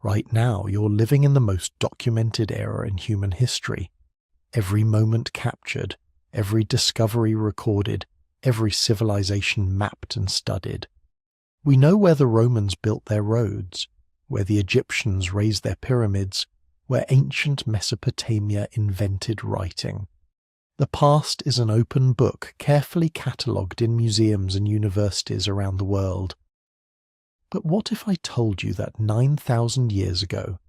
Right now, you're living in the most documented era in human history. Every moment captured, every discovery recorded, every civilization mapped and studied. We know where the Romans built their roads, where the Egyptians raised their pyramids, where ancient Mesopotamia invented writing. The past is an open book carefully catalogued in museums and universities around the world. But what if I told you that 9,000 years ago,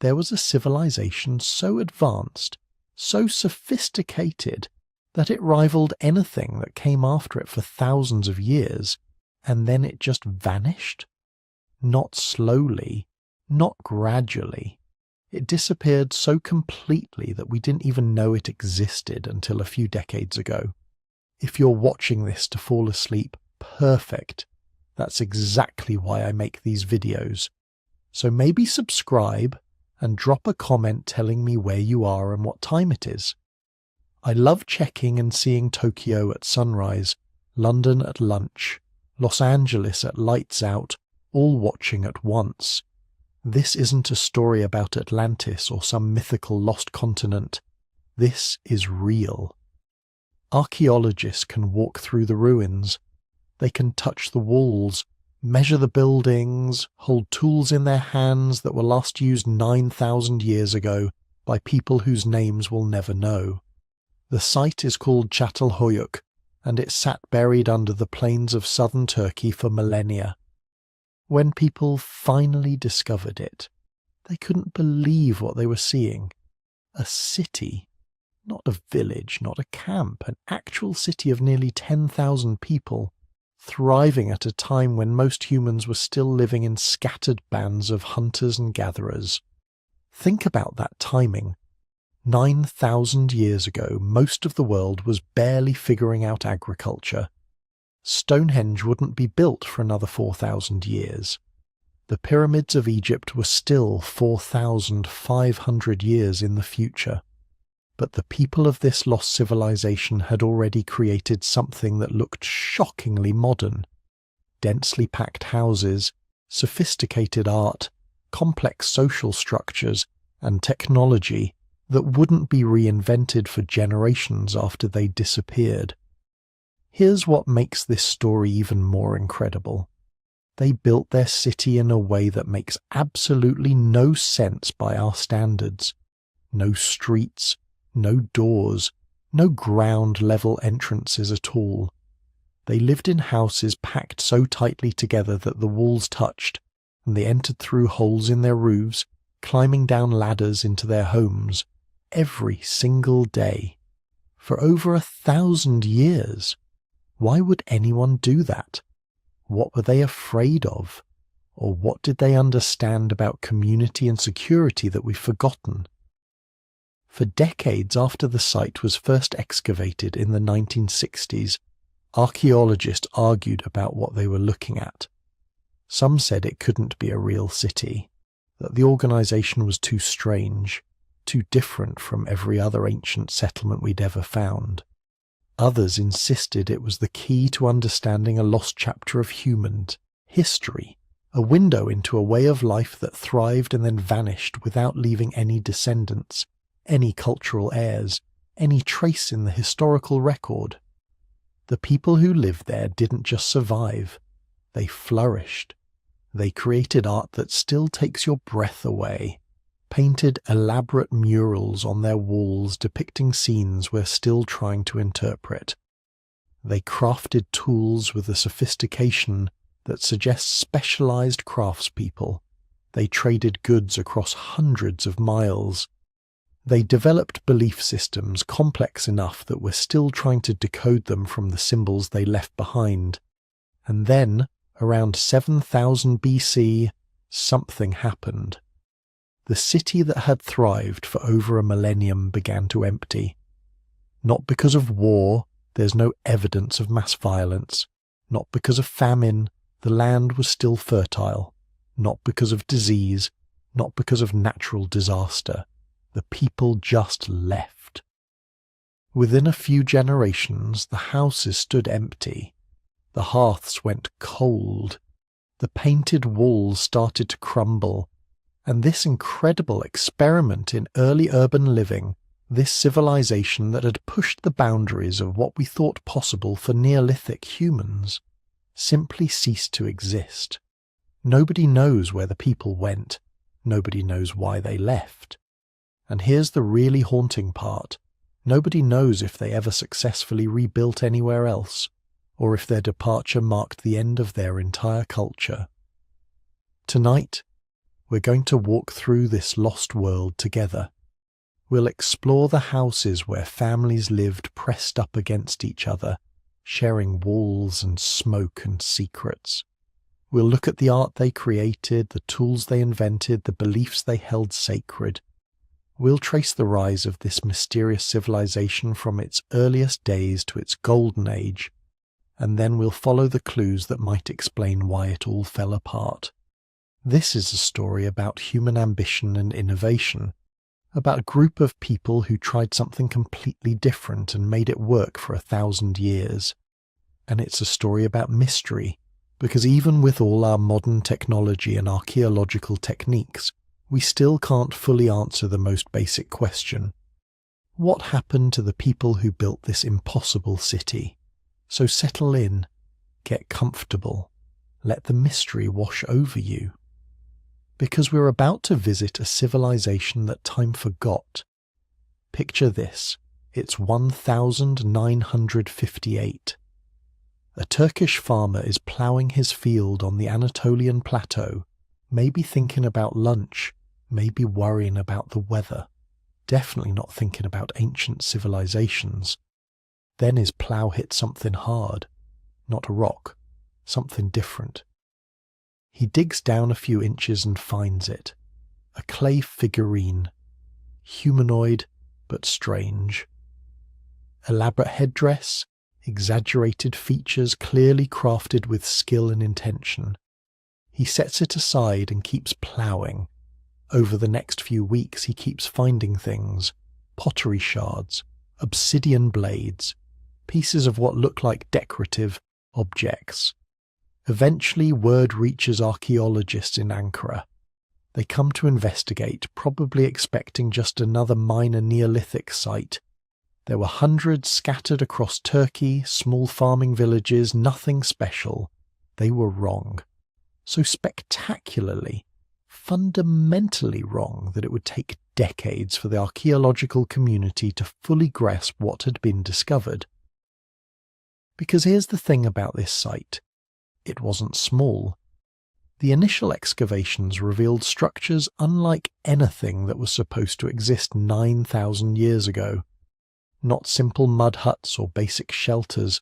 there was a civilization so advanced, so sophisticated, that it rivaled anything that came after it for thousands of years, and then it just vanished? Not slowly, not gradually. It disappeared so completely that we didn't even know it existed until a few decades ago. If you're watching this to fall asleep, perfect. That's exactly why I make these videos. So maybe subscribe and drop a comment telling me where you are and what time it is. I love checking and seeing Tokyo at sunrise, London at lunch, Los Angeles at lights out, all watching at once. This isn't a story about Atlantis or some mythical lost continent. This is real. Archaeologists can walk through the ruins. They can touch the walls, measure the buildings, hold tools in their hands that were last used 9,000 years ago by people whose names we'll never know. The site is called Çatalhöyük, and it sat buried under the plains of southern Turkey for millennia. When people finally discovered it, they couldn't believe what they were seeing. A city, not a village, not a camp, an actual city of nearly 10,000 people, thriving at a time when most humans were still living in scattered bands of hunters and gatherers. Think about that timing. 9,000 years ago, most of the world was barely figuring out agriculture. Stonehenge wouldn't be built for another 4,000 years. The pyramids of Egypt were still 4,500 years in the future. But the people of this lost civilization had already created something that looked shockingly modern. Densely packed houses, sophisticated art, complex social structures, and technology that wouldn't be reinvented for generations after they disappeared. Here's what makes this story even more incredible. They built their city in a way that makes absolutely no sense by our standards. No streets, no doors, no ground-level entrances at all. They lived in houses packed so tightly together that the walls touched, and they entered through holes in their roofs, climbing down ladders into their homes, every single day. For over 1,000 years. Why would anyone do that? What were they afraid of? Or what did they understand about community and security that we've forgotten? For decades after the site was first excavated in the 1960s, archaeologists argued about what they were looking at. Some said it couldn't be a real city, that the organization was too strange, too different from every other ancient settlement we'd ever found. Others insisted it was the key to understanding a lost chapter of human history, a window into a way of life that thrived and then vanished without leaving any descendants, any cultural heirs, any trace in the historical record. The people who lived there didn't just survive, they flourished. They created art that still takes your breath away, painted elaborate murals on their walls depicting scenes we're still trying to interpret. They crafted tools with a sophistication that suggests specialized craftspeople. They traded goods across hundreds of miles. They developed belief systems complex enough that we're still trying to decode them from the symbols they left behind. And then, around 7000 BC, something happened. The city that had thrived for over a millennium began to empty. Not because of war, there's no evidence of mass violence. Not because of famine, the land was still fertile. Not because of disease, not because of natural disaster. The people just left. Within a few generations, the houses stood empty. The hearths went cold. The painted walls started to crumble, And this incredible experiment in early urban living, this civilization that had pushed the boundaries of what we thought possible for Neolithic humans, simply ceased to exist. Nobody knows where the people went. Nobody knows why they left. And here's the really haunting part. Nobody knows if they ever successfully rebuilt anywhere else, or if their departure marked the end of their entire culture. Tonight, we're going to walk through this lost world together. We'll explore the houses where families lived pressed up against each other, sharing walls and smoke and secrets. We'll look at the art they created, the tools they invented, the beliefs they held sacred. We'll trace the rise of this mysterious civilization from its earliest days to its golden age, and then we'll follow the clues that might explain why it all fell apart. This is a story about human ambition and innovation, about a group of people who tried something completely different and made it work for 1,000 years. And it's a story about mystery, because even with all our modern technology and archaeological techniques, we still can't fully answer the most basic question. What happened to the people who built this impossible city? So settle in, get comfortable, let the mystery wash over you. Because we're about to visit a civilization that time forgot. Picture this, it's 1958. A Turkish farmer is ploughing his field on the Anatolian plateau, maybe thinking about lunch, maybe worrying about the weather, definitely not thinking about ancient civilizations. Then his plough hits something hard, not a rock, something different. He digs down a few inches and finds it, a clay figurine, humanoid but strange. Elaborate headdress, exaggerated features clearly crafted with skill and intention. He sets it aside and keeps ploughing. Over the next few weeks he keeps finding things, pottery shards, obsidian blades, pieces of what look like decorative objects. Eventually word reaches archaeologists in Ankara. They come to investigate, probably expecting just another minor Neolithic site. There were hundreds scattered across Turkey, small farming villages, nothing special. They were wrong. So spectacularly, fundamentally wrong that it would take decades for the archaeological community to fully grasp what had been discovered. Because here's the thing about this site. It wasn't small. The initial excavations revealed structures unlike anything that was supposed to exist 9,000 years ago. Not simple mud huts or basic shelters.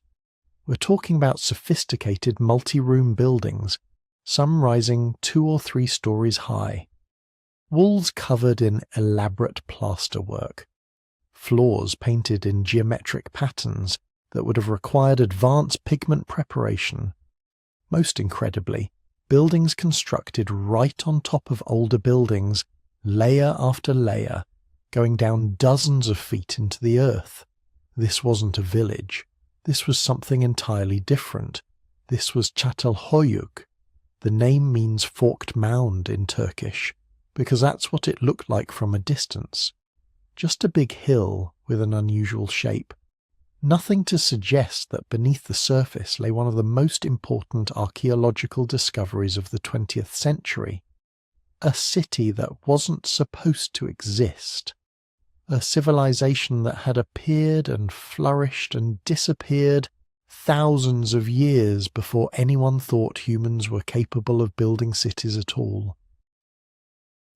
We're talking about sophisticated multi-room buildings, some rising 2 or 3 stories high. Walls covered in elaborate plasterwork. Floors painted in geometric patterns that would have required advanced pigment preparation. Most incredibly, buildings constructed right on top of older buildings, layer after layer, going down dozens of feet into the earth. This wasn't a village. This was something entirely different. This was Çatalhöyük. The name means forked mound in Turkish, because that's what it looked like from a distance. Just a big hill with an unusual shape. Nothing to suggest that beneath the surface lay one of the most important archaeological discoveries of the 20th century. A city that wasn't supposed to exist. A civilization that had appeared and flourished and disappeared thousands of years before anyone thought humans were capable of building cities at all.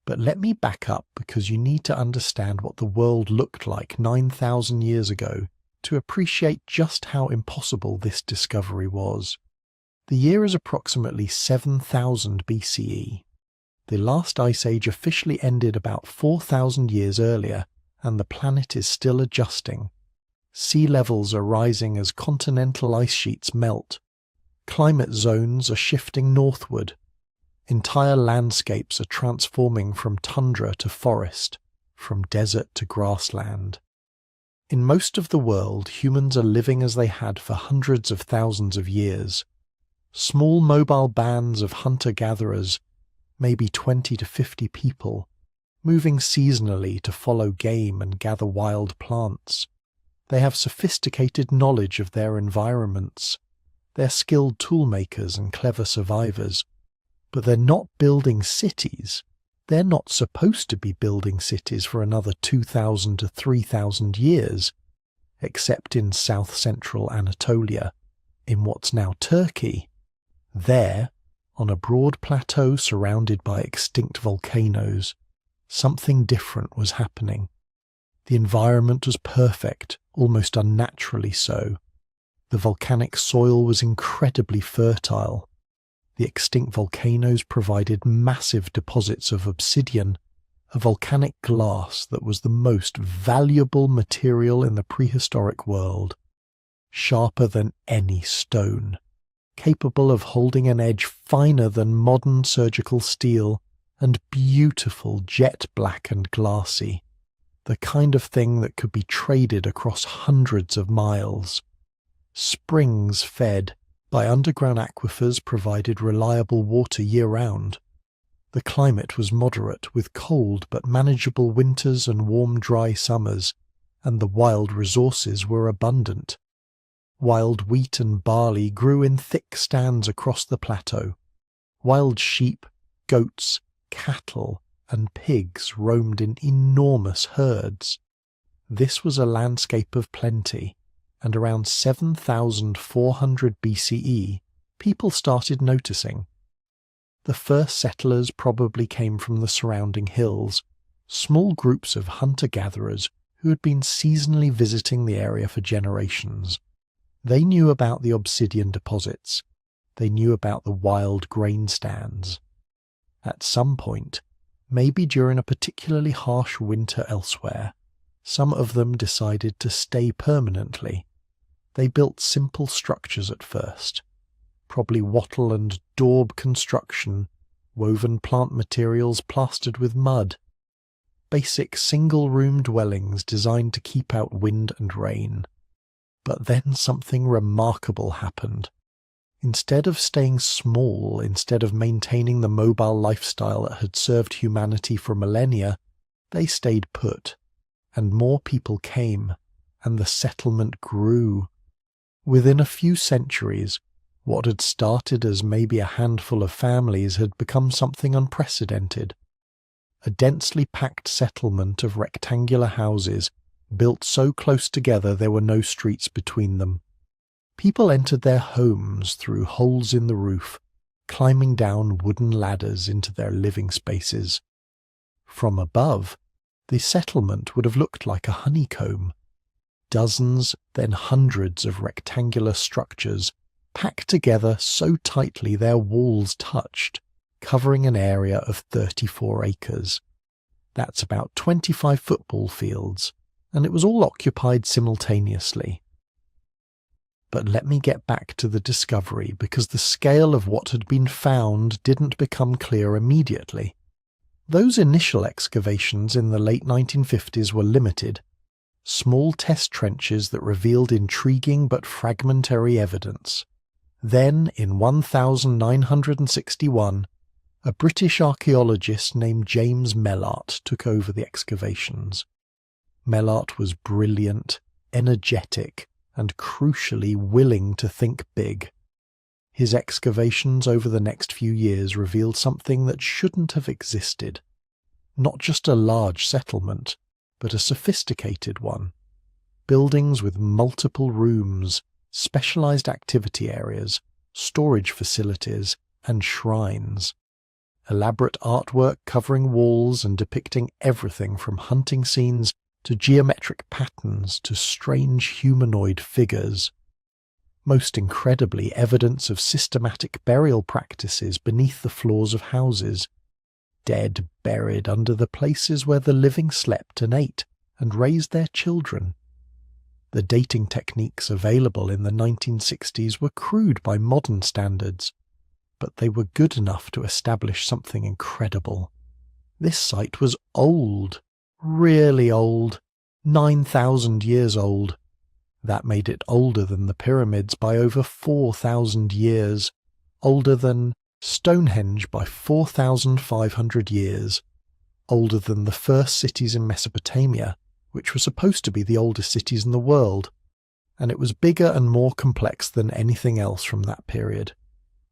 But let me back up, because you need to understand what the world looked like 9,000 years ago to appreciate just how impossible this discovery was. The year is approximately 7,000 BCE. The last ice age officially ended about 4,000 years earlier, and the planet is still adjusting. Sea levels are rising as continental ice sheets melt. Climate zones are shifting northward. Entire landscapes are transforming from tundra to forest, from desert to grassland. In most of the world, humans are living as they had for hundreds of thousands of years. Small mobile bands of hunter-gatherers, maybe 20 to 50 people, moving seasonally to follow game and gather wild plants. They have sophisticated knowledge of their environments. They're skilled toolmakers and clever survivors. But they're not building cities. They're not supposed to be building cities for another 2,000 to 3,000 years, except in south-central Anatolia, in what's now Turkey. There, on a broad plateau surrounded by extinct volcanoes, something different was happening. The environment was perfect, almost unnaturally so. The volcanic soil was incredibly fertile. The extinct volcanoes provided massive deposits of obsidian, a volcanic glass that was the most valuable material in the prehistoric world, sharper than any stone, capable of holding an edge finer than modern surgical steel, and beautiful jet black and glassy, the kind of thing that could be traded across hundreds of miles. Springs fed by underground aquifers provided reliable water year-round. The climate was moderate, with cold but manageable winters and warm dry summers, and the wild resources were abundant. Wild wheat and barley grew in thick stands across the plateau. Wild sheep, goats, cattle, and pigs roamed in enormous herds. This was a landscape of plenty, and around 7,400 BCE, people started noticing. The first settlers probably came from the surrounding hills, small groups of hunter-gatherers who had been seasonally visiting the area for generations. They knew about the obsidian deposits. They knew about the wild grain stands. At some point, maybe during a particularly harsh winter elsewhere, some of them decided to stay permanently. They built simple structures at first, probably wattle and daub construction, woven plant materials plastered with mud, basic single-room dwellings designed to keep out wind and rain. But then something remarkable happened. Instead of staying small, instead of maintaining the mobile lifestyle that had served humanity for millennia, they stayed put, and more people came, and the settlement grew. Within a few centuries, what had started as maybe a handful of families had become something unprecedented. A densely packed settlement of rectangular houses, built so close together there were no streets between them. People entered their homes through holes in the roof, climbing down wooden ladders into their living spaces. From above, the settlement would have looked like a honeycomb. Dozens, then hundreds of rectangular structures, packed together so tightly their walls touched, covering an area of 34 acres. That's about 25 football fields, and it was all occupied simultaneously. But let me get back to the discovery, because the scale of what had been found didn't become clear immediately. Those initial excavations in the late 1950s were limited, small test trenches that revealed intriguing but fragmentary evidence. Then, in 1961, a British archaeologist named James Mellart took over the excavations. Mellart was brilliant, energetic, and crucially willing to think big. His excavations over the next few years revealed something that shouldn't have existed. Not just a large settlement, but a sophisticated one. Buildings with multiple rooms, specialized activity areas, storage facilities, and shrines. Elaborate artwork covering walls and depicting everything from hunting scenes to geometric patterns to strange humanoid figures. Most incredibly, evidence of systematic burial practices beneath the floors of houses, dead buried under the places where the living slept and ate and raised their children. The dating techniques available in the 1960s were crude by modern standards, but they were good enough to establish something incredible. This site was old. Really old, 9,000 years old. That made it older than the pyramids by over 4,000 years, older than Stonehenge by 4,500 years, older than the first cities in Mesopotamia, which were supposed to be the oldest cities in the world, and it was bigger and more complex than anything else from that period.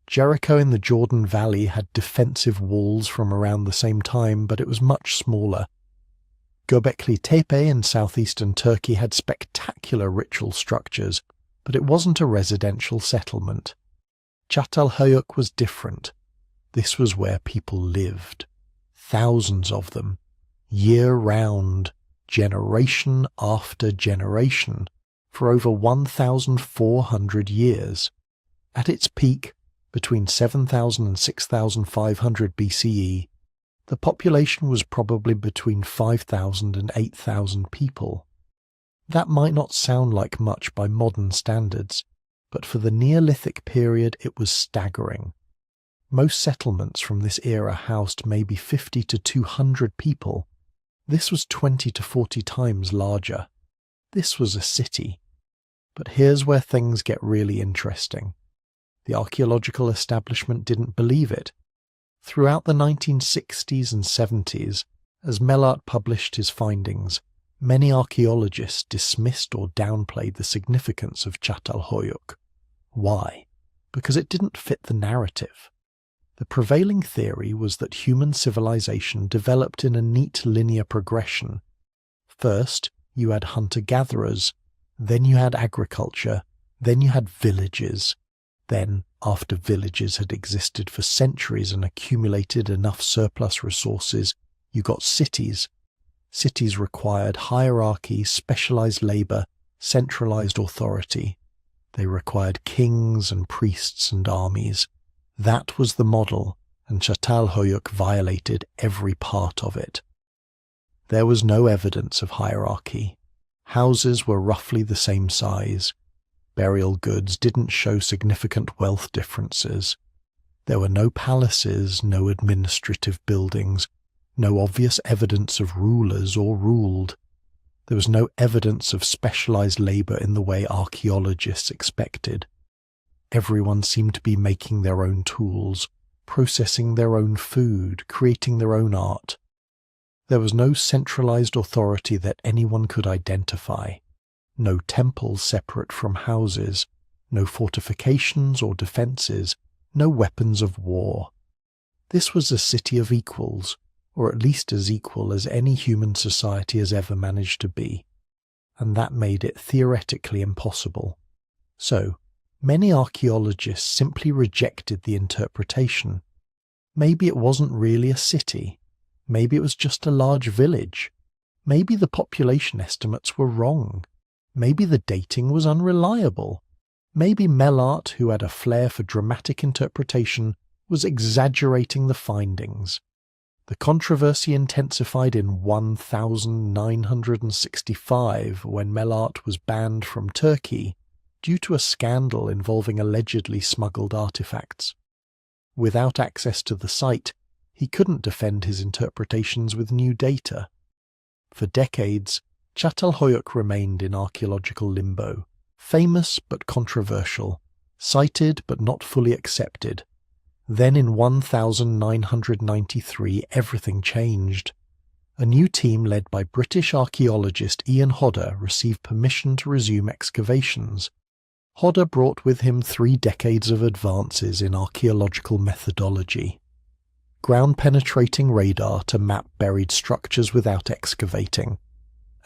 Jericho in the Jordan Valley had defensive walls from around the same time, but it was much smaller. Göbekli Tepe in southeastern Turkey had spectacular ritual structures, but it wasn't a residential settlement. Çatalhöyük was different. This was where people lived. Thousands of them, year-round, generation after generation, for over 1,400 years. At its peak, between 7,000 and 6,500 BCE, the population was probably between 5,000 and 8,000 people. That might not sound like much by modern standards, but for the Neolithic period it was staggering. Most settlements from this era housed maybe 50 to 200 people. This was 20 to 40 times larger. This was a city. But here's where things get really interesting. The archaeological establishment didn't believe it. Throughout the 1960s and 70s, as Mellart published his findings, many archaeologists dismissed or downplayed the significance of Çatalhöyük. Why? Because it didn't fit the narrative. The prevailing theory was that human civilization developed in a neat linear progression. First, you had hunter-gatherers, then you had agriculture, then you had villages. Then, after villages had existed for centuries and accumulated enough surplus resources, you got cities. Cities required hierarchy, specialized labor, centralized authority. They required kings and priests and armies. That was the model, and Çatalhöyük violated every part of it. There was no evidence of hierarchy. Houses were roughly the same size. Burial goods didn't show significant wealth differences. There were no palaces, no administrative buildings, no obvious evidence of rulers or ruled. There was no evidence of specialized labor in the way archaeologists expected. Everyone seemed to be making their own tools, processing their own food, creating their own art. There was no centralized authority that anyone could identify. No temples separate from houses, no fortifications or defences, no weapons of war. This was a city of equals, or at least as equal as any human society has ever managed to be, and that made it theoretically impossible. So, many archaeologists simply rejected the interpretation. Maybe it wasn't really a city. Maybe it was just a large village. Maybe the population estimates were wrong. Maybe the dating was unreliable. Maybe Mellart, who had a flair for dramatic interpretation, was exaggerating the findings. The controversy intensified in 1965 when Mellart was banned from Turkey due to a scandal involving allegedly smuggled artifacts. Without access to the site, he couldn't defend his interpretations with new data. For decades, Çatalhöyük remained in archaeological limbo, famous but controversial, cited but not fully accepted. Then in 1993 everything changed. A new team led by British archaeologist Ian Hodder received permission to resume excavations. Hodder brought with him 3 decades of advances in archaeological methodology. Ground-penetrating radar to map buried structures without excavating.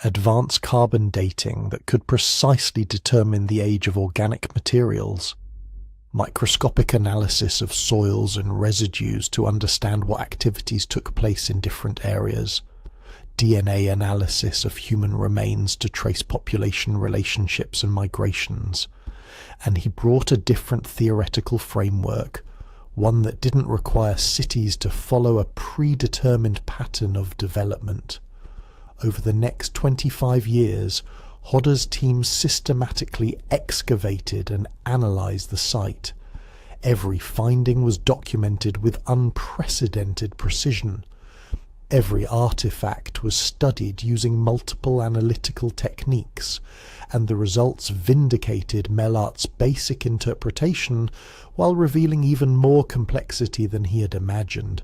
Advanced carbon dating that could precisely determine the age of organic materials. Microscopic analysis of soils and residues to understand what activities took place in different areas. DNA analysis of human remains to trace population relationships and migrations. And he brought a different theoretical framework, one that didn't require cities to follow a predetermined pattern of development. Over the next 25 years, Hodder's team systematically excavated and analysed the site. Every finding was documented with unprecedented precision. Every artifact was studied using multiple analytical techniques techniques, and the results vindicated Melart's basic interpretation while revealing even more complexity than he had imagined.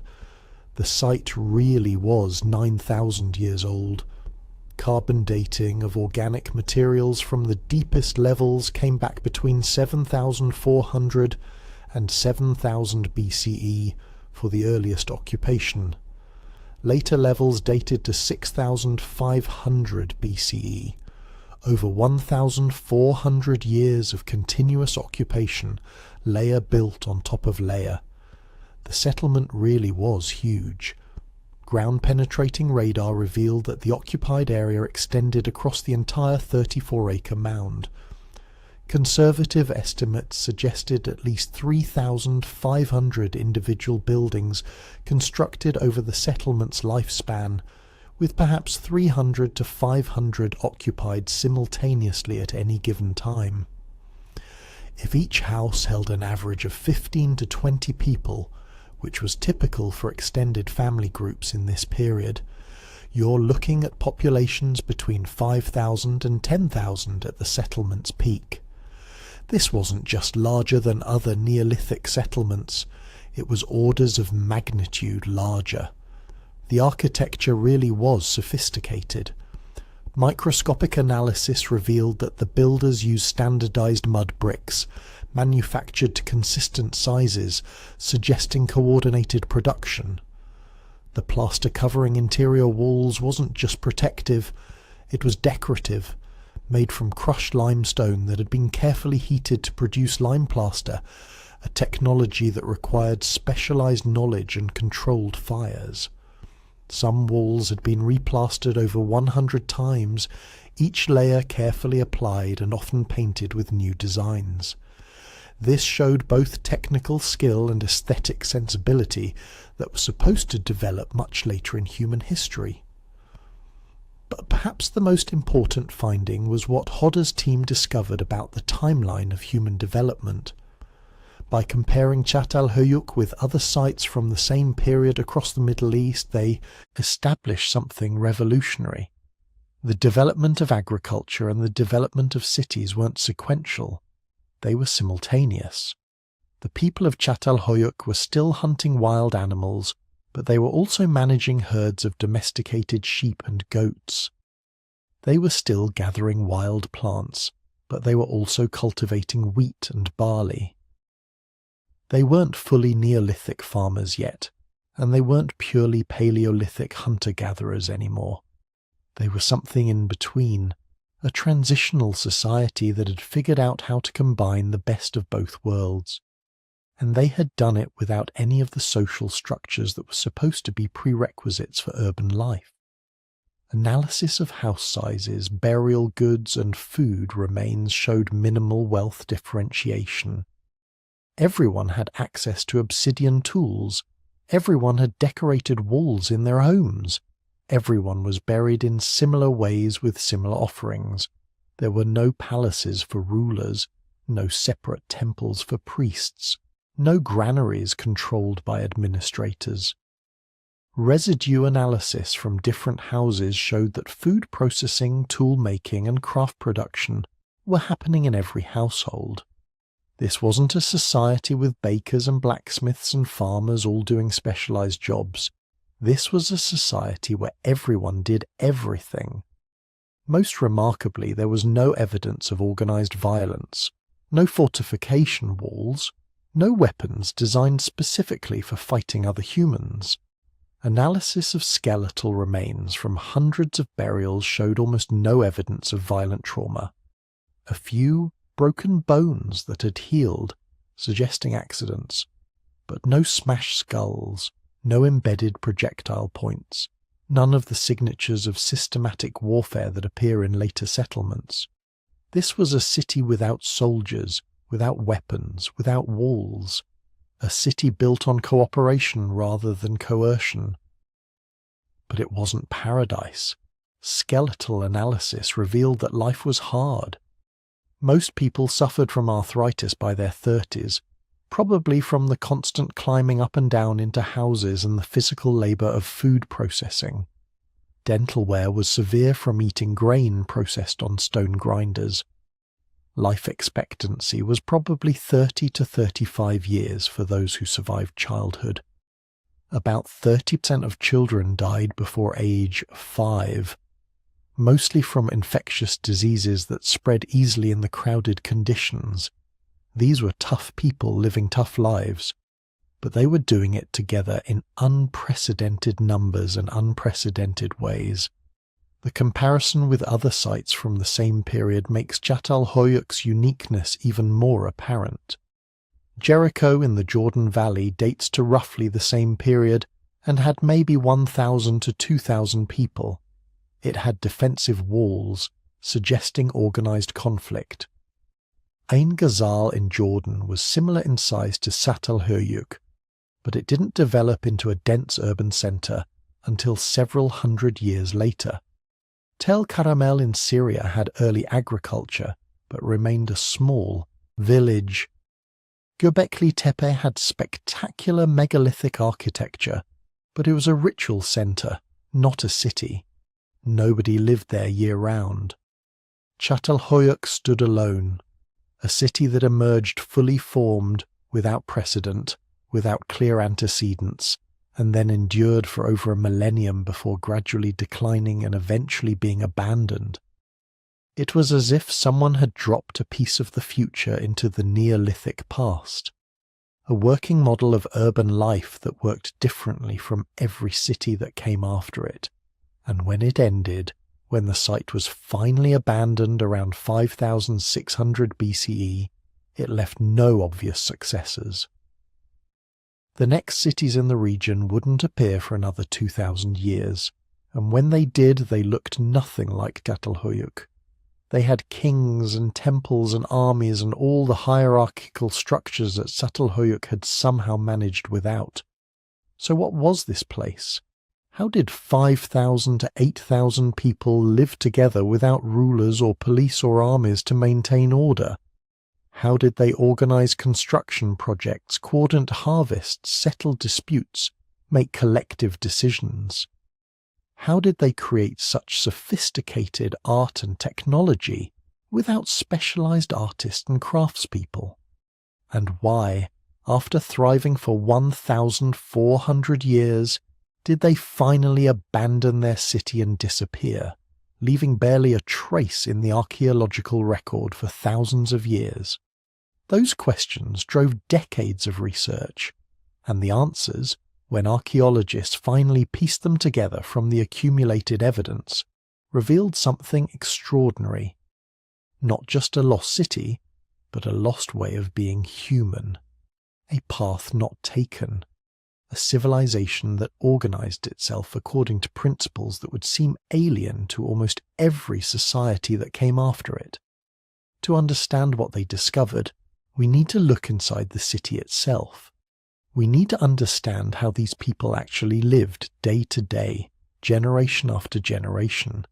The site really was 9,000 years old. Carbon dating of organic materials from the deepest levels came back between 7,400 and 7,000 BCE for the earliest occupation. Later levels dated to 6,500 BCE. Over 1,400 years of continuous occupation, layer built on top of layer. The settlement really was huge. Ground-penetrating radar revealed that the occupied area extended across the entire 34-acre mound. Conservative estimates suggested at least 3,500 individual buildings constructed over the settlement's lifespan, with perhaps 300 to 500 occupied simultaneously at any given time. If each house held an average of 15 to 20 people, which was typical for extended family groups in this period, you're looking at populations between 5,000 and 10,000 at the settlement's peak. This wasn't just larger than other Neolithic settlements, it was orders of magnitude larger. The architecture really was sophisticated. Microscopic analysis revealed that the builders used standardized mud bricks, manufactured to consistent sizes, suggesting coordinated production. The plaster covering interior walls wasn't just protective, it was decorative, made from crushed limestone that had been carefully heated to produce lime plaster, a technology that required specialized knowledge and controlled fires. Some walls had been replastered over 100 times, each layer carefully applied and often painted with new designs. This showed both technical skill and aesthetic sensibility that was supposed to develop much later in human history. But perhaps the most important finding was what Hodder's team discovered about the timeline of human development. By comparing Çatalhöyük with other sites from the same period across the Middle East, they established something revolutionary. The development of agriculture and the development of cities weren't sequential. They were simultaneous. The people of Çatalhöyük were still hunting wild animals, but they were also managing herds of domesticated sheep and goats. They were still gathering wild plants, but they were also cultivating wheat and barley. They weren't fully Neolithic farmers yet, and they weren't purely Paleolithic hunter-gatherers anymore. They were something in between, a transitional society that had figured out how to combine the best of both worlds. And they had done it without any of the social structures that were supposed to be prerequisites for urban life. Analysis of house sizes, burial goods, and food remains showed minimal wealth differentiation. Everyone had access to obsidian tools. Everyone had decorated walls in their homes. Everyone was buried in similar ways with similar offerings. There were no palaces for rulers, no separate temples for priests, no granaries controlled by administrators. Residue analysis from different houses showed that food processing, tool making, and craft production were happening in every household. This wasn't a society with bakers and blacksmiths and farmers all doing specialized jobs. This was a society where everyone did everything. Most remarkably, there was no evidence of organized violence, no fortification walls, no weapons designed specifically for fighting other humans. Analysis of skeletal remains from hundreds of burials showed almost no evidence of violent trauma. A few broken bones that had healed, suggesting accidents, but no smashed skulls, no embedded projectile points, none of the signatures of systematic warfare that appear in later settlements. This was a city without soldiers, without weapons, without walls, a city built on cooperation rather than coercion. But it wasn't paradise. Skeletal analysis revealed that life was hard. Most people suffered from arthritis by their 30s, probably from the constant climbing up and down into houses and the physical labor of food processing. dental wear was severe from eating grain processed on stone grinders. Life expectancy was probably 30 to 35 years for those who survived childhood. About 30% of children died before age 5, mostly from infectious diseases that spread easily in the crowded conditions. These were tough people living tough lives, but they were doing it together in unprecedented numbers and unprecedented ways. The comparison with other sites from the same period makes Çatalhöyük's uniqueness even more apparent. Jericho in the Jordan Valley dates to roughly the same period and had maybe 1,000 to 2,000 people. It had defensive walls, suggesting organized conflict. Ain Ghazal in Jordan was similar in size to Çatalhöyük, but it didn't develop into a dense urban center until several hundred years later. Tel Karamel in Syria had early agriculture, but remained a small village. Göbekli Tepe had spectacular megalithic architecture, but it was a ritual center, not a city. Nobody lived there year-round. Çatalhöyük stood alone, a city that emerged fully formed, without precedent, without clear antecedents, and then endured for over a millennium before gradually declining and eventually being abandoned. It was as if someone had dropped a piece of the future into the Neolithic past, a working model of urban life that worked differently from every city that came after it, and when it ended, when the site was finally abandoned around 5600 BCE, it left no obvious successors. The next cities in the region wouldn't appear for another 2,000 years, and when they did, they looked nothing like Catalhoyuk. They had kings and temples and armies and all the hierarchical structures that Çatalhöyük had somehow managed without. So what was this place? How did 5,000 to 8,000 people live together without rulers or police or armies to maintain order? How did they organize construction projects, coordinate harvests, settle disputes, make collective decisions? How did they create such sophisticated art and technology without specialized artists and craftspeople? And why, after thriving for 1,400 years, did they finally abandon their city and disappear, leaving barely a trace in the archaeological record for thousands of years? Those questions drove decades of research, and the answers, when archaeologists finally pieced them together from the accumulated evidence, revealed something extraordinary. Not just a lost city, but a lost way of being human, a path not taken, a civilization that organized itself according to principles that would seem alien to almost every society that came after it. To understand what they discovered, we need to look inside the city itself. We need to understand how these people actually lived day to day, generation after generation,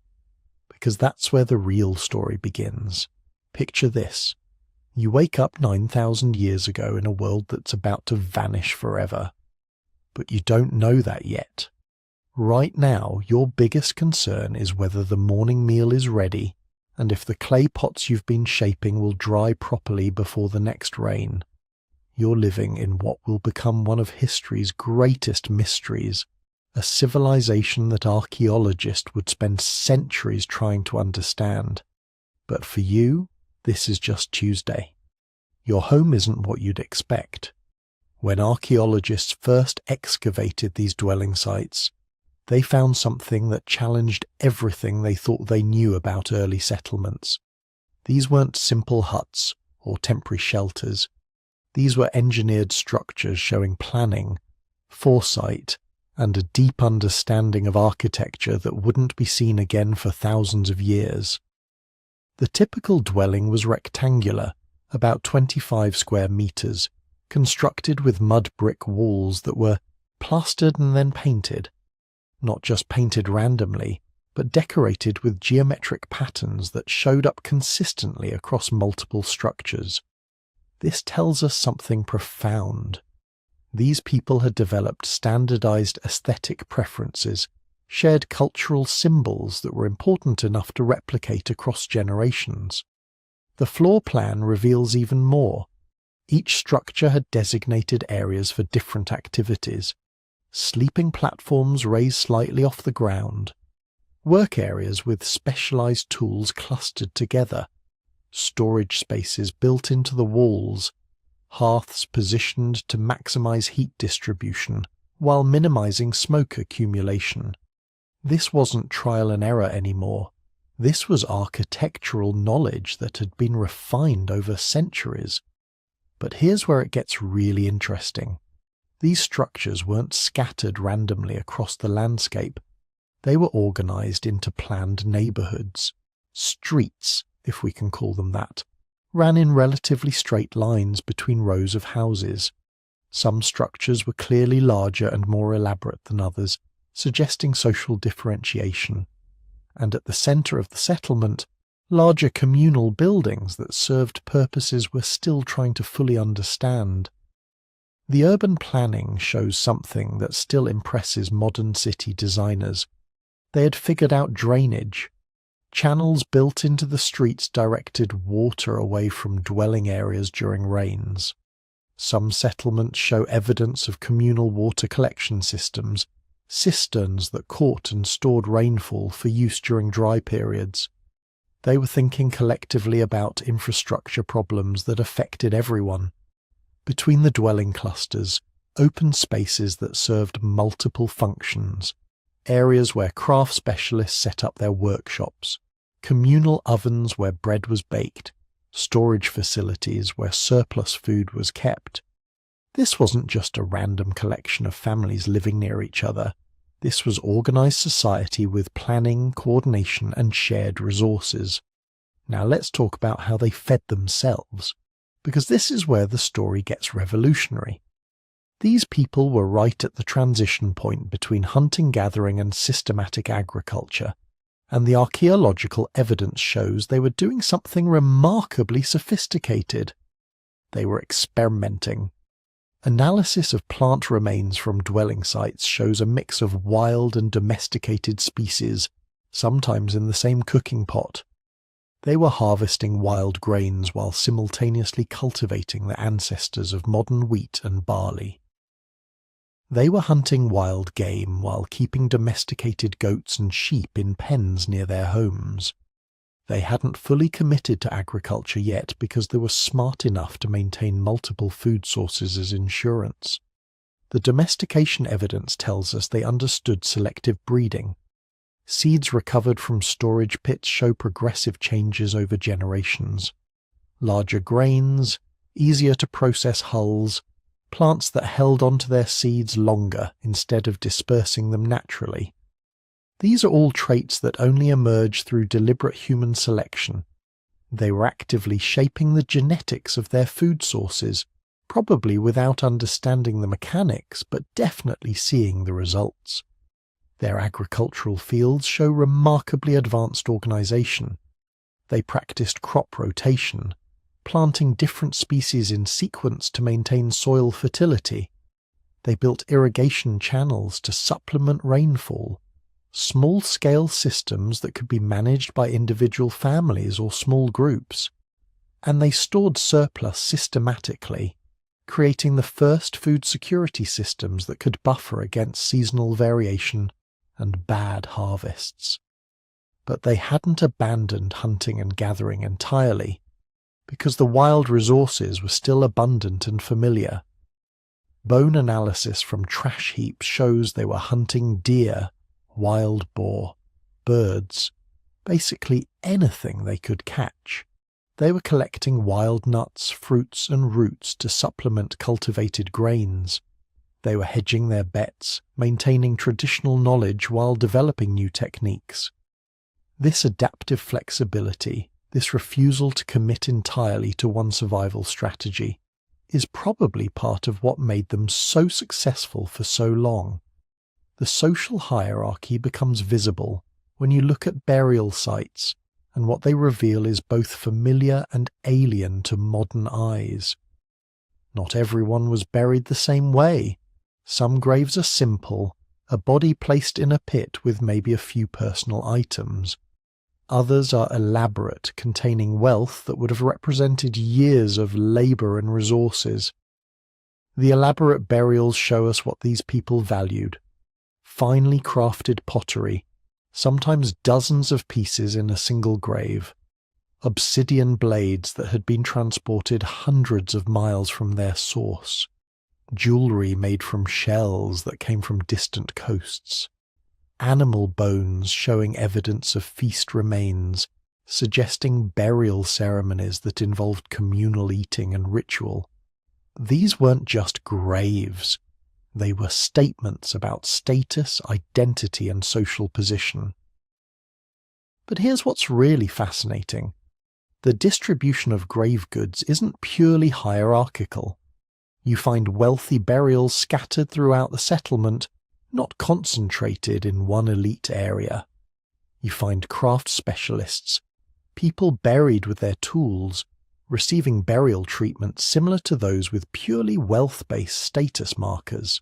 because that's where the real story begins. Picture this. You wake up 9,000 years ago in a world that's about to vanish forever. But you don't know that yet. Right now, your biggest concern is whether the morning meal is ready and if the clay pots you've been shaping will dry properly before the next rain. You're living in what will become one of history's greatest mysteries, a civilization that archaeologists would spend centuries trying to understand. But for you, this is just Tuesday. Your home isn't what you'd expect. When archaeologists first excavated these dwelling sites, they found something that challenged everything they thought they knew about early settlements. These weren't simple huts or temporary shelters. These were engineered structures showing planning, foresight, and a deep understanding of architecture that wouldn't be seen again for thousands of years. The typical dwelling was rectangular, about 25 square meters, constructed with mud brick walls that were plastered and then painted. Not just painted randomly, but decorated with geometric patterns that showed up consistently across multiple structures. This tells us something profound. These people had developed standardized aesthetic preferences shared cultural symbols that were important enough to replicate across generations. The floor plan reveals even more. Each structure had designated areas for different activities. Sleeping platforms raised slightly off the ground. Work areas with specialized tools clustered together. Storage spaces built into the walls. Hearths positioned to maximize heat distribution while minimizing smoke accumulation. This wasn't trial and error anymore. This was architectural knowledge that had been refined over centuries. But here's where it gets really interesting. These structures weren't scattered randomly across the landscape. They were organized into planned neighborhoods. Streets, if we can call them that, ran in relatively straight lines between rows of houses. Some structures were clearly larger and more elaborate than others, suggesting social differentiation. And at the center of the settlement, larger communal buildings that served purposes we're still trying to fully understand. The urban planning shows something that still impresses modern city designers. They had figured out drainage. Channels built into the streets directed water away from dwelling areas during rains. Some settlements show evidence of communal water collection systems, cisterns that caught and stored rainfall for use during dry periods. They were thinking collectively about infrastructure problems that affected everyone. Between the dwelling clusters, open spaces that served multiple functions, areas where craft specialists set up their workshops, communal ovens where bread was baked, storage facilities where surplus food was kept. This wasn't just a random collection of families living near each other. This was organized society with planning, coordination, and shared resources. Now let's talk about how they fed themselves, because this is where the story gets revolutionary. These people were right at the transition point between hunting-gathering and systematic agriculture, and the archaeological evidence shows they were doing something remarkably sophisticated. They were experimenting. Analysis of plant remains from dwelling sites shows a mix of wild and domesticated species, sometimes in the same cooking pot. They were harvesting wild grains while simultaneously cultivating the ancestors of modern wheat and barley. They were hunting wild game while keeping domesticated goats and sheep in pens near their homes. They hadn't fully committed to agriculture yet because they were smart enough to maintain multiple food sources as insurance. The domestication evidence tells us they understood selective breeding. Seeds recovered from storage pits show progressive changes over generations. Larger grains, easier to process hulls, plants that held onto their seeds longer instead of dispersing them naturally. These are all traits that only emerge through deliberate human selection. They were actively shaping the genetics of their food sources, probably without understanding the mechanics, but definitely seeing the results. Their agricultural fields show remarkably advanced organization. They practiced crop rotation, planting different species in sequence to maintain soil fertility. They built irrigation channels to supplement rainfall, small-scale systems that could be managed by individual families or small groups. And they stored surplus systematically, creating the first food security systems that could buffer against seasonal variation and bad harvests. But they hadn't abandoned hunting and gathering entirely, because the wild resources were still abundant and familiar. Bone analysis from trash heaps shows they were hunting deer, wild boar, birds, basically anything they could catch. They were collecting wild nuts, fruits, and roots to supplement cultivated grains. They were hedging their bets, maintaining traditional knowledge while developing new techniques. This adaptive flexibility, this refusal to commit entirely to one survival strategy, is probably part of what made them so successful for so long. The social hierarchy becomes visible when you look at burial sites, and what they reveal is both familiar and alien to modern eyes. Not everyone was buried the same way. Some graves are simple, a body placed in a pit with maybe a few personal items. Others are elaborate, containing wealth that would have represented years of labour and resources. The elaborate burials show us what these people valued: finely crafted pottery, sometimes dozens of pieces in a single grave, obsidian blades that had been transported hundreds of miles from their source, jewellery made from shells that came from distant coasts, animal bones showing evidence of feast remains, suggesting burial ceremonies that involved communal eating and ritual. These weren't just graves. They were statements about status, identity, and social position. But here's what's really fascinating. The distribution of grave goods isn't purely hierarchical. You find wealthy burials scattered throughout the settlement, not concentrated in one elite area. You find craft specialists, people buried with their tools, receiving burial treatment similar to those with purely wealth-based status markers.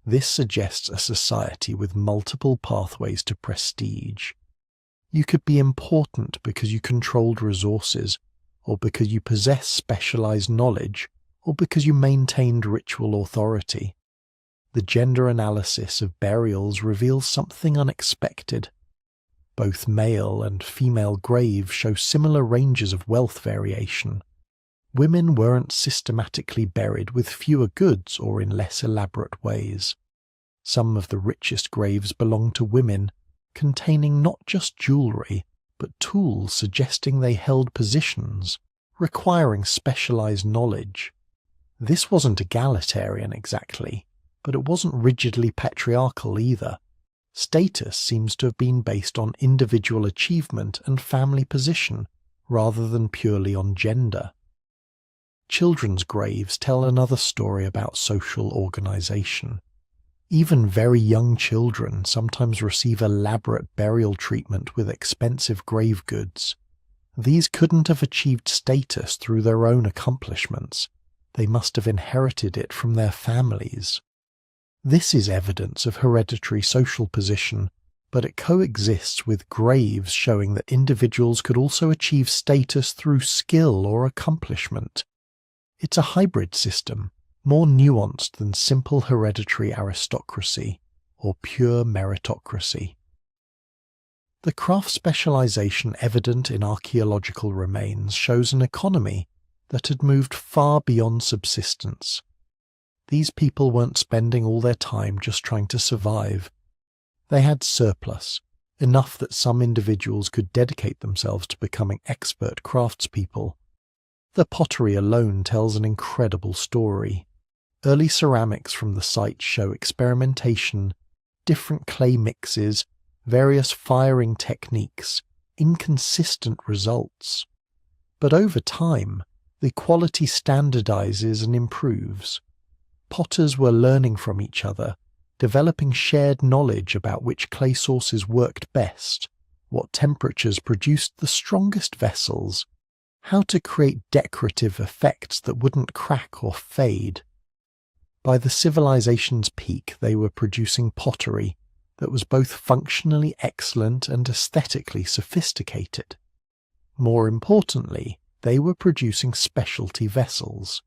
This suggests a society with multiple pathways to prestige. You could be important because you controlled resources, or because you possess specialized knowledge, or because you maintained ritual authority. The gender analysis of burials reveals something unexpected. Both male and female graves show similar ranges of wealth variation. Women weren't systematically buried with fewer goods or in less elaborate ways. Some of the richest graves belonged to women, containing not just jewellery, but tools suggesting they held positions, requiring specialised knowledge. This wasn't egalitarian exactly, but it wasn't rigidly patriarchal either. Status seems to have been based on individual achievement and family position, rather than purely on gender. Children's graves tell another story about social organisation. Even very young children sometimes receive elaborate burial treatment with expensive grave goods. These couldn't have achieved status through their own accomplishments. They must have inherited it from their families. This is evidence of hereditary social position, but it coexists with graves showing that individuals could also achieve status through skill or accomplishment. It's a hybrid system, more nuanced than simple hereditary aristocracy or pure meritocracy. The craft specialization evident in archaeological remains shows an economy that had moved far beyond subsistence. These people weren't spending all their time just trying to survive. They had surplus, enough that some individuals could dedicate themselves to becoming expert craftspeople. The pottery alone tells an incredible story. Early ceramics from the site show experimentation, different clay mixes, various firing techniques, inconsistent results. But over time, the quality standardizes and improves. Potters were learning from each other, developing shared knowledge about which clay sources worked best, what temperatures produced the strongest vessels, how to create decorative effects that wouldn't crack or fade. By the civilization's peak, they were producing pottery that was both functionally excellent and aesthetically sophisticated. More importantly, they were producing specialty vessels,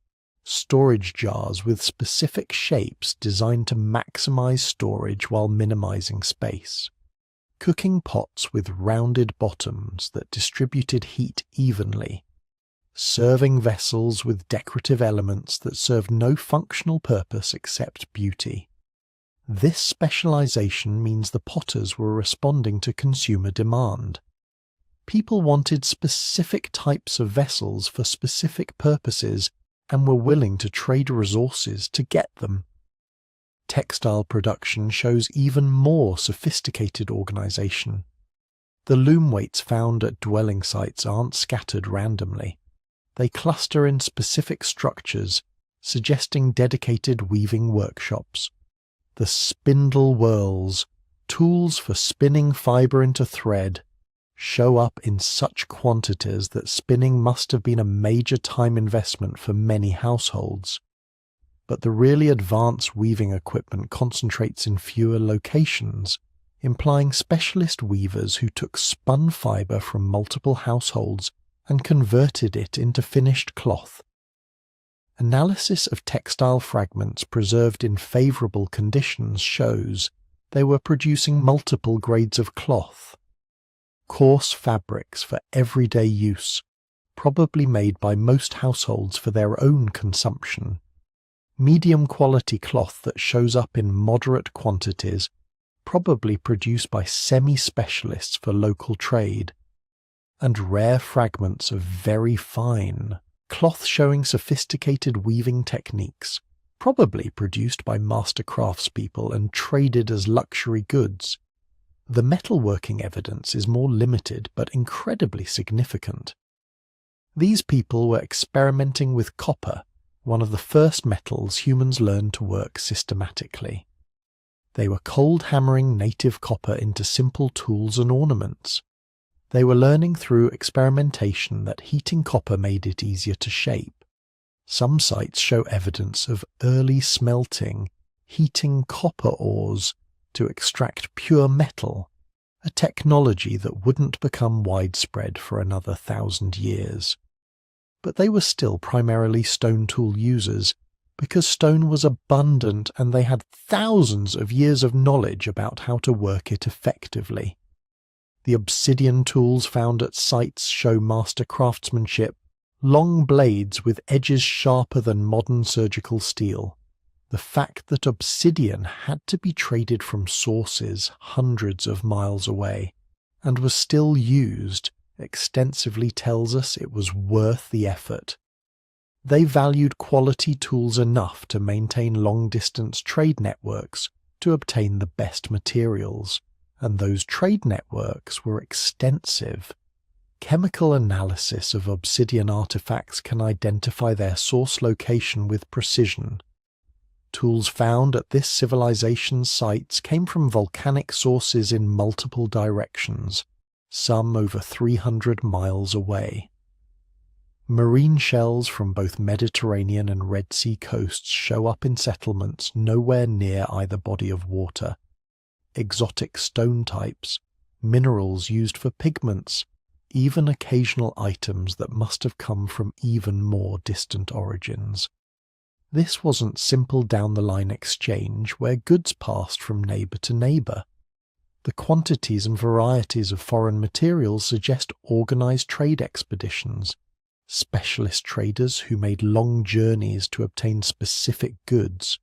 storage jars with specific shapes designed to maximize storage while minimizing space, cooking pots with rounded bottoms that distributed heat evenly, serving vessels with decorative elements that served no functional purpose except beauty. This specialization means the potters were responding to consumer demand. People wanted specific types of vessels for specific purposes and were willing to trade resources to get them. Textile production shows even more sophisticated organization. The loom weights found at dwelling sites aren't scattered randomly. They cluster in specific structures, suggesting dedicated weaving workshops. The spindle whirls, tools for spinning fibre into thread, show up in such quantities that spinning must have been a major time investment for many households. but the really advanced weaving equipment concentrates in fewer locations, implying specialist weavers who took spun fibre from multiple households and converted it into finished cloth. Analysis of textile fragments preserved in favourable conditions shows they were producing multiple grades of cloth. Coarse fabrics for everyday use, probably made by most households for their own consumption. Medium quality cloth that shows up in moderate quantities, probably produced by semi-specialists for local trade. And rare fragments of very fine cloth showing sophisticated weaving techniques, probably produced by master craftspeople and traded as luxury goods. The metalworking evidence is more limited but incredibly significant. These people were experimenting with copper, one of the first metals humans learned to work systematically. They were cold hammering native copper into simple tools and ornaments. They were learning through experimentation that heating copper made it easier to shape. Some sites show evidence of early smelting, heating copper ores to extract pure metal, a technology that wouldn't become widespread for another 1,000 years. But they were still primarily stone tool users, because stone was abundant and they had thousands of years of knowledge about how to work it effectively. The obsidian tools found at sites show master craftsmanship, long blades with edges sharper than modern surgical steel. The fact that obsidian had to be traded from sources hundreds of miles away and was still used extensively tells us it was worth the effort. They valued quality tools enough to maintain long-distance trade networks to obtain the best materials, and those trade networks were extensive. Chemical analysis of obsidian artifacts can identify their source location with precision. Tools found at this civilization's sites came from volcanic sources in multiple directions, some over 300 miles away. Marine shells from both Mediterranean and Red Sea coasts show up in settlements nowhere near either body of water. Exotic stone types, minerals used for pigments, even occasional items that must have come from even more distant origins. This wasn't simple down-the-line exchange where goods passed from neighbour to neighbour. The quantities and varieties of foreign materials suggest organised trade expeditions, specialist traders who made long journeys to obtain specific goods,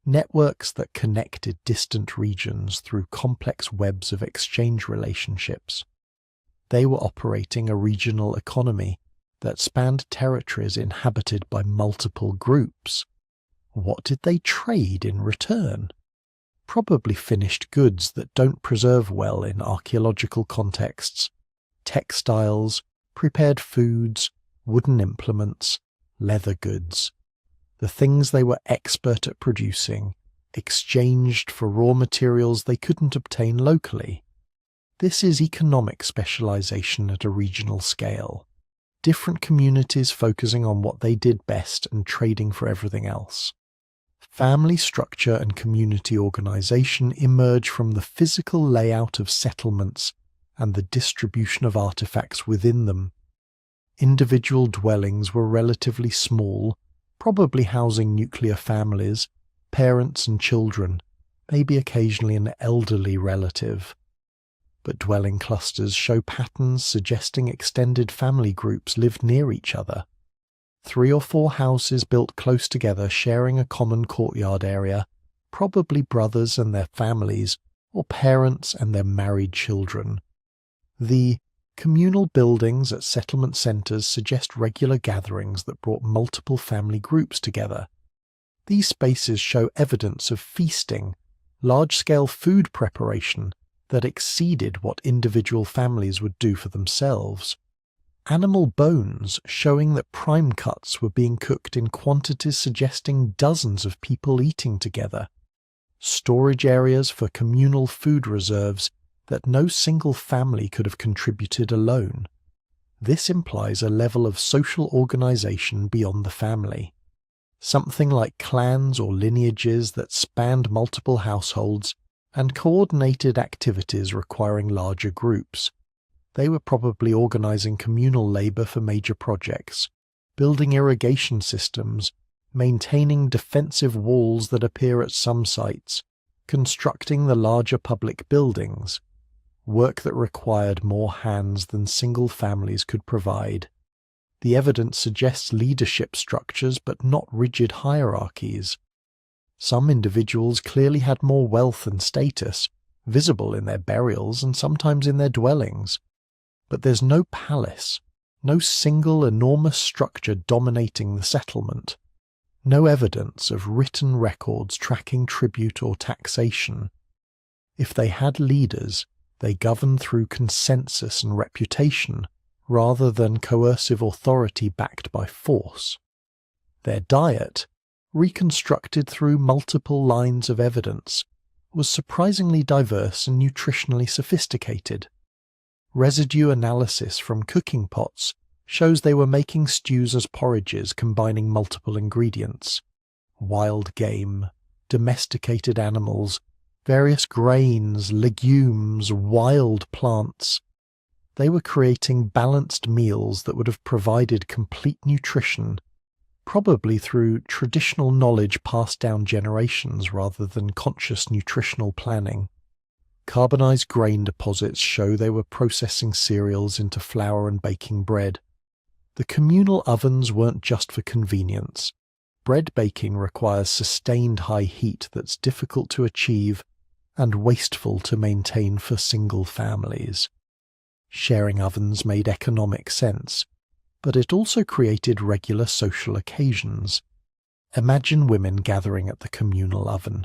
networks that connected distant regions through complex webs of exchange relationships. They were operating a regional economy that spanned territories inhabited by multiple groups. What did they trade in return? Probably finished goods that don't preserve well in archaeological contexts, textiles, prepared foods, wooden implements, leather goods. The things they were expert at producing, exchanged for raw materials they couldn't obtain locally. This is economic specialization at a regional scale. Different communities focusing on what they did best and trading for everything else. Family structure and community organization emerge from the physical layout of settlements and the distribution of artifacts within them. Individual dwellings were relatively small, probably housing nuclear families, parents and children, maybe occasionally an elderly relative. But dwelling clusters show patterns suggesting extended family groups lived near each other. 3 or 4 houses built close together sharing a common courtyard area, probably brothers and their families, or parents and their married children. The communal buildings at settlement centres suggest regular gatherings that brought multiple family groups together. These spaces show evidence of feasting, large-scale food preparation that exceeded what individual families would do for themselves. Animal bones showing that prime cuts were being cooked in quantities suggesting dozens of people eating together. Storage areas for communal food reserves that no single family could have contributed alone. This implies a level of social organization beyond the family. something like clans or lineages that spanned multiple households and coordinated activities requiring larger groups. They were probably organizing communal labor for major projects, building irrigation systems, maintaining defensive walls that appear at some sites, constructing the larger public buildings, work that required more hands than single families could provide. The evidence suggests leadership structures but not rigid hierarchies. Some individuals clearly had more wealth and status, visible in their burials and sometimes in their dwellings. But there's no palace, no single enormous structure dominating the settlement, no evidence of written records tracking tribute or taxation. If they had leaders, they governed through consensus and reputation, rather than coercive authority backed by force. Their diet, reconstructed through multiple lines of evidence, was surprisingly diverse and nutritionally sophisticated. Residue analysis from cooking pots shows they were making stews as porridges combining multiple ingredients: wild game, domesticated animals, various grains, legumes, wild plants. They were creating balanced meals that would have provided complete nutrition, probably through traditional knowledge passed down generations rather than conscious nutritional planning. Carbonized grain deposits show they were processing cereals into flour and baking bread. The communal ovens weren't just for convenience. Bread baking requires sustained high heat that's difficult to achieve and wasteful to maintain for single families. Sharing ovens made economic sense, but it also created regular social occasions. Imagine women gathering at the communal oven,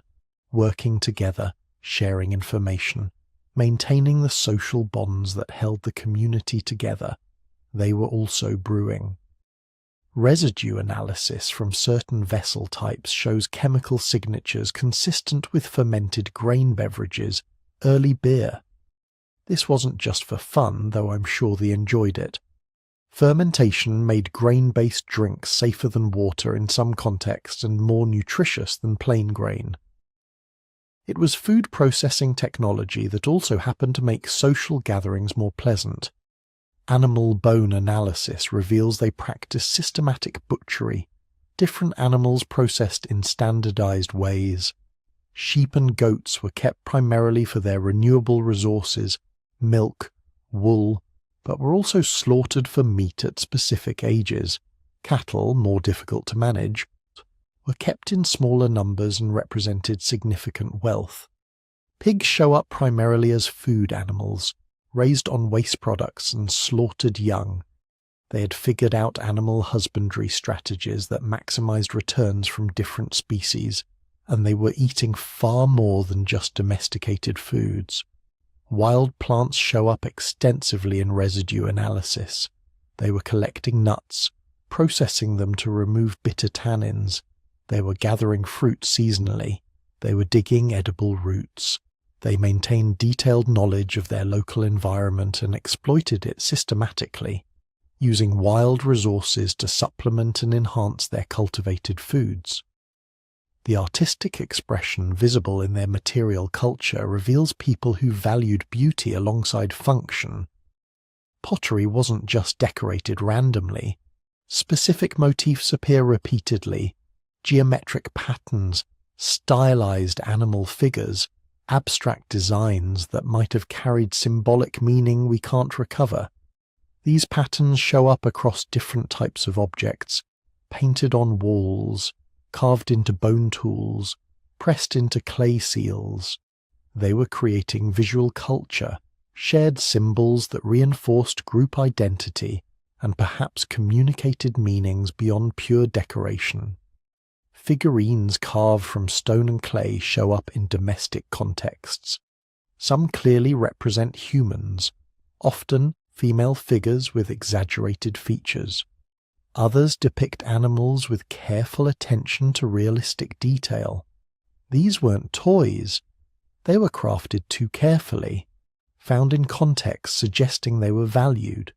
working together, sharing information, maintaining the social bonds that held the community together. They were also brewing. Residue analysis from certain vessel types shows chemical signatures consistent with fermented grain beverages, early beer. This wasn't just for fun, though I'm sure they enjoyed it. Fermentation made grain-based drinks safer than water in some contexts and more nutritious than plain grain. It was food processing technology that also happened to make social gatherings more pleasant. Animal bone analysis reveals they practiced systematic butchery, different animals processed in standardized ways. Sheep and goats were kept primarily for their renewable resources, milk, wool, but were also slaughtered for meat at specific ages. Cattle, more difficult to manage, were kept in smaller numbers and represented significant wealth. Pigs show up primarily as food animals, raised on waste products and slaughtered young. They had figured out animal husbandry strategies that maximized returns from different species, and they were eating far more than just domesticated foods. Wild plants show up extensively in residue analysis. They were collecting nuts, processing them to remove bitter tannins. They were gathering fruit seasonally. They were digging edible roots. They maintained detailed knowledge of their local environment and exploited it systematically, using wild resources to supplement and enhance their cultivated foods. The artistic expression visible in their material culture reveals people who valued beauty alongside function. Pottery wasn't just decorated randomly. Specific motifs appear repeatedly: geometric patterns, stylized animal figures, abstract designs that might have carried symbolic meaning we can't recover. These patterns show up across different types of objects, painted on walls, carved into bone tools, pressed into clay seals. They were creating visual culture, shared symbols that reinforced group identity and perhaps communicated meanings beyond pure decoration. Figurines carved from stone and clay show up in domestic contexts. Some clearly represent humans, often female figures with exaggerated features. Others depict animals with careful attention to realistic detail. These weren't toys. They were crafted too carefully, found in context suggesting they were valued.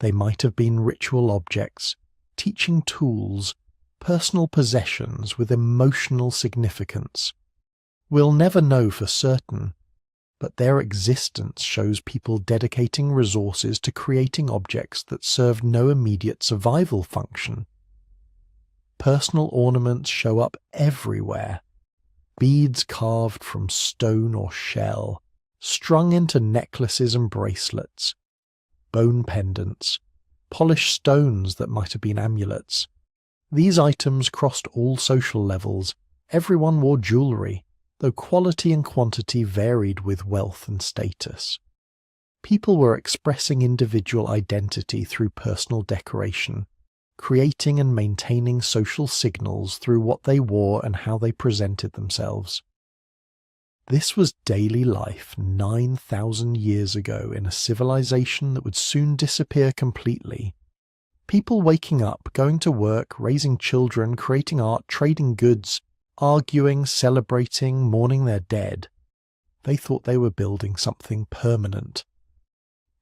They might have been ritual objects, teaching tools, personal possessions with emotional significance. We'll never know for certain, but their existence shows people dedicating resources to creating objects that serve no immediate survival function. Personal ornaments show up everywhere. Beads carved from stone or shell, strung into necklaces and bracelets, bone pendants, polished stones that might have been amulets. These items crossed all social levels. Everyone wore jewellery, though quality and quantity varied with wealth and status. People were expressing individual identity through personal decoration, creating and maintaining social signals through what they wore and how they presented themselves. This was daily life 9,000 years ago in a civilization that would soon disappear completely. People waking up, going to work, raising children, creating art, trading goods, arguing, celebrating, mourning their dead. They thought they were building something permanent.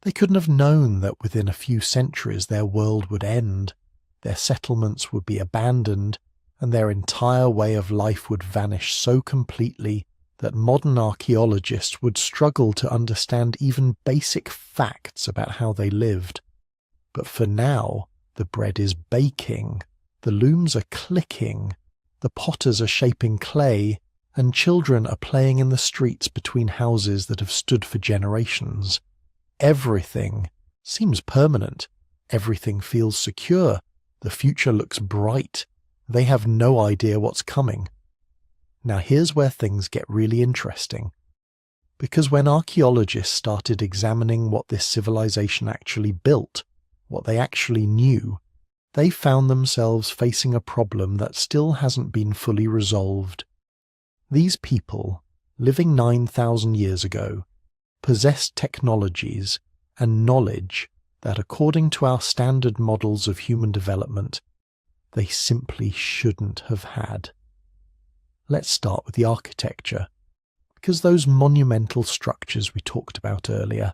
They couldn't have known that within a few centuries their world would end, their settlements would be abandoned, and their entire way of life would vanish so completely that modern archaeologists would struggle to understand even basic facts about how they lived. But for now, the bread is baking, the looms are clicking, the potters are shaping clay, and children are playing in the streets between houses that have stood for generations. Everything seems permanent. Everything feels secure. The future looks bright. They have no idea what's coming. Now here's where things get really interesting. Because when archaeologists started examining what this civilization actually built, what they actually knew, they found themselves facing a problem that still hasn't been fully resolved. These people, living 9,000 years ago, possessed technologies and knowledge that, according to our standard models of human development, they simply shouldn't have had. Let's start with the architecture, because those monumental structures we talked about earlier,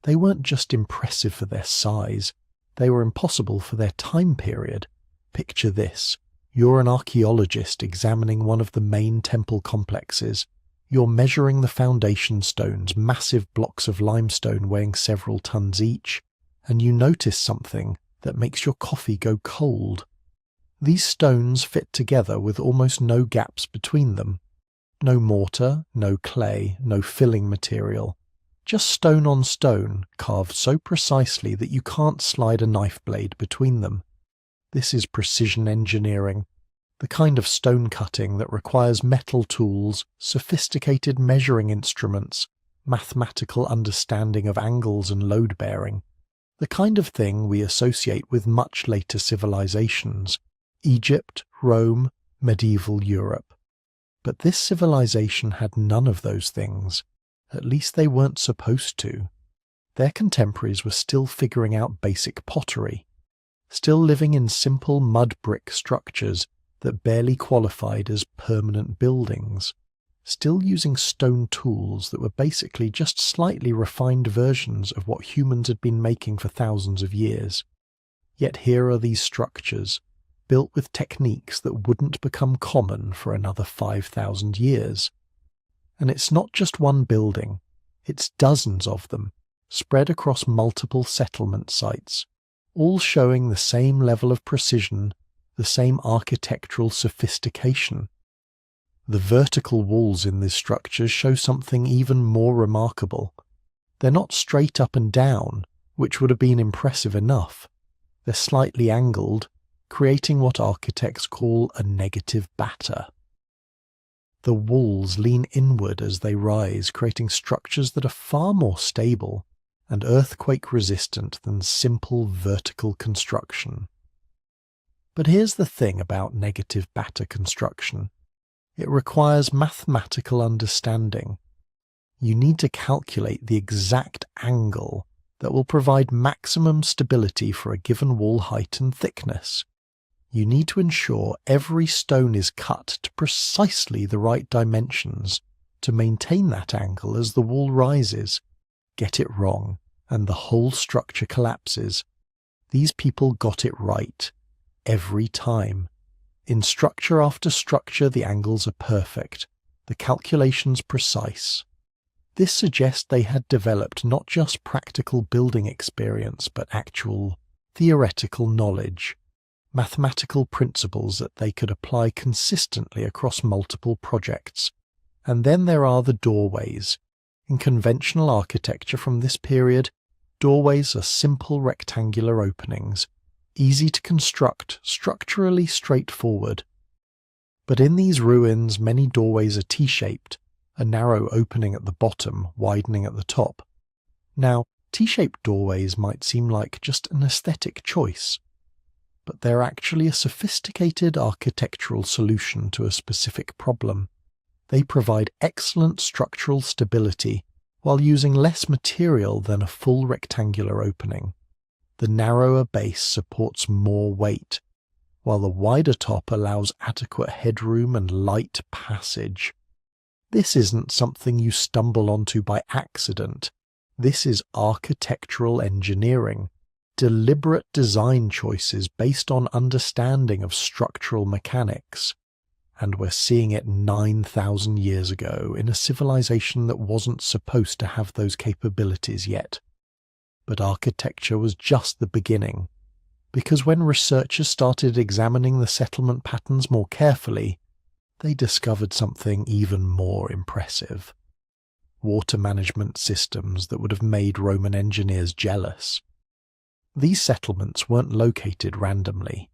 they weren't just impressive for their size, they were impossible for their time period. Picture this. You're an archaeologist examining one of the main temple complexes. You're measuring the foundation stones, massive blocks of limestone weighing several tons each, and you notice something that makes your coffee go cold. These stones fit together with almost no gaps between them. No mortar, no clay, no filling material. Just stone on stone, carved so precisely that you can't slide a knife blade between them. This is precision engineering, the kind of stone cutting that requires metal tools, sophisticated measuring instruments, mathematical understanding of angles and load bearing, the kind of thing we associate with much later civilizations, Egypt, Rome, medieval Europe. But this civilization had none of those things. At least they weren't supposed to. Their contemporaries were still figuring out basic pottery, still living in simple mud brick structures that barely qualified as permanent buildings, still using stone tools that were basically just slightly refined versions of what humans had been making for thousands of years. Yet here are these structures, built with techniques that wouldn't become common for another 5,000 years. And it's not just one building, it's dozens of them, spread across multiple settlement sites, all showing the same level of precision, the same architectural sophistication. The vertical walls in these structures show something even more remarkable. They're not straight up and down, which would have been impressive enough. They're slightly angled, creating what architects call a negative batter. The walls lean inward as they rise, creating structures that are far more stable and earthquake-resistant than simple vertical construction. But here's the thing about negative batter construction. It requires mathematical understanding. You need to calculate the exact angle that will provide maximum stability for a given wall height and thickness. You need to ensure every stone is cut to precisely the right dimensions to maintain that angle as the wall rises. Get it wrong, and the whole structure collapses. These people got it right, every time. In structure after structure, the angles are perfect, the calculations precise. This suggests they had developed not just practical building experience, but actual theoretical knowledge, mathematical principles that they could apply consistently across multiple projects. And then there are the doorways. In conventional architecture from this period, doorways are simple rectangular openings, easy to construct, structurally straightforward. But in these ruins, many doorways are T-shaped, a narrow opening at the bottom, widening at the top. Now, T-shaped doorways might seem like just an aesthetic choice, but they're actually a sophisticated architectural solution to a specific problem. They provide excellent structural stability while using less material than a full rectangular opening. The narrower base supports more weight, while the wider top allows adequate headroom and light passage. This isn't something you stumble onto by accident. This is architectural engineering, deliberate design choices based on understanding of structural mechanics. And we're seeing it 9,000 years ago in a civilization that wasn't supposed to have those capabilities yet. But architecture was just the beginning, because when researchers started examining the settlement patterns more carefully, they discovered something even more impressive. Water management systems that would have made Roman engineers jealous. These settlements weren't located randomly.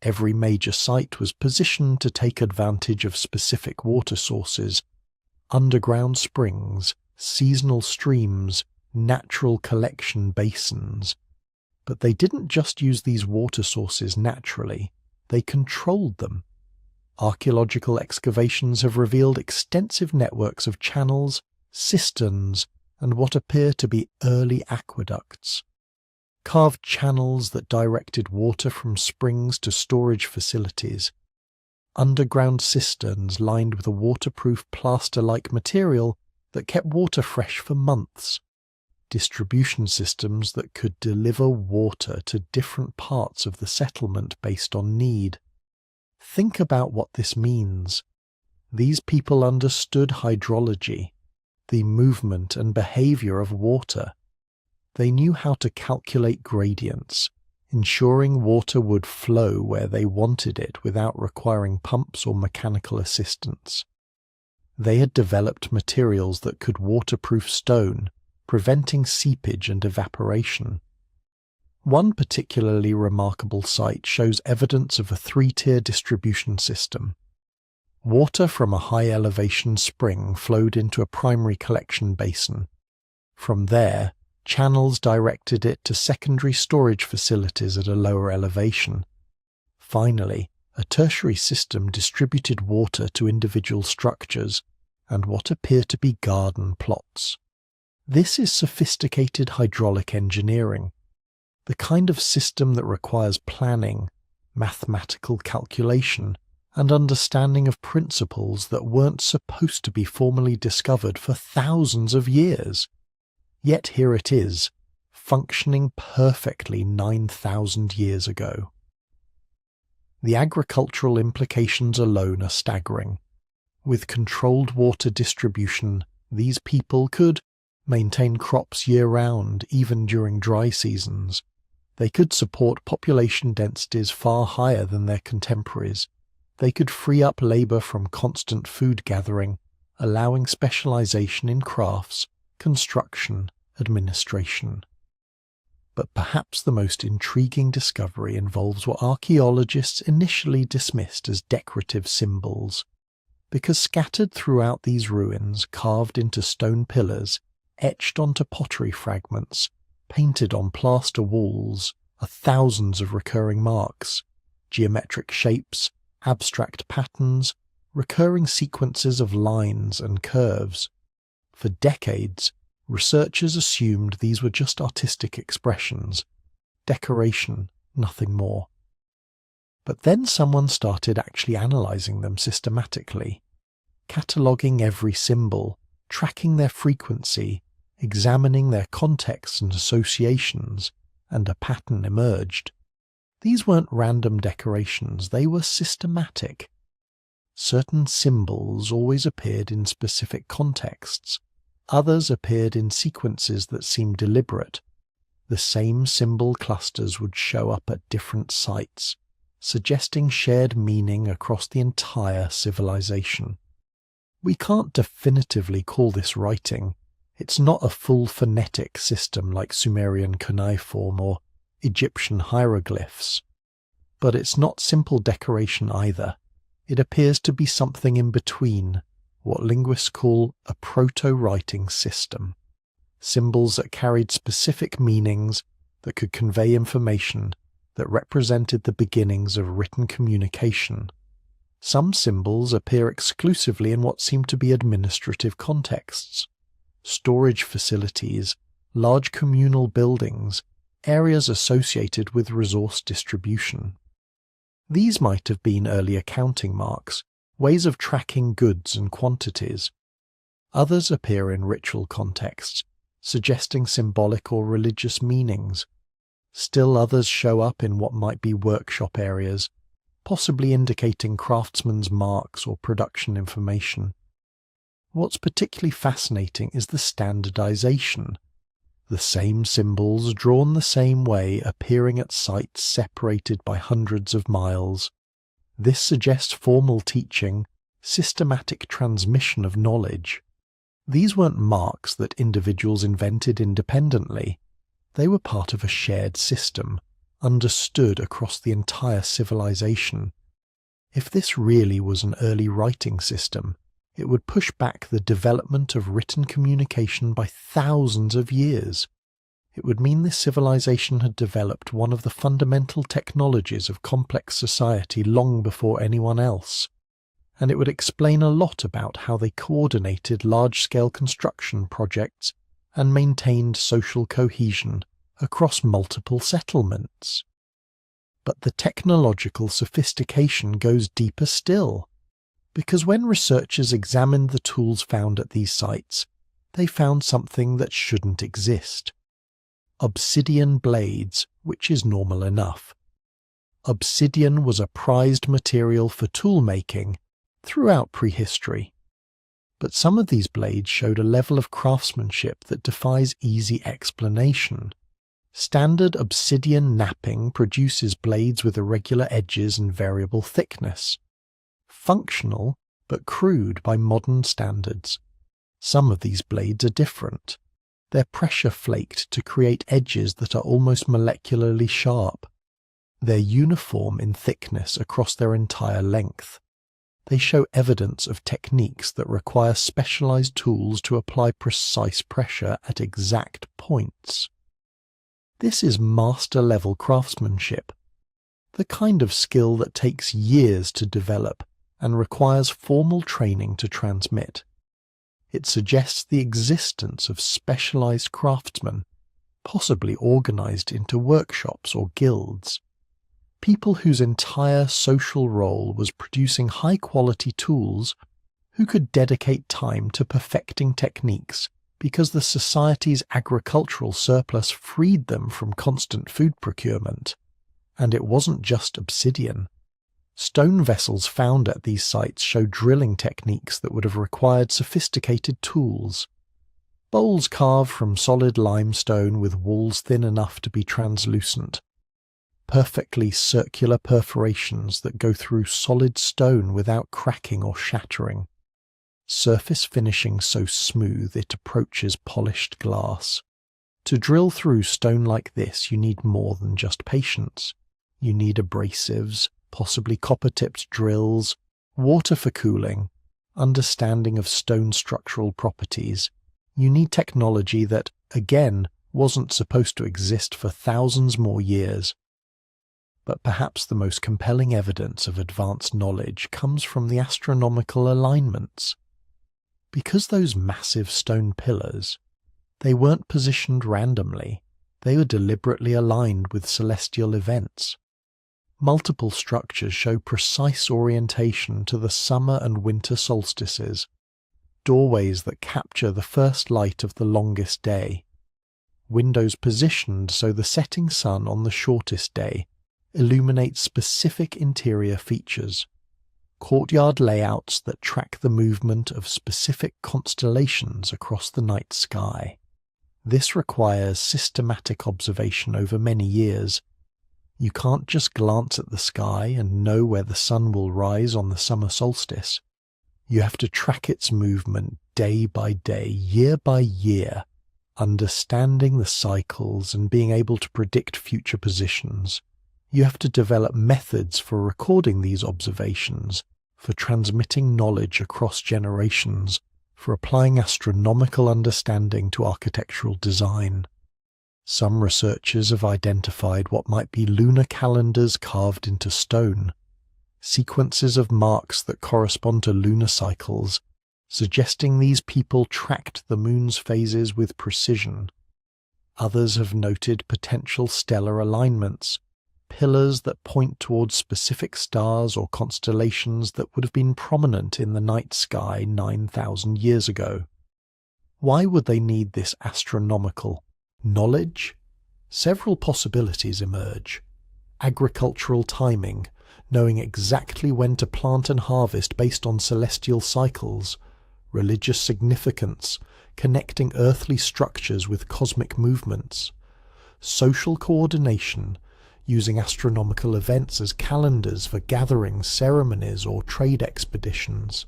Every major site was positioned to take advantage of specific water sources, underground springs, seasonal streams, natural collection basins. But they didn't just use these water sources naturally, they controlled them. Archaeological excavations have revealed extensive networks of channels, cisterns, and what appear to be early aqueducts. Carved channels that directed water from springs to storage facilities. Underground cisterns lined with a waterproof plaster-like material that kept water fresh for months. Distribution systems that could deliver water to different parts of the settlement based on need. Think about what this means. These people understood hydrology, the movement and behavior of water. They knew how to calculate gradients, ensuring water would flow where they wanted it without requiring pumps or mechanical assistance. They had developed materials that could waterproof stone, preventing seepage and evaporation. One particularly remarkable site shows evidence of a three-tier distribution system. Water from a high-elevation spring flowed into a primary collection basin. From there, channels directed it to secondary storage facilities at a lower elevation. Finally, a tertiary system distributed water to individual structures and what appear to be garden plots. This is sophisticated hydraulic engineering, the kind of system that requires planning, mathematical calculation, and understanding of principles that weren't supposed to be formally discovered for thousands of years. Yet here it is, functioning perfectly 9,000 years ago. The agricultural implications alone are staggering. With controlled water distribution, these people could maintain crops year-round, even during dry seasons. They could support population densities far higher than their contemporaries. They could free up labour from constant food gathering, allowing specialisation in crafts, construction, administration. But perhaps the most intriguing discovery involves what archaeologists initially dismissed as decorative symbols, because scattered throughout these ruins, carved into stone pillars, etched onto pottery fragments, painted on plaster walls, are thousands of recurring marks, geometric shapes, abstract patterns, recurring sequences of lines and curves. For decades, researchers assumed these were just artistic expressions, decoration, nothing more. But then someone started actually analysing them systematically, cataloguing every symbol, tracking their frequency, examining their context and associations, and a pattern emerged. These weren't random decorations, they were systematic. Certain symbols always appeared in specific contexts. Others appeared in sequences that seemed deliberate. The same symbol clusters would show up at different sites, suggesting shared meaning across the entire civilization. We can't definitively call this writing. It's not a full phonetic system like Sumerian cuneiform or Egyptian hieroglyphs. But it's not simple decoration either. It appears to be something in between, what linguists call a proto-writing system. Symbols that carried specific meanings, that could convey information, that represented the beginnings of written communication. Some symbols appear exclusively in what seem to be administrative contexts. Storage facilities, large communal buildings, areas associated with resource distribution. These might have been early accounting marks, ways of tracking goods and quantities. Others appear in ritual contexts, suggesting symbolic or religious meanings. Still others show up in what might be workshop areas, possibly indicating craftsmen's marks or production information. What's particularly fascinating is the standardization. The same symbols drawn the same way appearing at sites separated by hundreds of miles. This suggests formal teaching, systematic transmission of knowledge. These weren't marks that individuals invented independently. They were part of a shared system, understood across the entire civilization. If this really was an early writing system, it would push back the development of written communication by thousands of years. It would mean this civilization had developed one of the fundamental technologies of complex society long before anyone else. And it would explain a lot about how they coordinated large-scale construction projects and maintained social cohesion across multiple settlements. But the technological sophistication goes deeper still, because when researchers examined the tools found at these sites, they found something that shouldn't exist. Obsidian blades, which is normal enough. Obsidian was a prized material for tool making throughout prehistory. But some of these blades showed a level of craftsmanship that defies easy explanation. Standard obsidian knapping produces blades with irregular edges and variable thickness. Functional, but crude by modern standards. Some of these blades are different. They're pressure flaked to create edges that are almost molecularly sharp. They're uniform in thickness across their entire length. They show evidence of techniques that require specialized tools to apply precise pressure at exact points. This is master-level craftsmanship, the kind of skill that takes years to develop and requires formal training to transmit. It suggests the existence of specialized craftsmen, possibly organized into workshops or guilds. People whose entire social role was producing high-quality tools, who could dedicate time to perfecting techniques because the society's agricultural surplus freed them from constant food procurement. And it wasn't just obsidian. Stone vessels found at these sites show drilling techniques that would have required sophisticated tools. Bowls carved from solid limestone with walls thin enough to be translucent. Perfectly circular perforations that go through solid stone without cracking or shattering. Surface finishing so smooth it approaches polished glass. To drill through stone like this, you need more than just patience. You need abrasives, possibly copper-tipped drills, water for cooling, understanding of stone structural properties. You need technology that, again, wasn't supposed to exist for thousands more years. But perhaps the most compelling evidence of advanced knowledge comes from the astronomical alignments. Because those massive stone pillars, they weren't positioned randomly, they were deliberately aligned with celestial events. Multiple structures show precise orientation to the summer and winter solstices, doorways that capture the first light of the longest day, windows positioned so the setting sun on the shortest day illuminate specific interior features, courtyard layouts that track the movement of specific constellations across the night sky. This requires systematic observation over many years. You can't just glance at the sky and know where the sun will rise on the summer solstice. You have to track its movement day by day, year by year, understanding the cycles and being able to predict future positions. You have to develop methods for recording these observations, for transmitting knowledge across generations, for applying astronomical understanding to architectural design. Some researchers have identified what might be lunar calendars carved into stone, sequences of marks that correspond to lunar cycles, suggesting these people tracked the moon's phases with precision. Others have noted potential stellar alignments, pillars that point towards specific stars or constellations that would have been prominent in the night sky 9,000 years ago. Why would they need this astronomical knowledge? Several possibilities emerge. Agricultural timing, knowing exactly when to plant and harvest based on celestial cycles. Religious significance, connecting earthly structures with cosmic movements. Social coordination, using astronomical events as calendars for gatherings, ceremonies, or trade expeditions.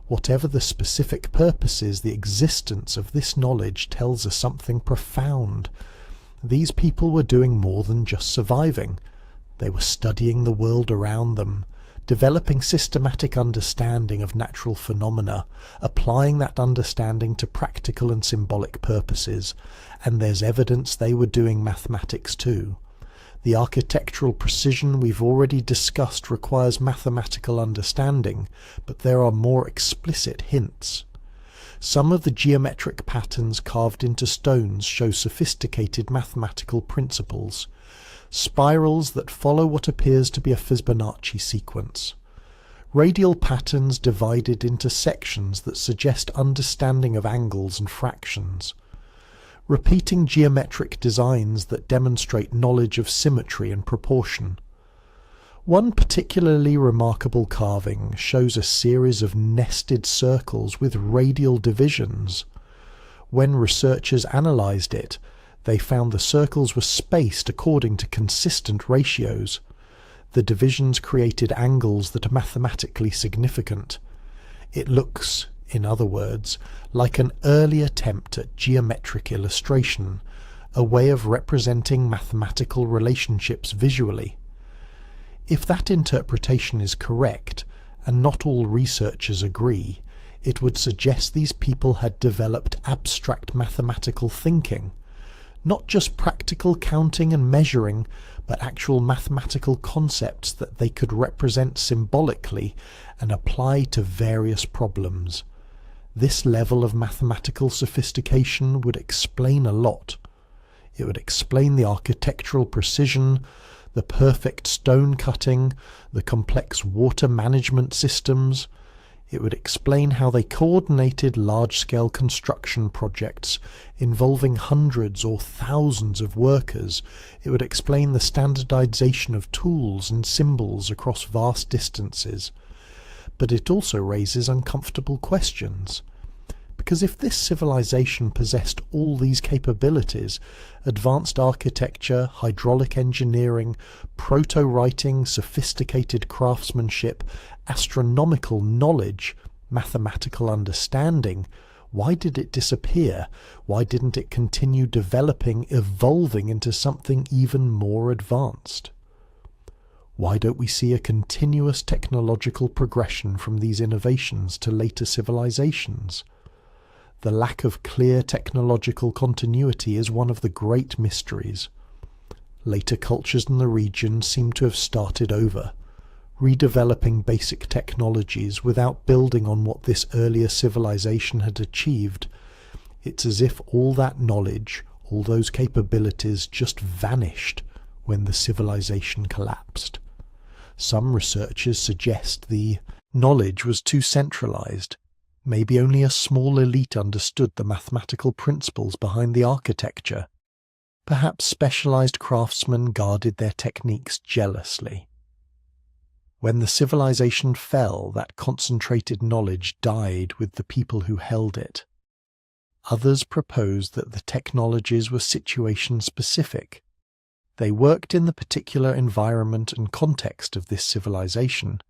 Whatever the specific purposes, the existence of this knowledge tells us something profound. These people were doing more than just surviving. They were studying the world around them, developing systematic understanding of natural phenomena, applying that understanding to practical and symbolic purposes, and there's evidence they were doing mathematics too. The architectural precision we've already discussed requires mathematical understanding, but there are more explicit hints. Some of the geometric patterns carved into stones show sophisticated mathematical principles, spirals that follow what appears to be a Fibonacci sequence, radial patterns divided into sections that suggest understanding of angles and fractions, repeating geometric designs that demonstrate knowledge of symmetry and proportion. One particularly remarkable carving shows a series of nested circles with radial divisions. When researchers analysed it, they found the circles were spaced according to consistent ratios. The divisions created angles that are mathematically significant. It looks, in other words, like an early attempt at geometric illustration, a way of representing mathematical relationships visually. If that interpretation is correct, and not all researchers agree, it would suggest these people had developed abstract mathematical thinking, not just practical counting and measuring, but actual mathematical concepts that they could represent symbolically and apply to various problems. This level of mathematical sophistication would explain a lot. It would explain the architectural precision, the perfect stone cutting, the complex water management systems. It would explain how they coordinated large-scale construction projects involving hundreds or thousands of workers. It would explain the standardization of tools and symbols across vast distances. But it also raises uncomfortable questions. Because if this civilization possessed all these capabilities, advanced architecture, hydraulic engineering, proto-writing, sophisticated craftsmanship, astronomical knowledge, mathematical understanding, why did it disappear? Why didn't it continue developing, evolving into something even more advanced? Why don't we see a continuous technological progression from these innovations to later civilizations? The lack of clear technological continuity is one of the great mysteries. Later cultures in the region seem to have started over, redeveloping basic technologies without building on what this earlier civilization had achieved. It's as if all that knowledge, all those capabilities just vanished when the civilization collapsed. Some researchers suggest the knowledge was too centralized. Maybe only a small elite understood the mathematical principles behind the architecture. Perhaps specialized craftsmen guarded their techniques jealously. When the civilization fell, that concentrated knowledge died with the people who held it. Others proposed that the technologies were situation-specific. They worked in the particular environment and context of this civilization,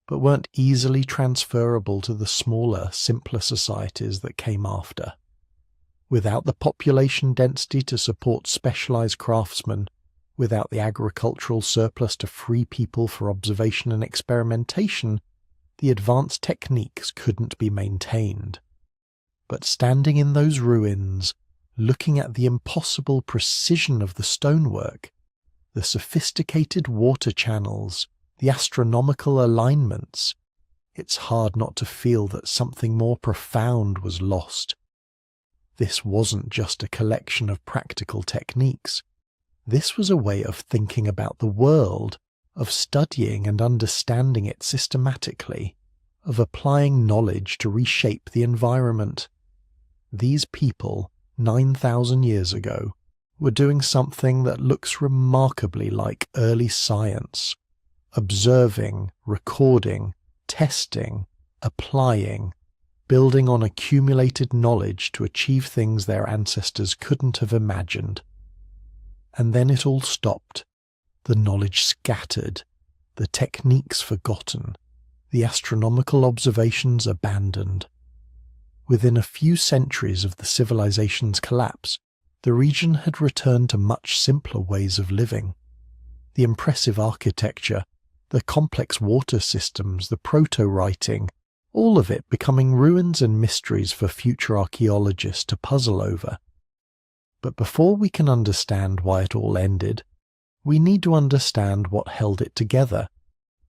but weren't easily transferable to the smaller, simpler societies that came after. Without the population density to support specialized craftsmen, without the agricultural surplus to free people for observation and experimentation, the advanced techniques couldn't be maintained. But standing in those ruins, looking at the impossible precision of the stonework, the sophisticated water channels, the astronomical alignments, it's hard not to feel that something more profound was lost. This wasn't just a collection of practical techniques. This was a way of thinking about the world, of studying and understanding it systematically, of applying knowledge to reshape the environment. These people, 9,000 years ago, were doing something that looks remarkably like early science: observing, recording, testing, applying, building on accumulated knowledge to achieve things their ancestors couldn't have imagined. And then it all stopped. The knowledge scattered, the techniques forgotten, the astronomical observations abandoned. Within a few centuries of the civilization's collapse, the region had returned to much simpler ways of living. The impressive architecture, the complex water systems, the proto-writing, all of it becoming ruins and mysteries for future archaeologists to puzzle over. But before we can understand why it all ended, we need to understand what held it together,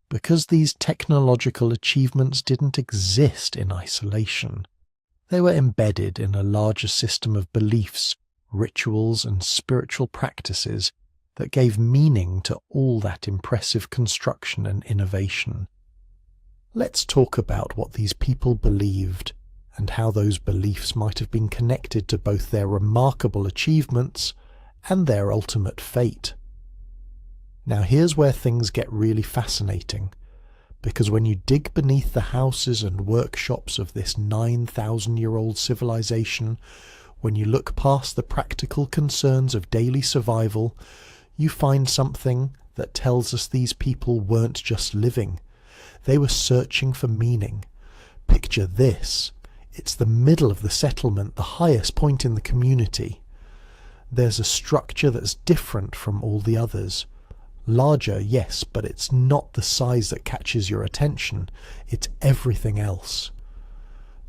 because these technological achievements didn't exist in isolation. They were embedded in a larger system of beliefs, rituals, and spiritual practices that gave meaning to all that impressive construction and innovation. Let's talk about what these people believed and how those beliefs might have been connected to both their remarkable achievements and their ultimate fate. Now here's where things get really fascinating, because when you dig beneath the houses and workshops of this 9,000-year-old civilization, when you look past the practical concerns of daily survival, you find something that tells us these people weren't just living. They were searching for meaning. Picture this. It's the middle of the settlement, the highest point in the community. There's a structure that's different from all the others. Larger, yes, but it's not the size that catches your attention. It's everything else.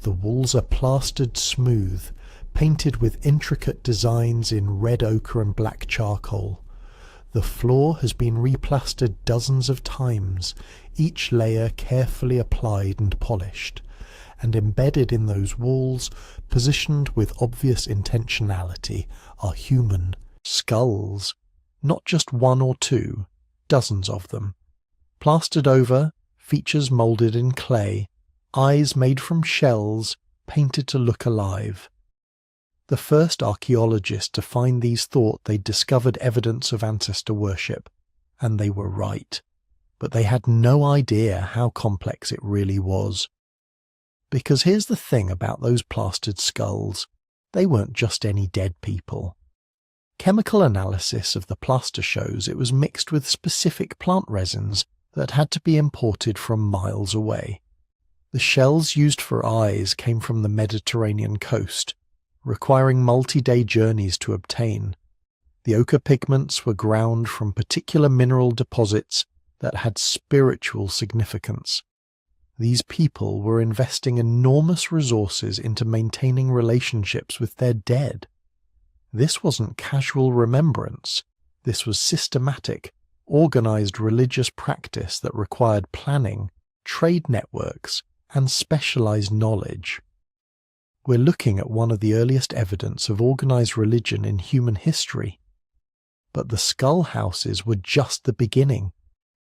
The walls are plastered smooth, painted with intricate designs in red ochre and black charcoal. The floor has been replastered dozens of times, each layer carefully applied and polished, and embedded in those walls, positioned with obvious intentionality, are human skulls. Not just one or two, dozens of them. Plastered over, features moulded in clay, eyes made from shells, painted to look alive. The first archaeologists to find these thought they'd discovered evidence of ancestor worship, and they were right. But they had no idea how complex it really was. Because here's the thing about those plastered skulls. They weren't just any dead people. Chemical analysis of the plaster shows it was mixed with specific plant resins that had to be imported from miles away. The shells used for eyes came from the Mediterranean coast, requiring multi-day journeys to obtain. The ochre pigments were ground from particular mineral deposits that had spiritual significance. These people were investing enormous resources into maintaining relationships with their dead. This wasn't casual remembrance. This was systematic, organized religious practice that required planning, trade networks, and specialized knowledge. We're looking at one of the earliest evidence of organized religion in human history. But the skull houses were just the beginning.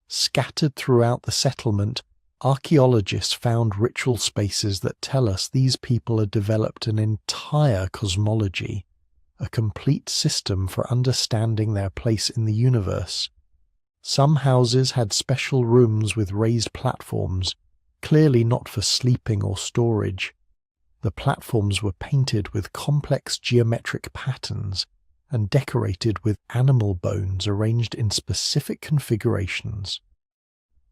Scattered throughout the settlement, archaeologists found ritual spaces that tell us these people had developed an entire cosmology. a complete system for understanding their place in the universe. Some houses had special rooms with raised platforms, clearly not for sleeping or storage. The platforms were painted with complex geometric patterns and decorated with animal bones arranged in specific configurations.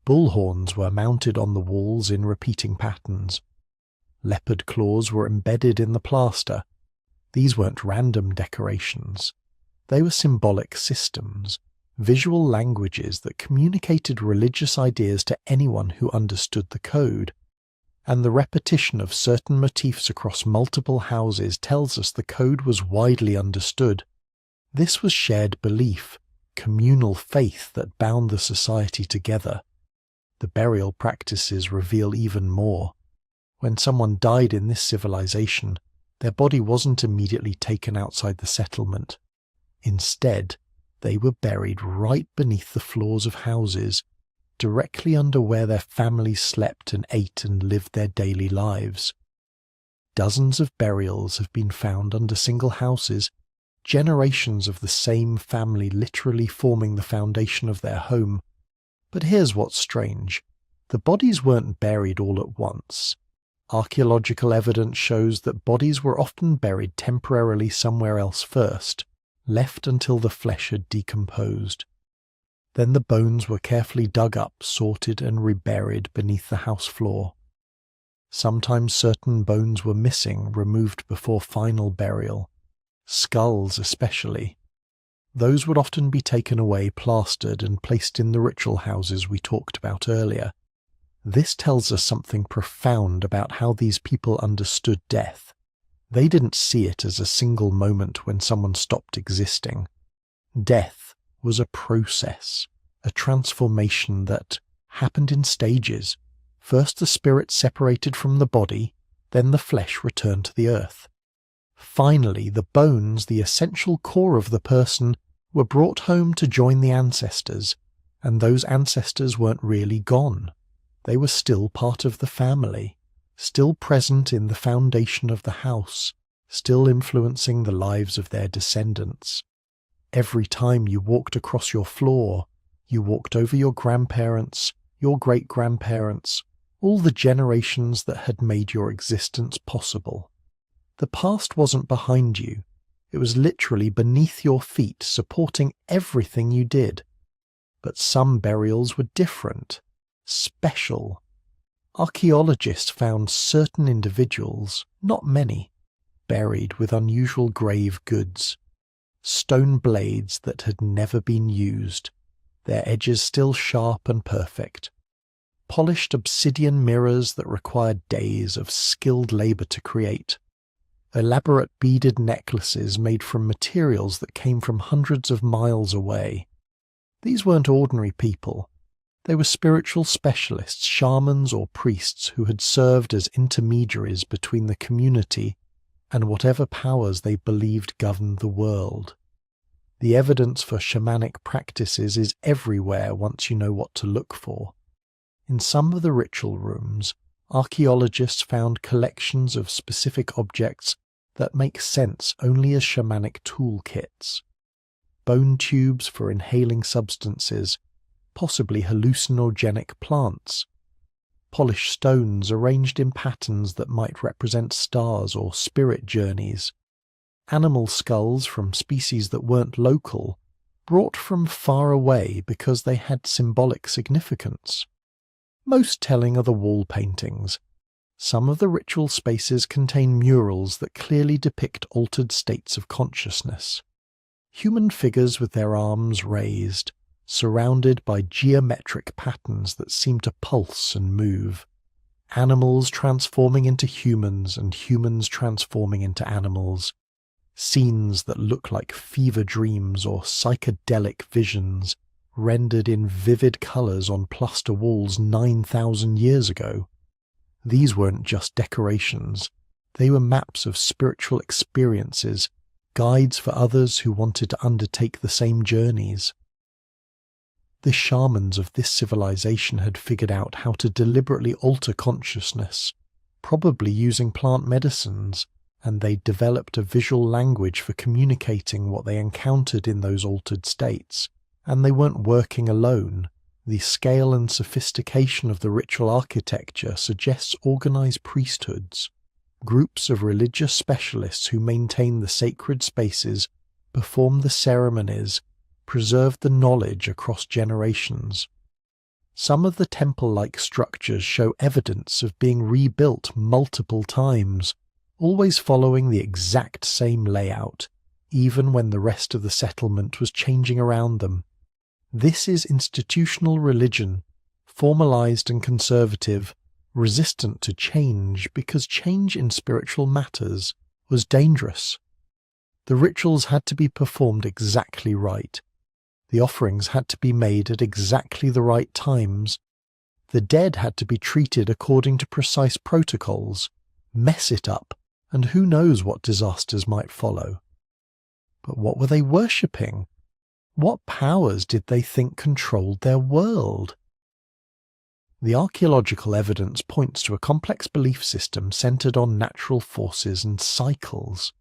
Bullhorns were mounted on the walls in repeating patterns. Leopard claws were embedded in the plaster. These weren't random decorations. They were symbolic systems, visual languages that communicated religious ideas to anyone who understood the code. And the repetition of certain motifs across multiple houses tells us the code was widely understood. This was shared belief, communal faith that bound the society together. The burial practices reveal even more. When someone died in this civilization, their body wasn't immediately taken outside the settlement. Instead, they were buried right beneath the floors of houses, directly under where their families slept and ate and lived their daily lives. Dozens of burials have been found under single houses, generations of the same family literally forming the foundation of their home. But here's what's strange. The bodies weren't buried all at once. Archaeological evidence shows that bodies were often buried temporarily somewhere else first, left until the flesh had decomposed. Then the bones were carefully dug up, sorted and reburied beneath the house floor. Sometimes certain bones were missing, removed before final burial. Skulls especially. Those would often be taken away, plastered, and placed in the ritual houses we talked about earlier. This tells us something profound about how these people understood death. They didn't see it as a single moment when someone stopped existing. Death was a process, a transformation that happened in stages. First the spirit separated from the body, then the flesh returned to the earth. Finally, the bones, the essential core of the person, were brought home to join the ancestors, and those ancestors weren't really gone. They were still part of the family, still present in the foundation of the house, still influencing the lives of their descendants. Every time you walked across your floor, you walked over your grandparents, your great-grandparents, all the generations that had made your existence possible. The past wasn't behind you. It was literally beneath your feet, supporting everything you did. But some burials were different, special. Archaeologists found certain individuals, not many, buried with unusual grave goods. Stone blades that had never been used, their edges still sharp and perfect. Polished obsidian mirrors that required days of skilled labor to create. Elaborate beaded necklaces made from materials that came from hundreds of miles away. These weren't ordinary people. They were spiritual specialists, shamans or priests who had served as intermediaries between the community and whatever powers they believed governed the world. The evidence for shamanic practices is everywhere once you know what to look for. In some of the ritual rooms, archaeologists found collections of specific objects that make sense only as shamanic toolkits. Bone tubes for inhaling substances, possibly hallucinogenic plants. Polished stones arranged in patterns that might represent stars or spirit journeys. Animal skulls from species that weren't local, brought from far away because they had symbolic significance. Most telling are the wall paintings. Some of the ritual spaces contain murals that clearly depict altered states of consciousness. Human figures with their arms raised, surrounded by geometric patterns that seem to pulse and move. Animals transforming into humans and humans transforming into animals. Scenes that look like fever dreams or psychedelic visions, rendered in vivid colours on plaster walls 9,000 years ago. These weren't just decorations. They were maps of spiritual experiences, guides for others who wanted to undertake the same journeys. The shamans of this civilization had figured out how to deliberately alter consciousness, probably using plant medicines, and they developed a visual language for communicating what they encountered in those altered states. And they weren't working alone. The scale and sophistication of the ritual architecture suggests organized priesthoods, groups of religious specialists who maintained the sacred spaces, performed the ceremonies, preserved the knowledge across generations. Some of the temple-like structures show evidence of being rebuilt multiple times, always following the exact same layout, even when the rest of the settlement was changing around them. This is institutional religion, formalized and conservative, resistant to change because change in spiritual matters was dangerous. The rituals had to be performed exactly right. The offerings had to be made at exactly the right times. The dead had to be treated according to precise protocols. Mess it up, and who knows what disasters might follow. But what were they worshipping? What powers did they think controlled their world? The archaeological evidence points to a complex belief system centered on natural forces and cycles.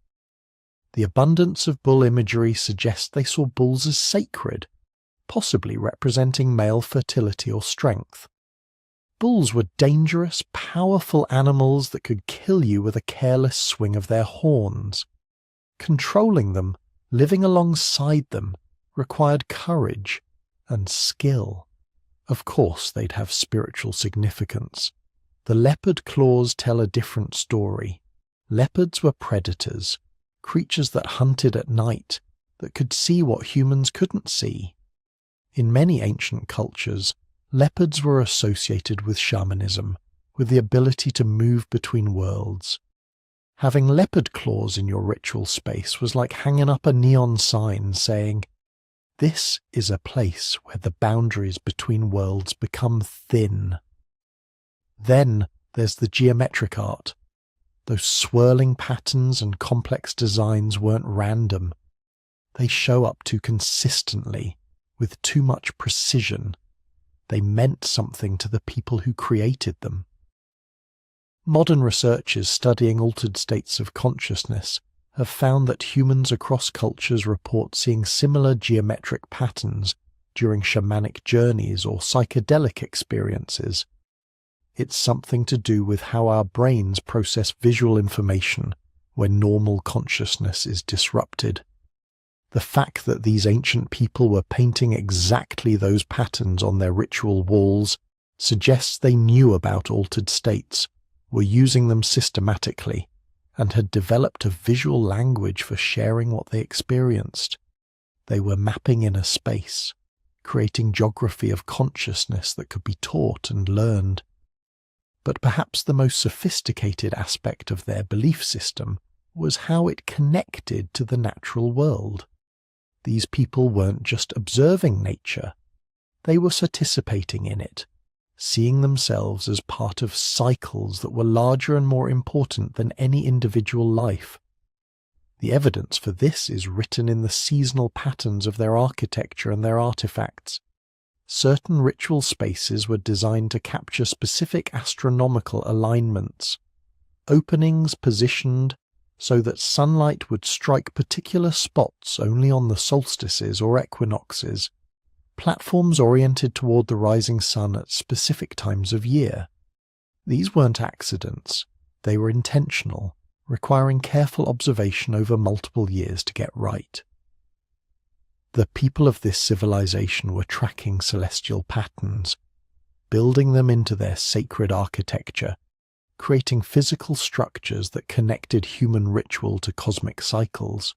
The abundance of bull imagery suggests they saw bulls as sacred, possibly representing male fertility or strength. Bulls were dangerous, powerful animals that could kill you with a careless swing of their horns. Controlling them, living alongside them, required courage and skill. Of course, they'd have spiritual significance. The leopard claws tell a different story. Leopards were predators, creatures that hunted at night, that could see what humans couldn't see. In many ancient cultures, leopards were associated with shamanism, with the ability to move between worlds. Having leopard claws in your ritual space was like hanging up a neon sign saying, "This is a place where the boundaries between worlds become thin." Then there's the geometric art. Those swirling patterns and complex designs weren't random. They show up too consistently, with too much precision. They meant something to the people who created them. Modern researchers studying altered states of consciousness have found that humans across cultures report seeing similar geometric patterns during shamanic journeys or psychedelic experiences. It's something to do with how our brains process visual information when normal consciousness is disrupted. The fact that these ancient people were painting exactly those patterns on their ritual walls suggests they knew about altered states, were using them systematically, and had developed a visual language for sharing what they experienced. They were mapping in a space, creating geography of consciousness that could be taught and learned. But perhaps the most sophisticated aspect of their belief system was how it connected to the natural world. These people weren't just observing nature, they were participating in it, seeing themselves as part of cycles that were larger and more important than any individual life. The evidence for this is written in the seasonal patterns of their architecture and their artifacts. Certain ritual spaces were designed to capture specific astronomical alignments, openings positioned so that sunlight would strike particular spots only on the solstices or equinoxes, platforms oriented toward the rising sun at specific times of year. These weren't accidents, they were intentional, requiring careful observation over multiple years to get right. The people of this civilization were tracking celestial patterns, building them into their sacred architecture, creating physical structures that connected human ritual to cosmic cycles.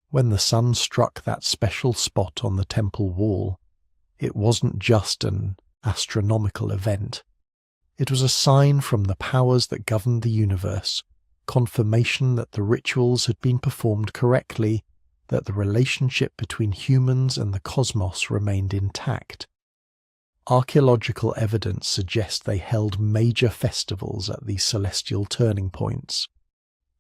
When the sun struck that special spot on the temple wall, it wasn't just an astronomical event. It was a sign from the powers that governed the universe, confirmation that the rituals had been performed correctly, that the relationship between humans and the cosmos remained intact. Archaeological evidence suggests they held major festivals at these celestial turning points.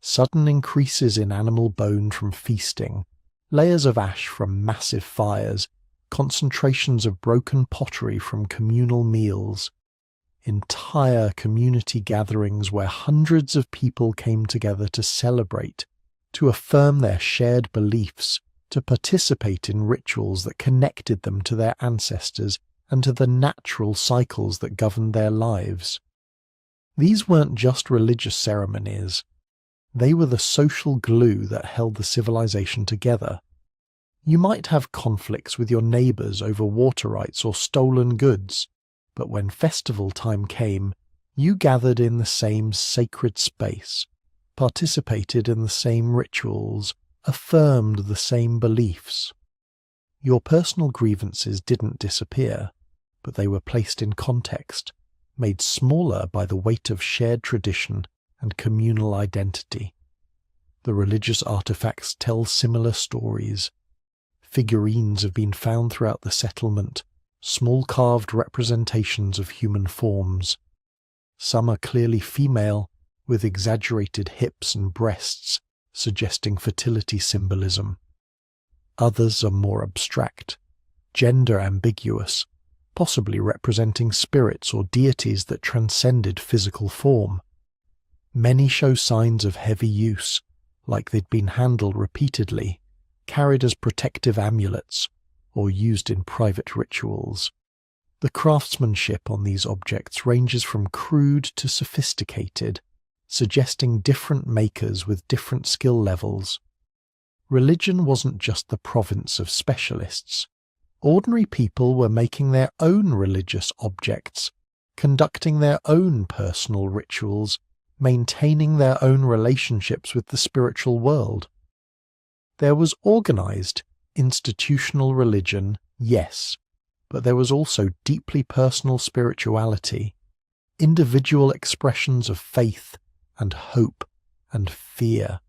Sudden increases in animal bone from feasting, layers of ash from massive fires, concentrations of broken pottery from communal meals. entire community gatherings where hundreds of people came together to celebrate, to affirm their shared beliefs, to participate in rituals that connected them to their ancestors and to the natural cycles that governed their lives. These weren't just religious ceremonies. They were the social glue that held the civilization together. You might have conflicts with your neighbours over water rights or stolen goods, but when festival time came, you gathered in the same sacred space, participated in the same rituals, affirmed the same beliefs. Your personal grievances didn't disappear, but they were placed in context, made smaller by the weight of shared tradition and communal identity. The religious artifacts tell similar stories. Figurines have been found throughout the settlement, small carved representations of human forms. Some are clearly female, with exaggerated hips and breasts, suggesting fertility symbolism. Others are more abstract, gender ambiguous, possibly representing spirits or deities that transcended physical form. Many show signs of heavy use, like they'd been handled repeatedly, carried as protective amulets, or used in private rituals. The craftsmanship on these objects ranges from crude to sophisticated, suggesting different makers with different skill levels. Religion wasn't just the province of specialists. Ordinary people were making their own religious objects, conducting their own personal rituals, maintaining their own relationships with the spiritual world. There was organized, institutional religion, yes, but there was also deeply personal spirituality, individual expressions of faith and hope and fear.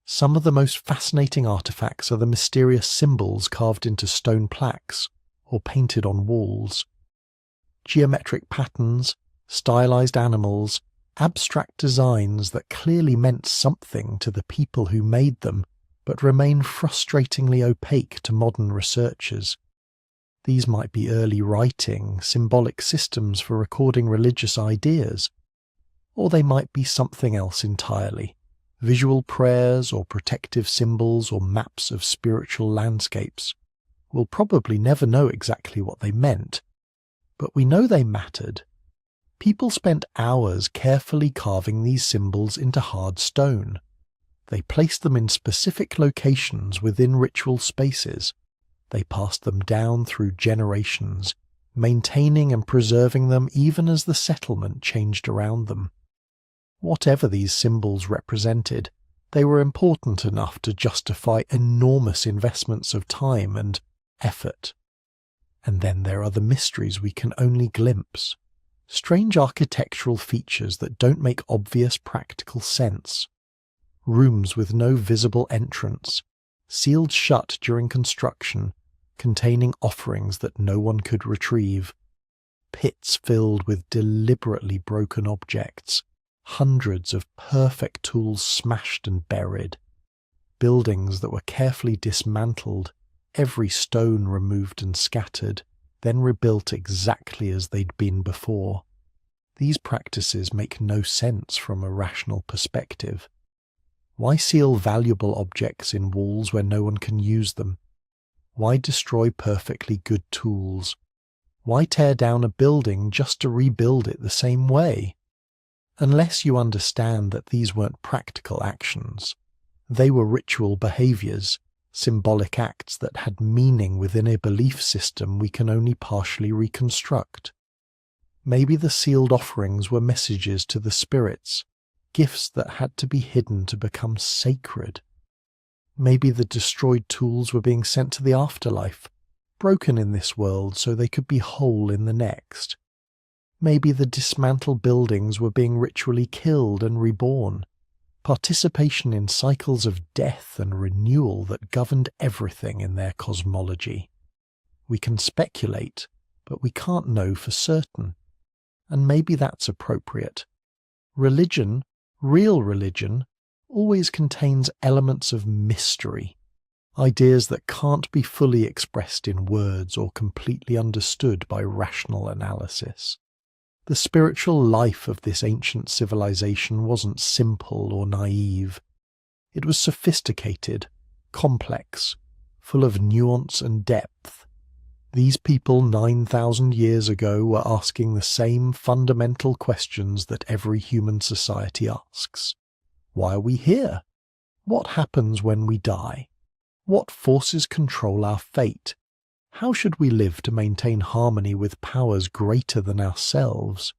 Some of the most fascinating artifacts are the mysterious symbols carved into stone plaques or painted on walls. Geometric patterns, stylized animals, abstract designs that clearly meant something to the people who made them, but remain frustratingly opaque to modern researchers. These might be early writing, symbolic systems for recording religious ideas, or they might be something else entirely, visual prayers or protective symbols or maps of spiritual landscapes. We'll probably never know exactly what they meant, but we know they mattered. People spent hours carefully carving these symbols into hard stone. They placed them in specific locations within ritual spaces. They passed them down through generations, maintaining and preserving them even as the settlement changed around them. Whatever these symbols represented, they were important enough to justify enormous investments of time and effort. And then there are the mysteries we can only glimpse. Strange architectural features that don't make obvious practical sense. Rooms with no visible entrance, sealed shut during construction, containing offerings that no one could retrieve. Pits filled with deliberately broken objects, hundreds of perfect tools smashed and buried. Buildings that were carefully dismantled, every stone removed and scattered, then rebuilt exactly as they'd been before. These practices make no sense from a rational perspective. Why seal valuable objects in walls where no one can use them? Why destroy perfectly good tools? Why tear down a building just to rebuild it the same way? Unless you understand that these weren't practical actions, they were ritual behaviors, symbolic acts that had meaning within a belief system we can only partially reconstruct. Maybe the sealed offerings were messages to the spirits, gifts that had to be hidden to become sacred. Maybe the destroyed tools were being sent to the afterlife, broken in this world so they could be whole in the next. Maybe the dismantled buildings were being ritually killed and reborn, participation in cycles of death and renewal that governed everything in their cosmology. We can speculate, but we can't know for certain. And maybe that's appropriate. Religion, real religion, always contains elements of mystery, ideas that can't be fully expressed in words or completely understood by rational analysis. The spiritual life of this ancient civilization wasn't simple or naive. It was sophisticated, complex, full of nuance and depth. These people 9,000 years ago were asking the same fundamental questions that every human society asks. Why are we here? What happens when we die? What forces control our fate? How should we live to maintain harmony with powers greater than ourselves?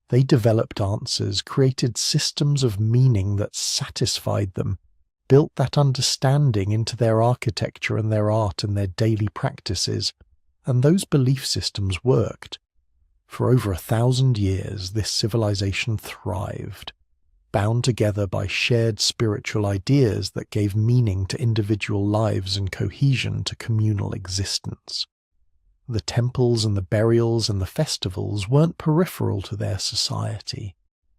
They developed answers, created systems of meaning that satisfied them, built that understanding into their architecture and their art and their daily practices, and those belief systems worked. For over 1,000 years, this civilization thrived, bound together by shared spiritual ideas that gave meaning to individual lives and cohesion to communal existence. The temples and the burials and the festivals weren't peripheral to their society.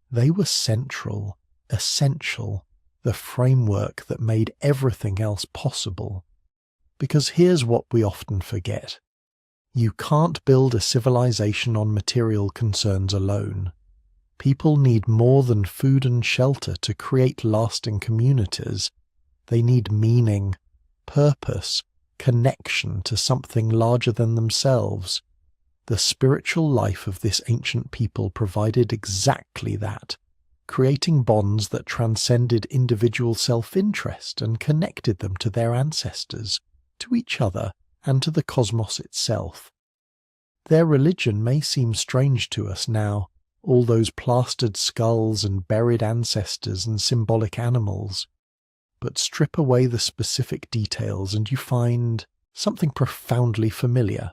They were central, essential, the framework that made everything else possible. Because here's what we often forget. You can't build a civilization on material concerns alone. People need more than food and shelter to create lasting communities. They need meaning, purpose, connection to something larger than themselves. The spiritual life of this ancient people provided exactly that, creating bonds that transcended individual self-interest and connected them to their ancestors, to each other, and to the cosmos itself. Their religion may seem strange to us now, all those plastered skulls and buried ancestors and symbolic animals. But strip away the specific details and you find something profoundly familiar.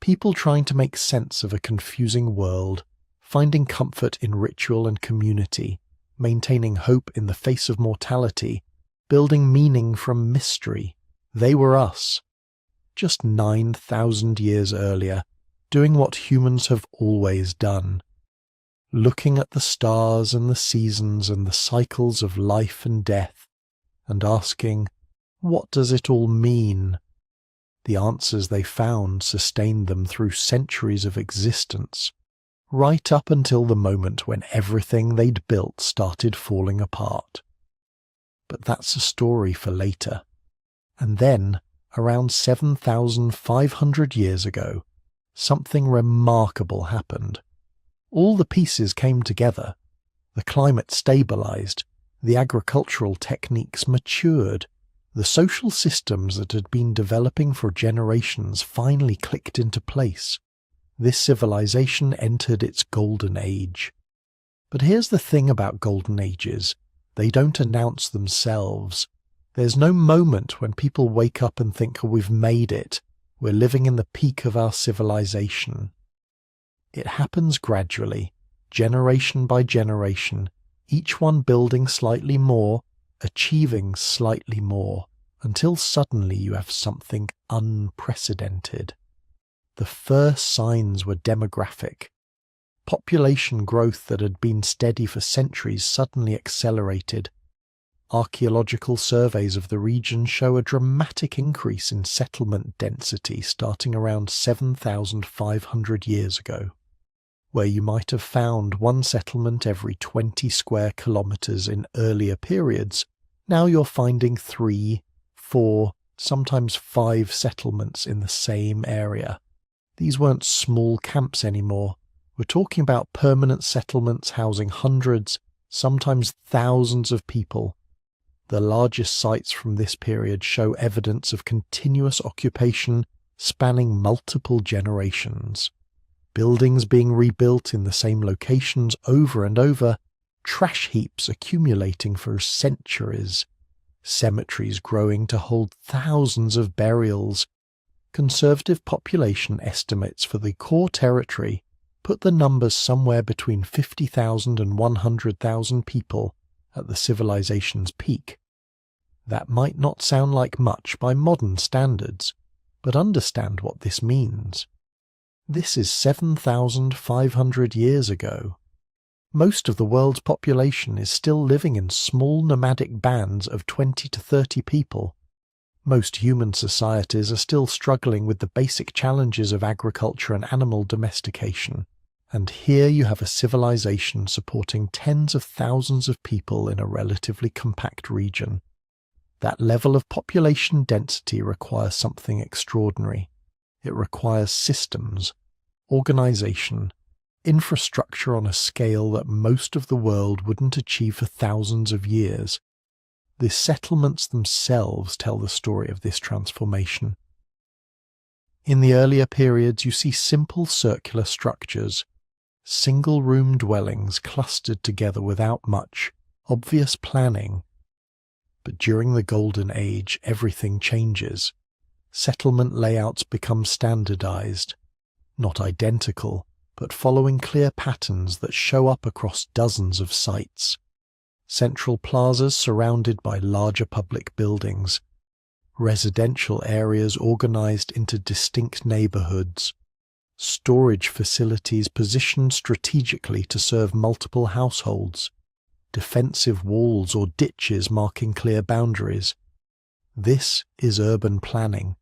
People trying to make sense of a confusing world, finding comfort in ritual and community, maintaining hope in the face of mortality, building meaning from mystery. They were us. Just 9,000 years earlier, doing what humans have always done. Looking at the stars and the seasons and the cycles of life and death, and asking, what does it all mean? The answers they found sustained them through centuries of existence, right up until the moment when everything they'd built started falling apart. But that's a story for later. And then, around 7,500 years ago, something remarkable happened. All the pieces came together. The climate stabilized, the agricultural techniques matured, the social systems that had been developing for generations finally clicked into place. This civilization entered its golden age. But here's the thing about golden ages. They don't announce themselves. There's no moment when people wake up and think, oh, we've made it. We're living in the peak of our civilization. It happens gradually, generation by generation, each one building slightly more, achieving slightly more, until suddenly you have something unprecedented. The first signs were demographic. Population growth that had been steady for centuries suddenly accelerated. Archaeological surveys of the region show a dramatic increase in settlement density starting around 7,500 years ago. Where you might have found one settlement every 20 square kilometers in earlier periods, now you're finding 3, 4, sometimes 5 settlements in the same area. These weren't small camps anymore. We're talking about permanent settlements housing hundreds, sometimes thousands of people. The largest sites from this period show evidence of continuous occupation spanning multiple generations. Buildings being rebuilt in the same locations over and over, trash heaps accumulating for centuries, cemeteries growing to hold thousands of burials. Conservative population estimates for the core territory put the numbers somewhere between 50,000 and 100,000 people at the civilization's peak. That might not sound like much by modern standards, but understand what this means. This is 7,500 years ago. Most of the world's population is still living in small nomadic bands of 20 to 30 people. Most human societies are still struggling with the basic challenges of agriculture and animal domestication, And here you have a civilization supporting tens of thousands of people in a relatively compact region. That level of population density requires something extraordinary. It requires systems, organization, infrastructure on a scale that most of the world wouldn't achieve for thousands of years. The settlements themselves tell the story of this transformation. In the earlier periods, you see simple circular structures, single-room dwellings clustered together without much obvious planning. But during the Golden Age, everything changes. Settlement layouts become standardized, not identical, but following clear patterns that show up across dozens of sites. Central plazas surrounded by larger public buildings, residential areas organized into distinct neighborhoods, storage facilities positioned strategically to serve multiple households, defensive walls or ditches marking clear boundaries. This is urban planning,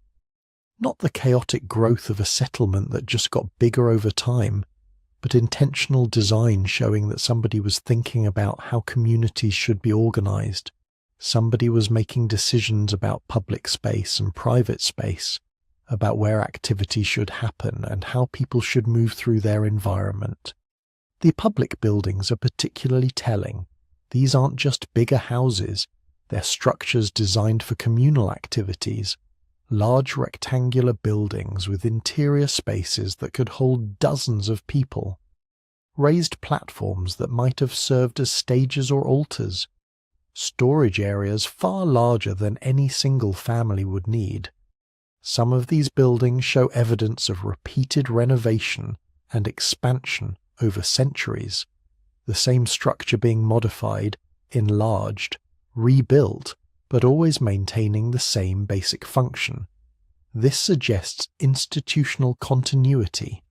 not the chaotic growth of a settlement that just got bigger over time, but intentional design showing that somebody was thinking about how communities should be organized. Somebody was making decisions about public space and private space, about where activity should happen and how people should move through their environment. The public buildings are particularly telling. These aren't just bigger houses, they're structures designed for communal activities, large rectangular buildings with interior spaces that could hold dozens of people, raised platforms that might have served as stages or altars, storage areas far larger than any single family would need. Some of these buildings show evidence of repeated renovation and expansion over centuries, the same structure being modified, enlarged, rebuilt, but always maintaining the same basic function. This suggests institutional continuity,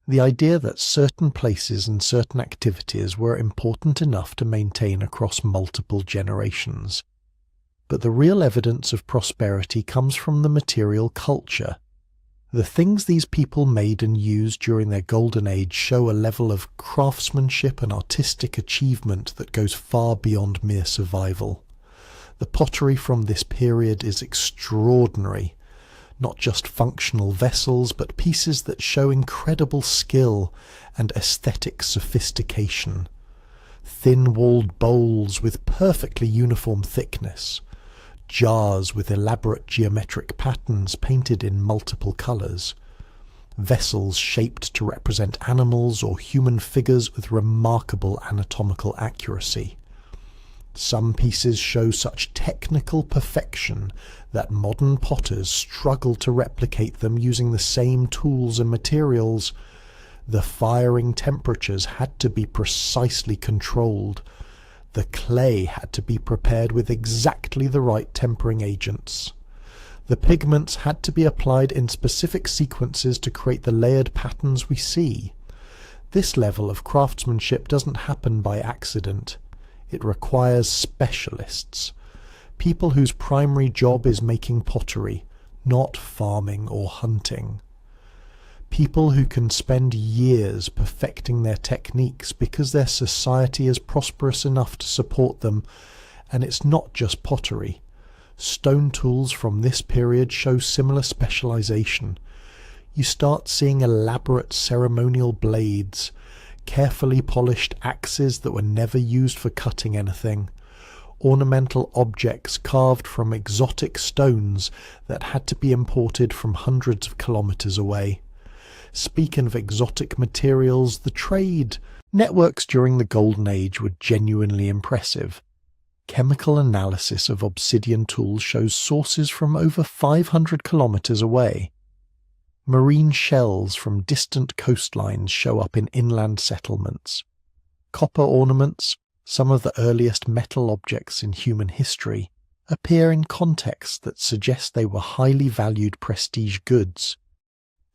the idea that certain places and certain activities were important enough to maintain across multiple generations. But the real evidence of prosperity comes from the material culture. The things these people made and used during their golden age show a level of craftsmanship and artistic achievement that goes far beyond mere survival. The pottery from this period is extraordinary. Not just functional vessels, but pieces that show incredible skill and aesthetic sophistication. Thin-walled bowls with perfectly uniform thickness, jars with elaborate geometric patterns painted in multiple colours, vessels shaped to represent animals or human figures with remarkable anatomical accuracy. Some pieces show such technical perfection that modern potters struggle to replicate them using the same tools and materials. The firing temperatures had to be precisely controlled. The clay had to be prepared with exactly the right tempering agents. The pigments had to be applied in specific sequences to create the layered patterns we see. This level of craftsmanship doesn't happen by accident. It requires specialists, people whose primary job is making pottery, not farming or hunting. People who can spend years perfecting their techniques because their society is prosperous enough to support them, and it's not just pottery. Stone tools from this period show similar specialization. You start seeing elaborate ceremonial blades, carefully polished axes that were never used for cutting anything, ornamental objects carved from exotic stones that had to be imported from hundreds of kilometers away. Speaking of exotic materials, the trade networks during the Golden Age were genuinely impressive. Chemical analysis of obsidian tools shows sources from over 500 kilometers away. Marine shells from distant coastlines show up in inland settlements. Copper ornaments, some of the earliest metal objects in human history, appear in contexts that suggest they were highly valued prestige goods.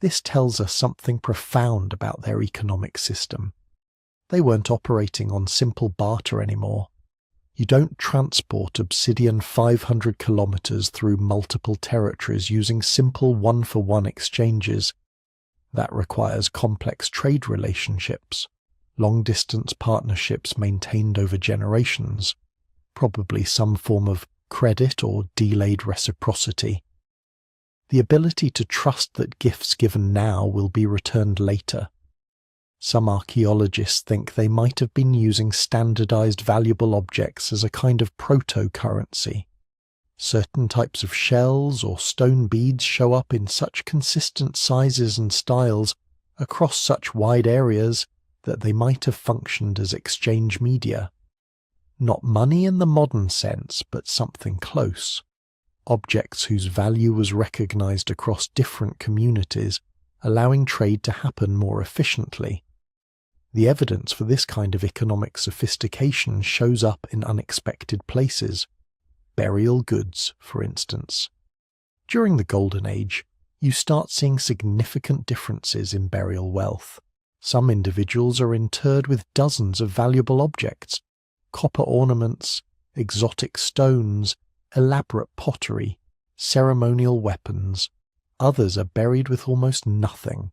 This tells us something profound about their economic system. They weren't operating on simple barter anymore. You don't transport obsidian 500 kilometers through multiple territories using simple one-for-one exchanges. That requires complex trade relationships, long-distance partnerships maintained over generations, probably some form of credit or delayed reciprocity. The ability to trust that gifts given now will be returned later. Some archaeologists think they might have been using standardized valuable objects as a kind of proto-currency. Certain types of shells or stone beads show up in such consistent sizes and styles across such wide areas that they might have functioned as exchange media. Not money in the modern sense, but something close. Objects whose value was recognized across different communities, allowing trade to happen more efficiently. The evidence for this kind of economic sophistication shows up in unexpected places. Burial goods, for instance. During the Golden Age, you start seeing significant differences in burial wealth. Some individuals are interred with dozens of valuable objects, copper ornaments, exotic stones, elaborate pottery, ceremonial weapons. Others are buried with almost nothing.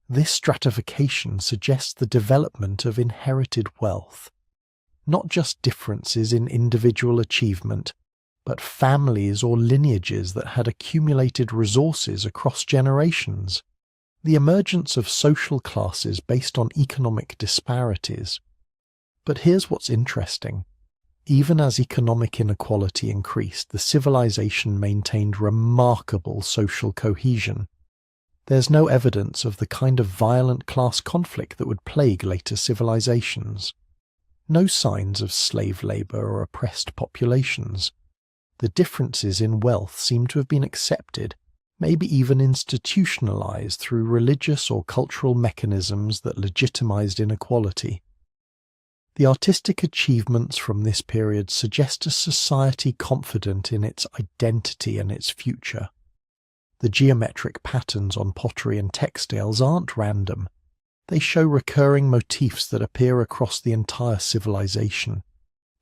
This stratification suggests the development of inherited wealth. Not just differences in individual achievement, but families or lineages that had accumulated resources across generations. The emergence of social classes based on economic disparities. But here's what's interesting. Even as economic inequality increased, the civilization maintained remarkable social cohesion. There's no evidence of the kind of violent class conflict that would plague later civilizations. No signs of slave labor or oppressed populations. The differences in wealth seem to have been accepted, maybe even institutionalized through religious or cultural mechanisms that legitimized inequality. The artistic achievements from this period suggest a society confident in its identity and its future. The geometric patterns on pottery and textiles aren't random. They show recurring motifs that appear across the entire civilization.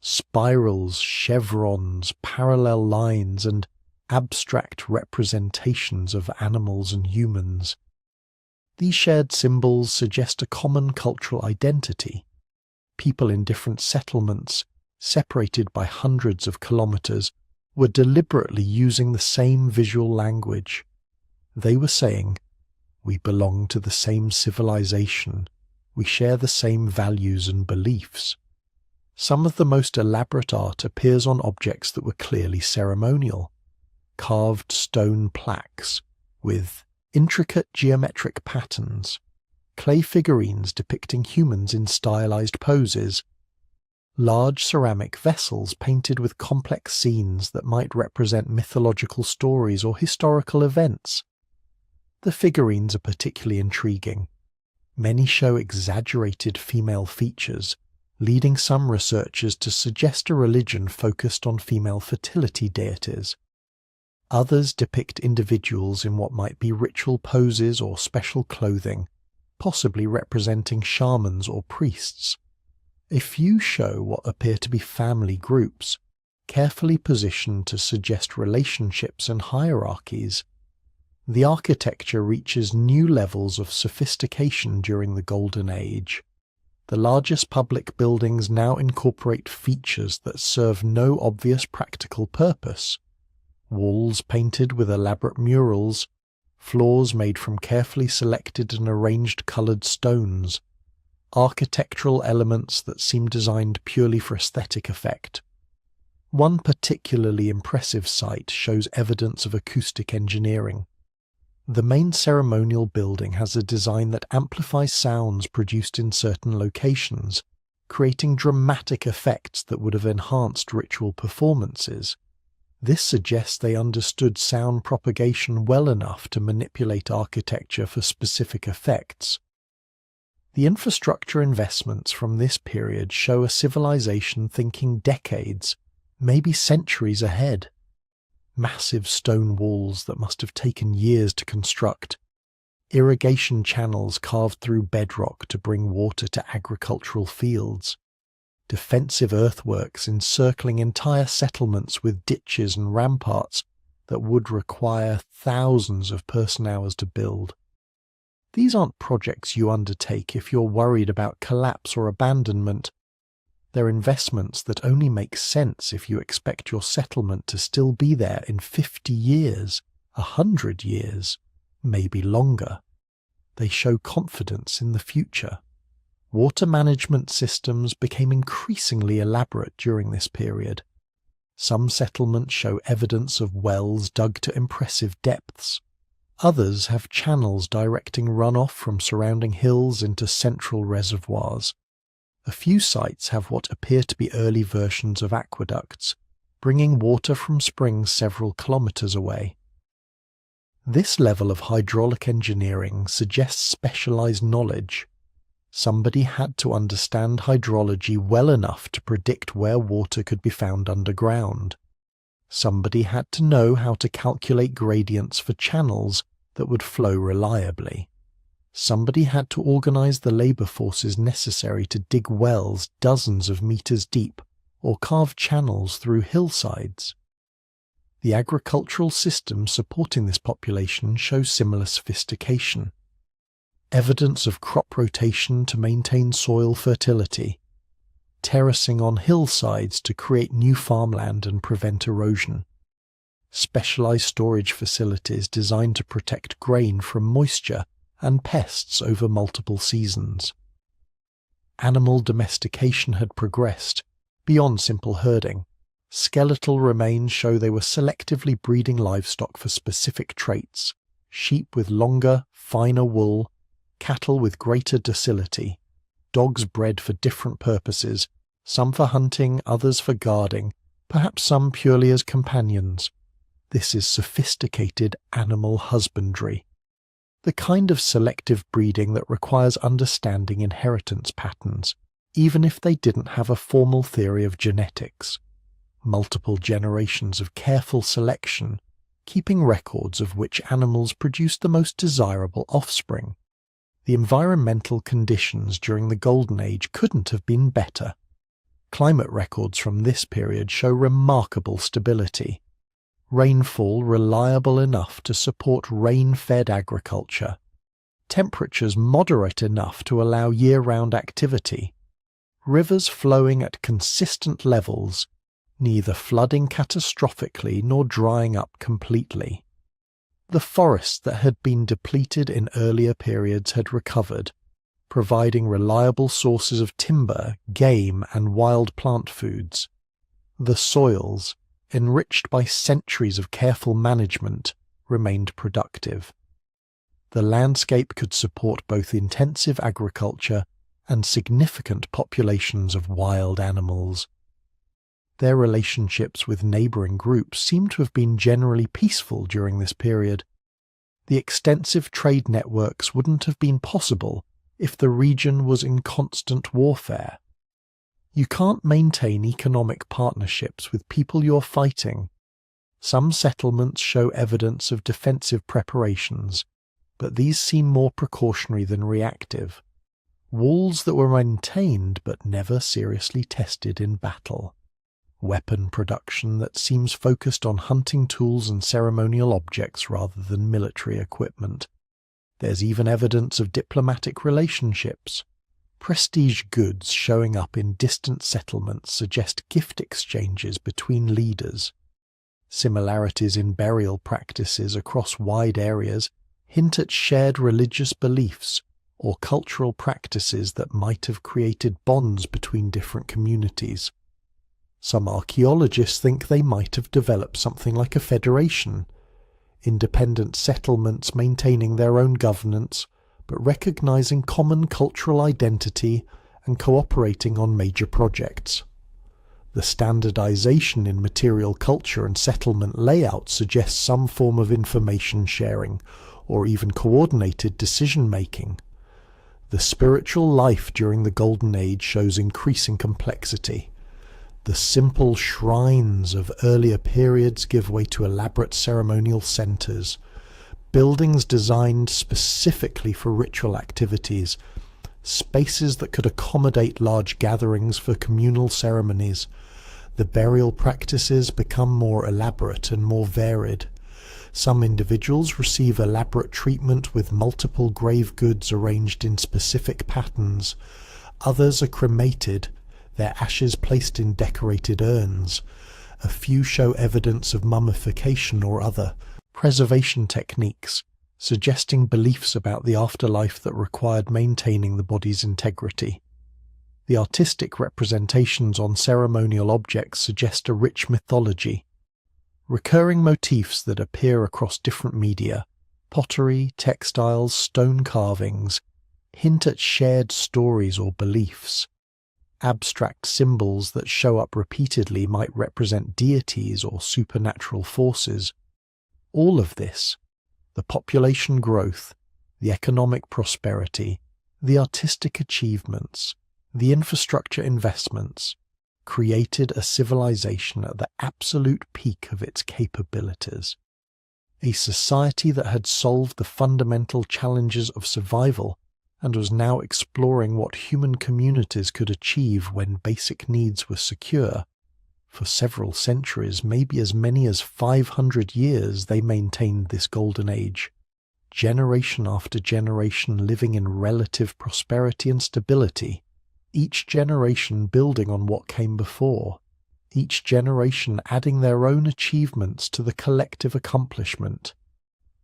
Spirals, chevrons, parallel lines, and abstract representations of animals and humans. These shared symbols suggest a common cultural identity. People in different settlements, separated by hundreds of kilometers, were deliberately using the same visual language. They were saying, "We belong to the same civilization. We share the same values and beliefs." Some of the most elaborate art appears on objects that were clearly ceremonial. Carved stone plaques with intricate geometric patterns, clay figurines depicting humans in stylized poses, large ceramic vessels painted with complex scenes that might represent mythological stories or historical events. The figurines are particularly intriguing. Many show exaggerated female features, leading some researchers to suggest a religion focused on female fertility deities. Others depict individuals in what might be ritual poses or special clothing, possibly representing shamans or priests. A few show what appear to be family groups, carefully positioned to suggest relationships and hierarchies. The architecture reaches new levels of sophistication during the Golden Age. The largest public buildings now incorporate features that serve no obvious practical purpose. Walls painted with elaborate murals, floors made from carefully selected and arranged colored stones, architectural elements that seem designed purely for aesthetic effect. One particularly impressive site shows evidence of acoustic engineering. The main ceremonial building has a design that amplifies sounds produced in certain locations, creating dramatic effects that would have enhanced ritual performances. This suggests they understood sound propagation well enough to manipulate architecture for specific effects. The infrastructure investments from this period show a civilization thinking decades, maybe centuries ahead. Massive stone walls that must have taken years to construct, irrigation channels carved through bedrock to bring water to agricultural fields, defensive earthworks encircling entire settlements with ditches and ramparts that would require thousands of person-hours to build. These aren't projects you undertake if you're worried about collapse or abandonment. They're investments that only make sense if you expect your settlement to still be there in 50 years, 100 years, maybe longer. They show confidence in the future. Water management systems became increasingly elaborate during this period. Some settlements show evidence of wells dug to impressive depths. Others have channels directing runoff from surrounding hills into central reservoirs. A few sites have what appear to be early versions of aqueducts, bringing water from springs several kilometers away. This level of hydraulic engineering suggests specialized knowledge. Somebody had to understand hydrology well enough to predict where water could be found underground. Somebody had to know how to calculate gradients for channels that would flow reliably. Somebody had to organize the labor forces necessary to dig wells dozens of meters deep or carve channels through hillsides. The agricultural system supporting this population shows similar sophistication. Evidence of crop rotation to maintain soil fertility, terracing on hillsides to create new farmland and prevent erosion, specialized storage facilities designed to protect grain from moisture and pests over multiple seasons. Animal domestication had progressed beyond simple herding. Skeletal remains show they were selectively breeding livestock for specific traits: sheep with longer, finer wool, cattle with greater docility, dogs bred for different purposes, some for hunting, others for guarding, perhaps some purely as companions. This is sophisticated animal husbandry, the kind of selective breeding that requires understanding inheritance patterns, even if they didn't have a formal theory of genetics. Multiple generations of careful selection, keeping records of which animals produced the most desirable offspring. The environmental conditions during the Golden Age couldn't have been better. Climate records from this period show remarkable stability. Rainfall reliable enough to support rain-fed agriculture. Temperatures moderate enough to allow year-round activity. Rivers flowing at consistent levels, neither flooding catastrophically nor drying up completely. The forests that had been depleted in earlier periods had recovered, providing reliable sources of timber, game, and wild plant foods. The soils, enriched by centuries of careful management, remained productive. The landscape could support both intensive agriculture and significant populations of wild animals. Their relationships with neighbouring groups seem to have been generally peaceful during this period. The extensive trade networks wouldn't have been possible if the region was in constant warfare. You can't maintain economic partnerships with people you're fighting. Some settlements show evidence of defensive preparations, but these seem more precautionary than reactive. Walls that were maintained but never seriously tested in battle. Weapon production that seems focused on hunting tools and ceremonial objects rather than military equipment. There's even evidence of diplomatic relationships. Prestige goods showing up in distant settlements suggest gift exchanges between leaders. Similarities in burial practices across wide areas hint at shared religious beliefs or cultural practices that might have created bonds between different communities. Some archaeologists think they might have developed something like a federation, independent settlements maintaining their own governance, but recognizing common cultural identity and cooperating on major projects. The standardization in material culture and settlement layout suggests some form of information sharing, or even coordinated decision-making. The spiritual life during the Golden Age shows increasing complexity. The simple shrines of earlier periods give way to elaborate ceremonial centers, buildings designed specifically for ritual activities, spaces that could accommodate large gatherings for communal ceremonies. The burial practices become more elaborate and more varied. Some individuals receive elaborate treatment with multiple grave goods arranged in specific patterns. Others are cremated, their ashes placed in decorated urns. A few show evidence of mummification or other preservation techniques, suggesting beliefs about the afterlife that required maintaining the body's integrity. The artistic representations on ceremonial objects suggest a rich mythology. Recurring motifs that appear across different media, pottery, textiles, stone carvings, hint at shared stories or beliefs. Abstract symbols that show up repeatedly might represent deities or supernatural forces. All of this, the population growth, the economic prosperity, the artistic achievements, the infrastructure investments, created a civilization at the absolute peak of its capabilities. A society that had solved the fundamental challenges of survival and was now exploring what human communities could achieve when basic needs were secure. For several centuries, maybe as many as 500 years, they maintained this golden age, generation after generation living in relative prosperity and stability, each generation building on what came before, each generation adding their own achievements to the collective accomplishment.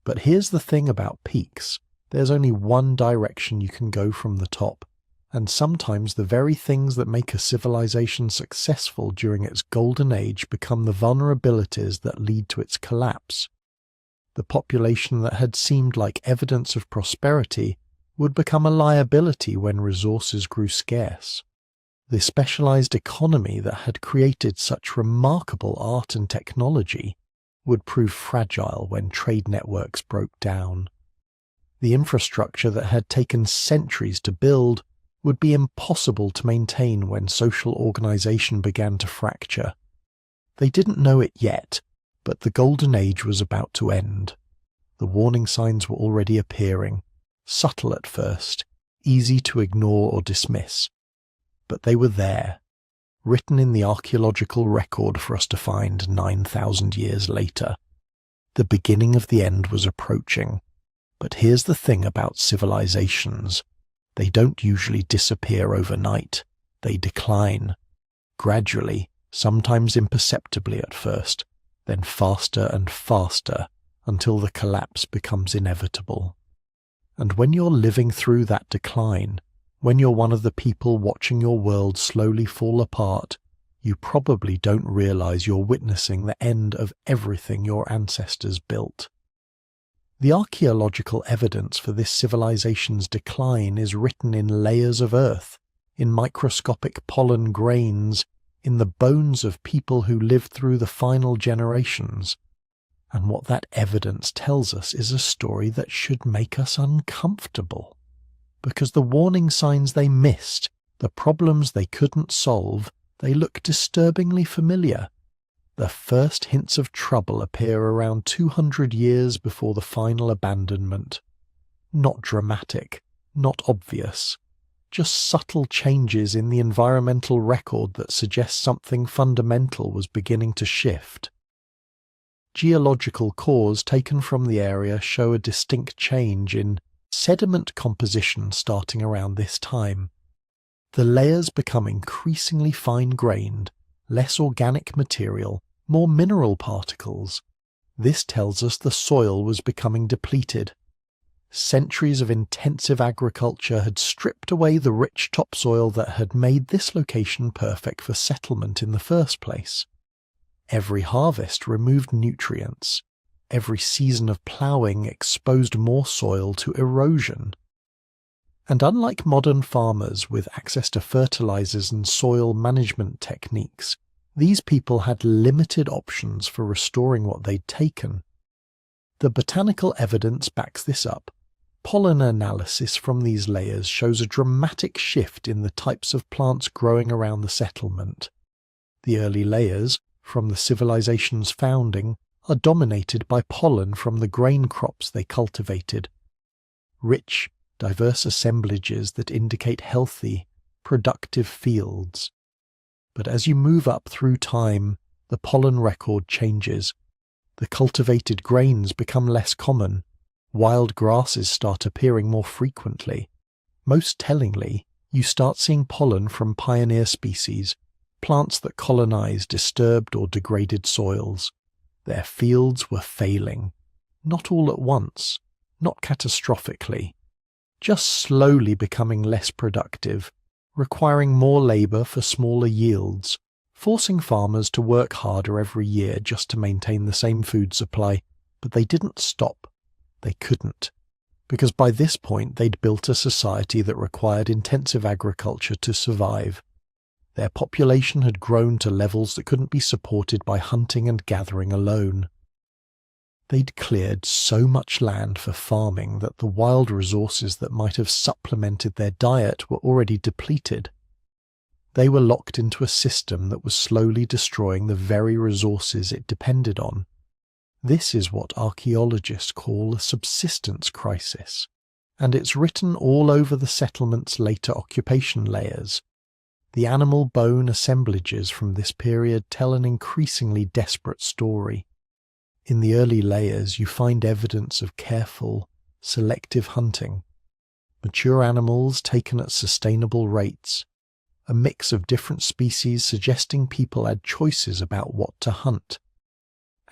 But here's the thing about peaks. There's only one direction you can go from the top, and sometimes the very things that make a civilization successful during its golden age become the vulnerabilities that lead to its collapse. The population that had seemed like evidence of prosperity would become a liability when resources grew scarce. The specialized economy that had created such remarkable art and technology would prove fragile when trade networks broke down. The infrastructure that had taken centuries to build would be impossible to maintain when social organization began to fracture. They didn't know it yet, but the golden age was about to end. The warning signs were already appearing, subtle at first, easy to ignore or dismiss. But they were there, written in the archaeological record for us to find 9,000 years later. The beginning of the end was approaching. But here's the thing about civilizations. They don't usually disappear overnight. They decline. Gradually, sometimes imperceptibly at first, then faster and faster until the collapse becomes inevitable. And when you're living through that decline, when you're one of the people watching your world slowly fall apart, you probably don't realize you're witnessing the end of everything your ancestors built. The archaeological evidence for this civilization's decline is written in layers of earth, in microscopic pollen grains, in the bones of people who lived through the final generations. And what that evidence tells us is a story that should make us uncomfortable. Because the warning signs they missed, the problems they couldn't solve, they look disturbingly familiar. The first hints of trouble appear around 200 years before the final abandonment. Not dramatic, not obvious, just subtle changes in the environmental record that suggest something fundamental was beginning to shift. Geological cores taken from the area show a distinct change in sediment composition starting around this time. The layers become increasingly fine-grained, less organic material, more mineral particles. This tells us the soil was becoming depleted. Centuries of intensive agriculture had stripped away the rich topsoil that had made this location perfect for settlement in the first place. Every harvest removed nutrients. Every season of ploughing exposed more soil to erosion. And unlike modern farmers with access to fertilizers and soil management techniques, these people had limited options for restoring what they'd taken. The botanical evidence backs this up. Pollen analysis from these layers shows a dramatic shift in the types of plants growing around the settlement. The early layers, from the civilization's founding, are dominated by pollen from the grain crops they cultivated. Rich, diverse assemblages that indicate healthy, productive fields. But as you move up through time, the pollen record changes. The cultivated grains become less common. Wild grasses start appearing more frequently. Most tellingly, you start seeing pollen from pioneer species, plants that colonize disturbed or degraded soils. Their fields were failing. Not all at once, not catastrophically, just slowly becoming less productive, requiring more labor for smaller yields, forcing farmers to work harder every year just to maintain the same food supply. But they didn't stop. They couldn't, because by this point they'd built a society that required intensive agriculture to survive. Their population had grown to levels that couldn't be supported by hunting and gathering alone. They'd cleared so much land for farming that the wild resources that might have supplemented their diet were already depleted. They were locked into a system that was slowly destroying the very resources it depended on. This is what archaeologists call a subsistence crisis, and it's written all over the settlement's later occupation layers. The animal bone assemblages from this period tell an increasingly desperate story. In the early layers, you find evidence of careful, selective hunting. Mature animals taken at sustainable rates, a mix of different species suggesting people had choices about what to hunt.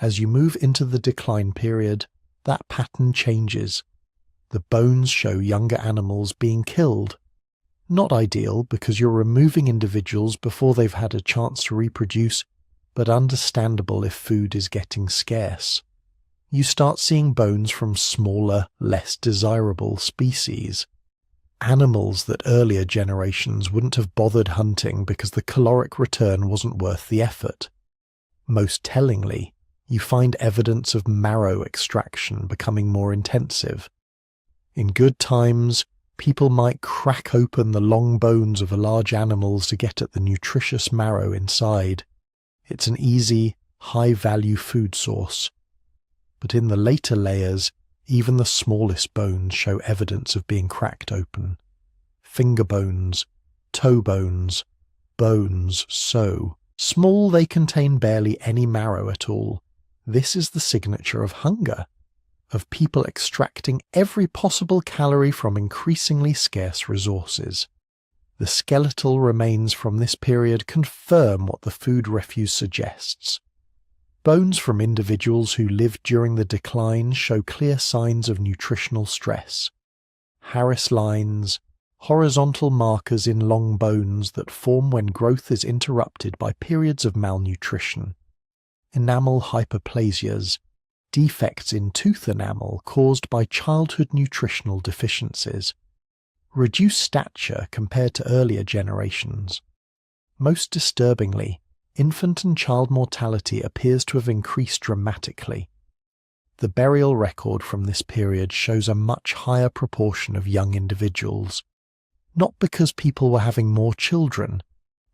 As you move into the decline period, that pattern changes. The bones show younger animals being killed. Not ideal because you're removing individuals before they've had a chance to reproduce, but understandable if food is getting scarce. You start seeing bones from smaller, less desirable species. Animals that earlier generations wouldn't have bothered hunting because the caloric return wasn't worth the effort. Most tellingly, you find evidence of marrow extraction becoming more intensive. In good times, people might crack open the long bones of large animals to get at the nutritious marrow inside. It's an easy, high-value food source. But in the later layers, even the smallest bones show evidence of being cracked open. Finger bones, toe bones, bones so small they contain barely any marrow at all. This is the signature of hunger, of people extracting every possible calorie from increasingly scarce resources. The skeletal remains from this period confirm what the food refuse suggests. Bones from individuals who lived during the decline show clear signs of nutritional stress. Harris lines, horizontal markers in long bones that form when growth is interrupted by periods of malnutrition. Enamel hyperplasias, defects in tooth enamel caused by childhood nutritional deficiencies. Reduced stature compared to earlier generations. Most disturbingly, infant and child mortality appears to have increased dramatically. The burial record from this period shows a much higher proportion of young individuals, not because people were having more children,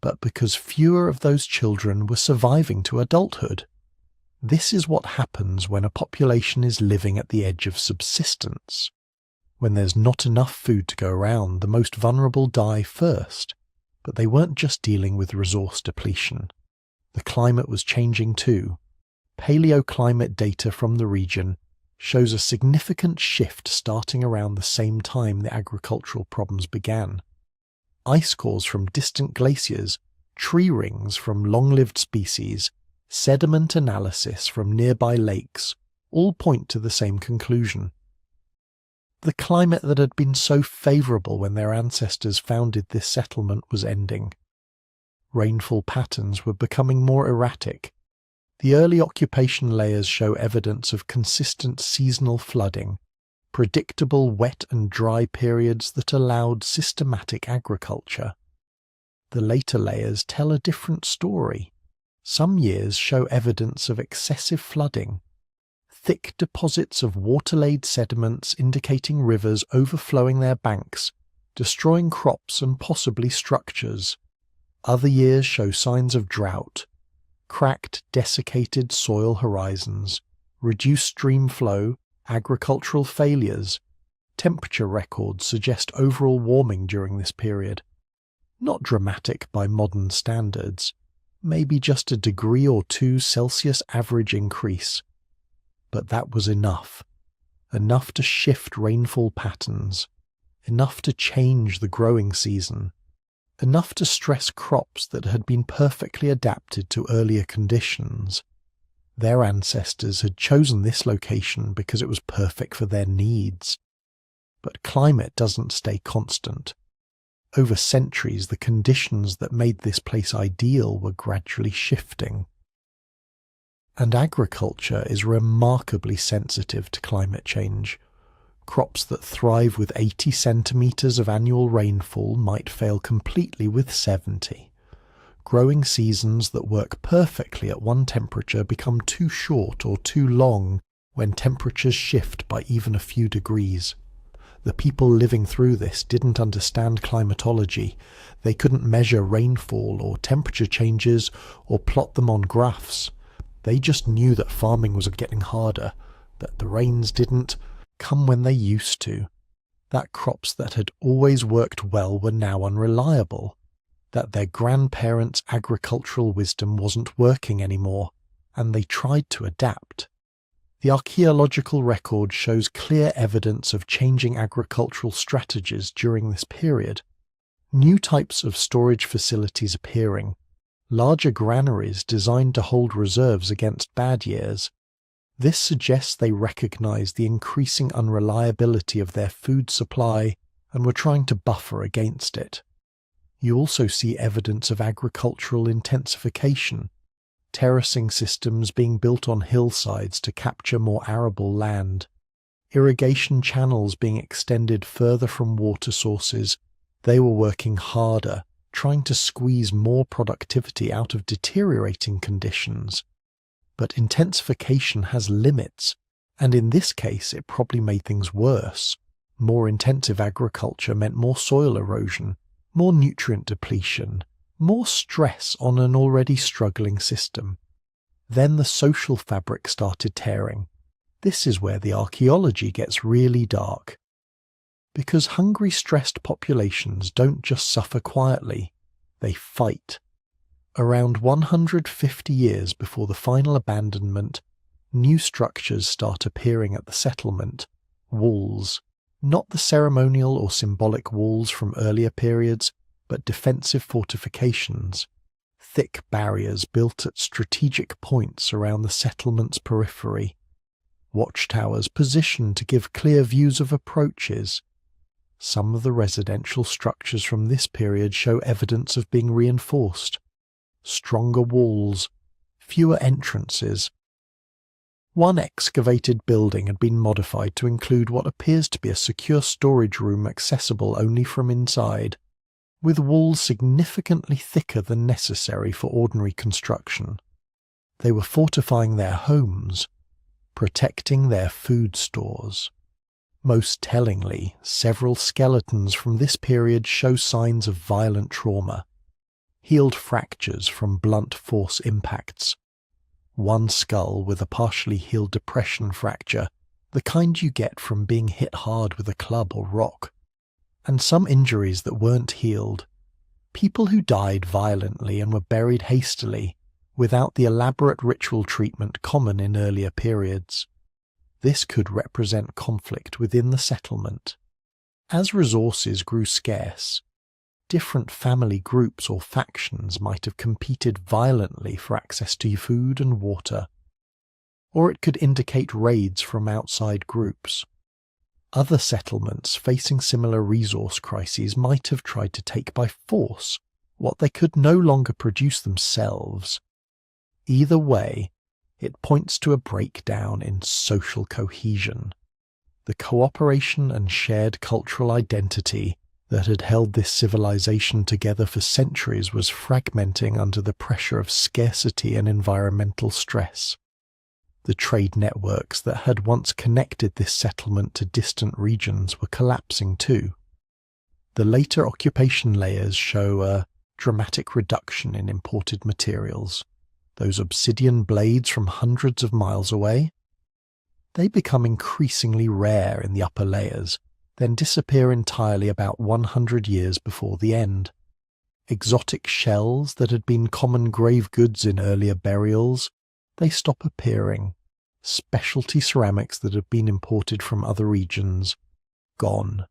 but because fewer of those children were surviving to adulthood. This is what happens when a population is living at the edge of subsistence. When there's not enough food to go around, the most vulnerable die first. But they weren't just dealing with resource depletion. The climate was changing too. Paleoclimate data from the region shows a significant shift starting around the same time the agricultural problems began. Ice cores from distant glaciers, tree rings from long-lived species, sediment analysis from nearby lakes all point to the same conclusion. The climate that had been so favourable when their ancestors founded this settlement was ending. Rainfall patterns were becoming more erratic. The early occupation layers show evidence of consistent seasonal flooding, predictable wet and dry periods that allowed systematic agriculture. The later layers tell a different story. Some years show evidence of excessive flooding, thick deposits of water-laid sediments indicating rivers overflowing their banks, destroying crops and possibly structures. Other years show signs of drought, cracked, desiccated soil horizons, reduced stream flow, agricultural failures. Temperature records suggest overall warming during this period. Not dramatic by modern standards, maybe just a degree or two Celsius average increase. but that was enough. Enough to shift rainfall patterns, enough to change the growing season, enough to stress crops that had been perfectly adapted to earlier conditions. Their ancestors had chosen this location because it was perfect for their needs. But climate doesn't stay constant. Over centuries, the conditions that made this place ideal were gradually shifting. And agriculture is remarkably sensitive to climate change. Crops that thrive with 80 centimetres of annual rainfall might fail completely with 70. Growing seasons that work perfectly at one temperature become too short or too long when temperatures shift by even a few degrees. The people living through this didn't understand climatology. They couldn't measure rainfall or temperature changes or plot them on graphs. They just knew that farming was getting harder, that the rains didn't come when they used to, that crops that had always worked well were now unreliable, that their grandparents' agricultural wisdom wasn't working anymore, and they tried to adapt. The archaeological record shows clear evidence of changing agricultural strategies during this period. New types of storage facilities appearing, larger granaries designed to hold reserves against bad years. This suggests they recognized the increasing unreliability of their food supply and were trying to buffer against it. You also see evidence of agricultural intensification, terracing systems being built on hillsides to capture more arable land, irrigation channels being extended further from water sources. They were working harder, trying to squeeze more productivity out of deteriorating conditions. But intensification has limits, and in this case it probably made things worse. More intensive agriculture meant more soil erosion, more nutrient depletion, more stress on an already struggling system. Then the social fabric started tearing. This is where the archaeology gets really dark. Because hungry, stressed populations don't just suffer quietly, they fight. Around 150 years before the final abandonment, new structures start appearing at the settlement. Walls, not the ceremonial or symbolic walls from earlier periods, but defensive fortifications, thick barriers built at strategic points around the settlement's periphery, watchtowers positioned to give clear views of approaches. Some of the residential structures from this period show evidence of being reinforced. Stronger walls, fewer entrances. One excavated building had been modified to include what appears to be a secure storage room accessible only from inside, with walls significantly thicker than necessary for ordinary construction. They were fortifying their homes, protecting their food stores. Most tellingly, several skeletons from this period show signs of violent trauma. Healed fractures from blunt force impacts. One skull with a partially healed depression fracture, the kind you get from being hit hard with a club or rock. And some injuries that weren't healed. People who died violently and were buried hastily, without the elaborate ritual treatment common in earlier periods. This could represent conflict within the settlement. As resources grew scarce, different family groups or factions might have competed violently for access to food and water, or it could indicate raids from outside groups. Other settlements facing similar resource crises might have tried to take by force what they could no longer produce themselves. Either way, it points to a breakdown in social cohesion. The cooperation and shared cultural identity that had held this civilization together for centuries was fragmenting under the pressure of scarcity and environmental stress. The trade networks that had once connected this settlement to distant regions were collapsing too. The later occupation layers show a dramatic reduction in imported materials. Those obsidian blades from hundreds of miles away, they become increasingly rare in the upper layers, then disappear entirely about 100 years before the end. Exotic shells that had been common grave goods in earlier burials, they stop appearing. Specialty ceramics that had been imported from other regions, gone.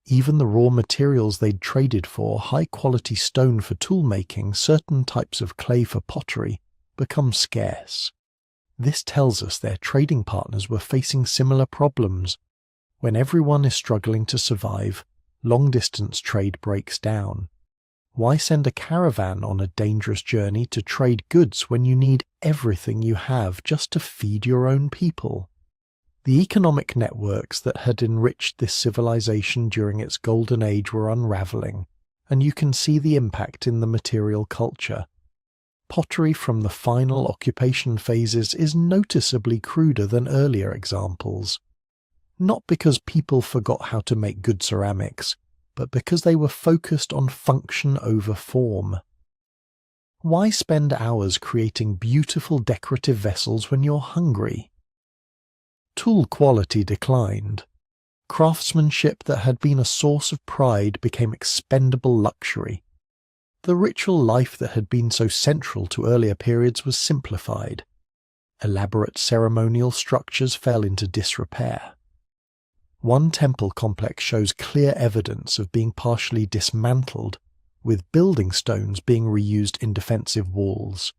Even the raw materials they'd traded for, high-quality stone for tool-making, certain types of clay for pottery, become scarce. This tells us their trading partners were facing similar problems. When everyone is struggling to survive, long-distance trade breaks down. Why send a caravan on a dangerous journey to trade goods when you need everything you have just to feed your own people? The economic networks that had enriched this civilization during its golden age were unraveling, and you can see the impact in the material culture. Pottery from the final occupation phases is noticeably cruder than earlier examples. Not because people forgot how to make good ceramics, but because they were focused on function over form. Why spend hours creating beautiful decorative vessels when you're hungry? Tool quality declined. Craftsmanship that had been a source of pride became expendable luxury. The ritual life that had been so central to earlier periods was simplified. Elaborate ceremonial structures fell into disrepair. One temple complex shows clear evidence of being partially dismantled, with building stones being reused in defensive walls.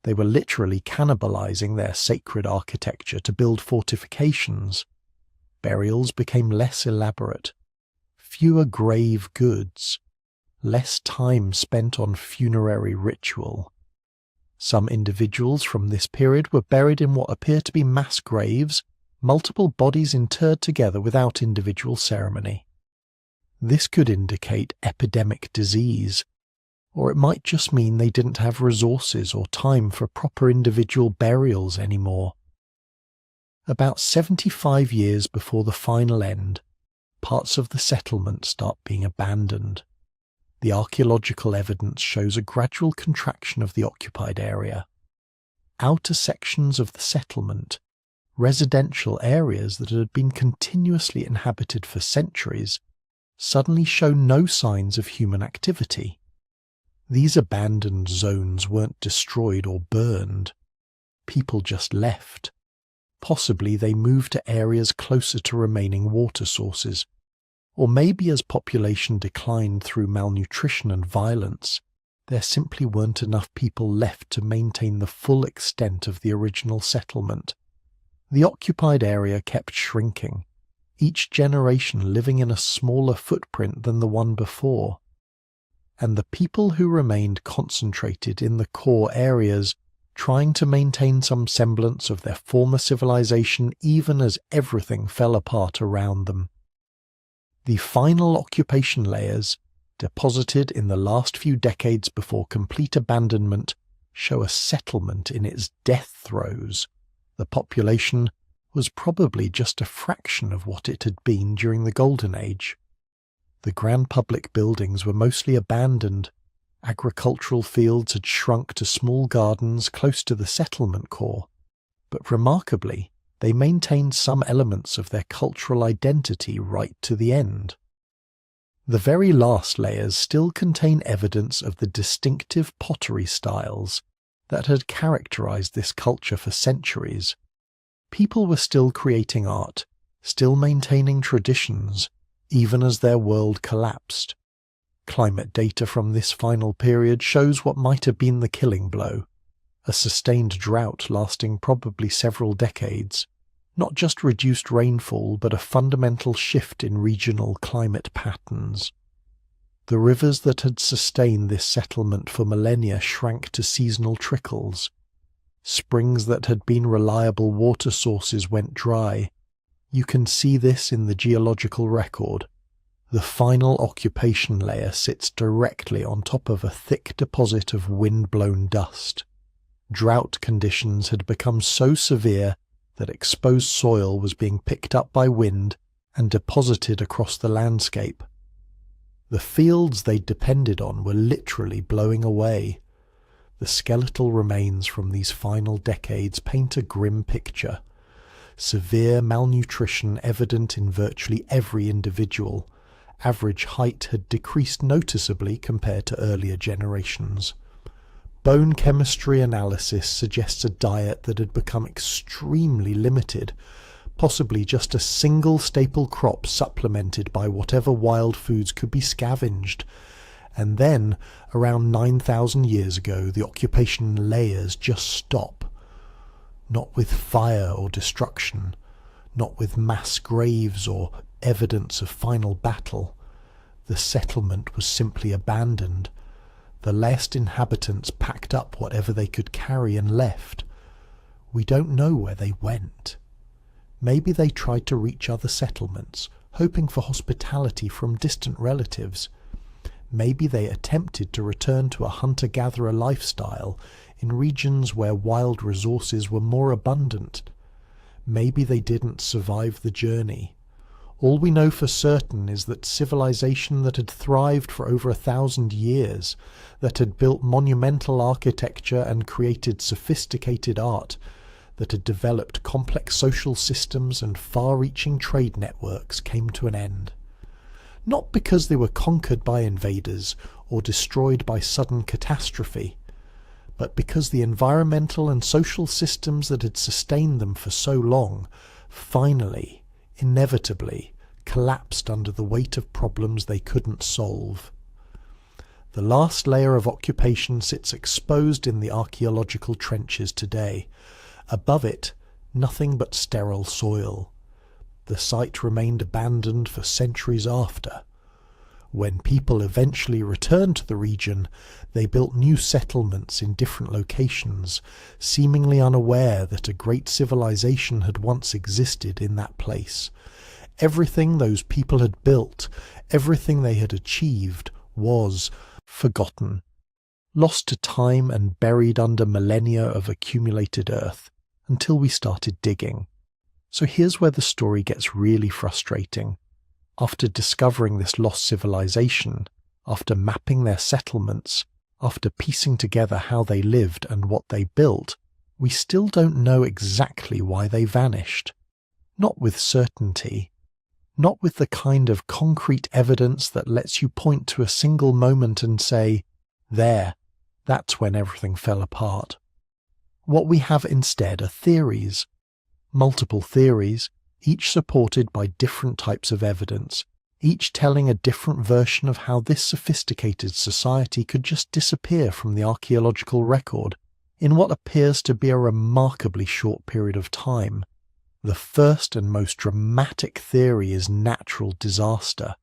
They were literally cannibalizing their sacred architecture to build fortifications. Burials became less elaborate. Fewer grave goods. Less time spent on funerary ritual. Some individuals from this period were buried in what appear to be mass graves, multiple bodies interred together without individual ceremony. This could indicate epidemic disease, or it might just mean they didn't have resources or time for proper individual burials anymore. About 75 years before the final end, parts of the settlement start being abandoned. The archaeological evidence shows a gradual contraction of the occupied area. Outer sections of the settlement, residential areas that had been continuously inhabited for centuries, suddenly show no signs of human activity. These abandoned zones weren't destroyed or burned. People just left. Possibly they moved to areas closer to remaining water sources, or maybe as population declined through malnutrition and violence, there simply weren't enough people left to maintain the full extent of the original settlement. The occupied area kept shrinking, each generation living in a smaller footprint than the one before. And the people who remained concentrated in the core areas, trying to maintain some semblance of their former civilization even as everything fell apart around them. The final occupation layers, deposited in the last few decades before complete abandonment, show a settlement in its death throes. The population was probably just a fraction of what it had been during the Golden Age. The grand public buildings were mostly abandoned. Agricultural fields had shrunk to small gardens close to the settlement core, but remarkably, they maintained some elements of their cultural identity right to the end. The very last layers still contain evidence of the distinctive pottery styles that had characterized this culture for centuries. People were still creating art, still maintaining traditions, even as their world collapsed. Climate data from this final period shows what might have been the killing blow, a sustained drought lasting probably several decades, not just reduced rainfall but a fundamental shift in regional climate patterns. The rivers that had sustained this settlement for millennia shrank to seasonal trickles. Springs that had been reliable water sources went dry. You can see this in the geological record. The final occupation layer sits directly on top of a thick deposit of wind-blown dust. Drought conditions had become so severe that exposed soil was being picked up by wind and deposited across the landscape. The fields they depended on were literally blowing away. The skeletal remains from these final decades paint a grim picture. Severe malnutrition evident in virtually every individual. Average height had decreased noticeably compared to earlier generations. Bone chemistry analysis suggests a diet that had become extremely limited, possibly just a single staple crop supplemented by whatever wild foods could be scavenged. And then, around 9,000 years ago, the occupation layers just stop. Not with fire or destruction, not with mass graves or evidence of final battle. The settlement was simply abandoned. The last inhabitants packed up whatever they could carry and left. We don't know where they went. Maybe they tried to reach other settlements, hoping for hospitality from distant relatives. Maybe they attempted to return to a hunter-gatherer lifestyle in regions where wild resources were more abundant. Maybe they didn't survive the journey. All we know for certain is that civilization that had thrived for over 1,000 years, that had built monumental architecture and created sophisticated art, that had developed complex social systems and far-reaching trade networks, came to an end. Not because they were conquered by invaders or destroyed by sudden catastrophe, but because the environmental and social systems that had sustained them for so long finally, inevitably, collapsed under the weight of problems they couldn't solve. The last layer of occupation sits exposed in the archaeological trenches today. Above it, nothing but sterile soil. The site remained abandoned for centuries after. When people eventually returned to the region, they built new settlements in different locations, seemingly unaware that a great civilization had once existed in that place. Everything those people had built, everything they had achieved, was forgotten, lost to time and buried under millennia of accumulated earth, until we started digging. So here's where the story gets really frustrating. After discovering this lost civilization, after mapping their settlements, after piecing together how they lived and what they built, we still don't know exactly why they vanished. Not with certainty. Not with the kind of concrete evidence that lets you point to a single moment and say, there, that's when everything fell apart. What we have instead are theories. Multiple theories, each supported by different types of evidence, each telling a different version of how this sophisticated society could just disappear from the archaeological record in what appears to be a remarkably short period of time. The first and most dramatic theory is natural disaster.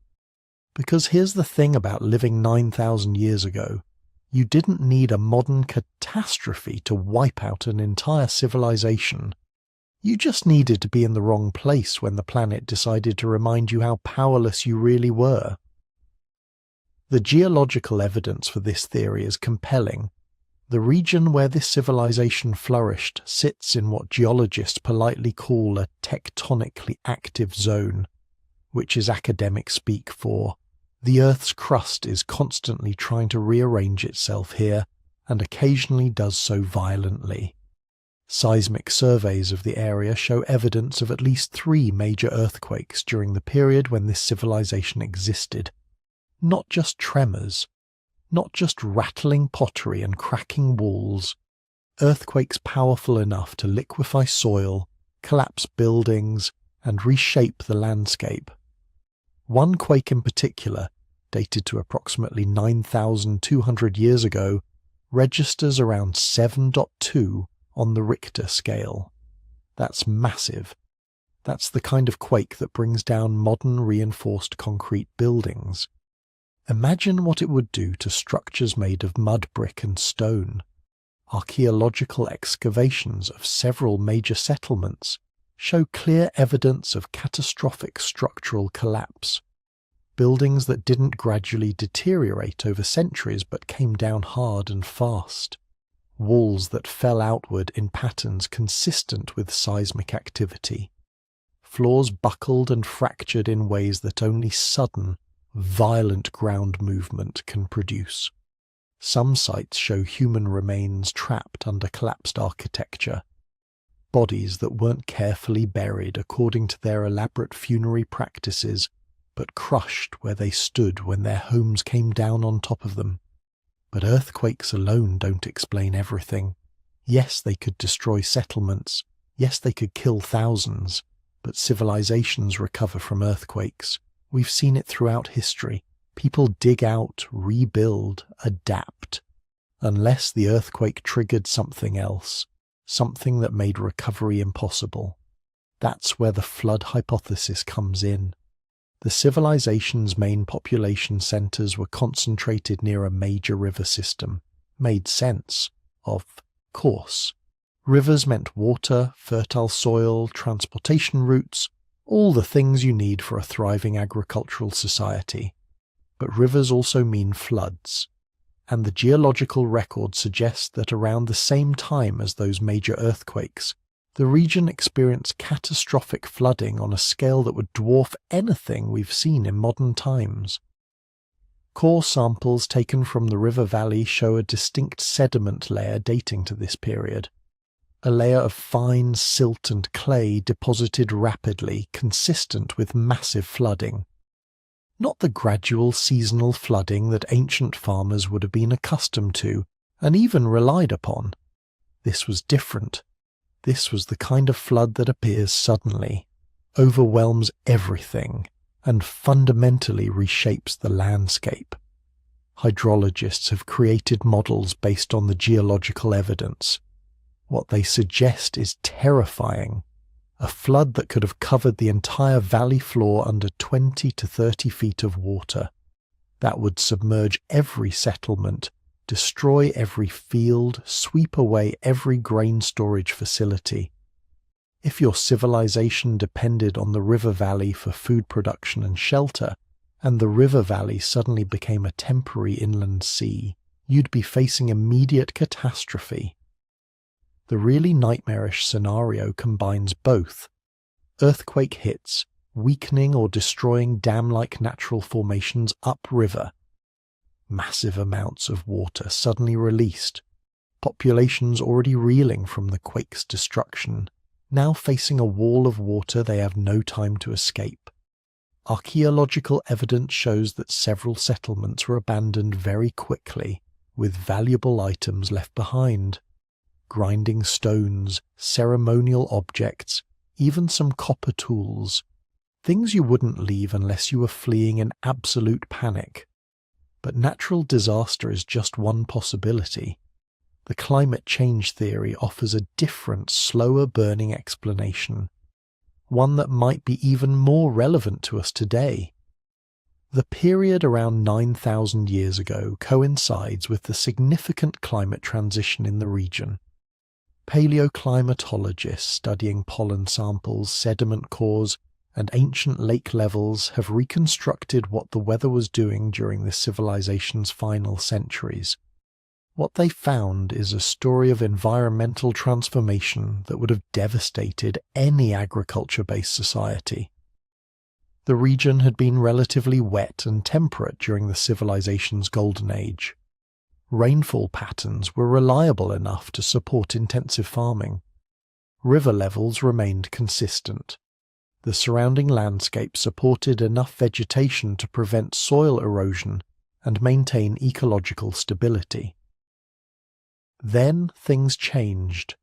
Because here's the thing about living 9,000 years ago. You didn't need a modern catastrophe to wipe out an entire civilization. You just needed to be in the wrong place when the planet decided to remind you how powerless you really were. The geological evidence for this theory is compelling. The region where this civilization flourished sits in what geologists politely call a tectonically active zone, which is academic speak for the Earth's crust is constantly trying to rearrange itself here, and occasionally does so violently. Seismic surveys of the area show evidence of at least 3 major earthquakes during the period when this civilization existed. Not just tremors, not just rattling pottery and cracking walls, earthquakes powerful enough to liquefy soil, collapse buildings, and reshape the landscape. One quake in particular, dated to approximately 9,200 years ago, registers around 7.2 on the Richter scale. That's massive. That's the kind of quake that brings down modern reinforced concrete buildings. Imagine what it would do to structures made of mud, brick and stone. Archaeological excavations of several major settlements show clear evidence of catastrophic structural collapse. Buildings that didn't gradually deteriorate over centuries but came down hard and fast. Walls that fell outward in patterns consistent with seismic activity. Floors buckled and fractured in ways that only sudden, violent ground movement can produce. Some sites show human remains trapped under collapsed architecture. Bodies that weren't carefully buried according to their elaborate funerary practices, but crushed where they stood when their homes came down on top of them. But earthquakes alone don't explain everything. Yes, they could destroy settlements. Yes, they could kill thousands. But civilizations recover from earthquakes. We've seen it throughout history. People dig out, rebuild, adapt. Unless the earthquake triggered something else, something that made recovery impossible. That's where the flood hypothesis comes in. The civilization's main population centers were concentrated near a major river system. Made sense, of course. Rivers meant water, fertile soil, transportation routes, all the things you need for a thriving agricultural society. But rivers also mean floods. And the geological record suggests that around the same time as those major earthquakes, the region experienced catastrophic flooding on a scale that would dwarf anything we've seen in modern times. Core samples taken from the river valley show a distinct sediment layer dating to this period. A layer of fine silt and clay deposited rapidly, consistent with massive flooding. Not the gradual seasonal flooding that ancient farmers would have been accustomed to and even relied upon. This was different. This was the kind of flood that appears suddenly, overwhelms everything, and fundamentally reshapes the landscape. Hydrologists have created models based on the geological evidence. What they suggest is terrifying. A flood that could have covered the entire valley floor under 20 to 30 feet of water. That would submerge every settlement, destroy every field, sweep away every grain storage facility. If your civilization depended on the river valley for food production and shelter, and the river valley suddenly became a temporary inland sea, you'd be facing immediate catastrophe. The really nightmarish scenario combines both. Earthquake hits, weakening or destroying dam-like natural formations upriver. Massive amounts of water suddenly released. Populations already reeling from the quake's destruction, now facing a wall of water they have no time to escape. Archaeological evidence shows that several settlements were abandoned very quickly, with valuable items left behind. Grinding stones, ceremonial objects, even some copper tools. Things you wouldn't leave unless you were fleeing in absolute panic. But natural disaster is just one possibility. The climate change theory offers a different, slower-burning explanation, one that might be even more relevant to us today. The period around 9,000 years ago coincides with the significant climate transition in the region. Paleoclimatologists studying pollen samples, sediment cores, and ancient lake levels have reconstructed what the weather was doing during this civilization's final centuries. What they found is a story of environmental transformation that would have devastated any agriculture-based society. The region had been relatively wet and temperate during the civilization's golden age. Rainfall patterns were reliable enough to support intensive farming. River levels remained consistent. The surrounding landscape supported enough vegetation to prevent soil erosion and maintain ecological stability. Then things changed.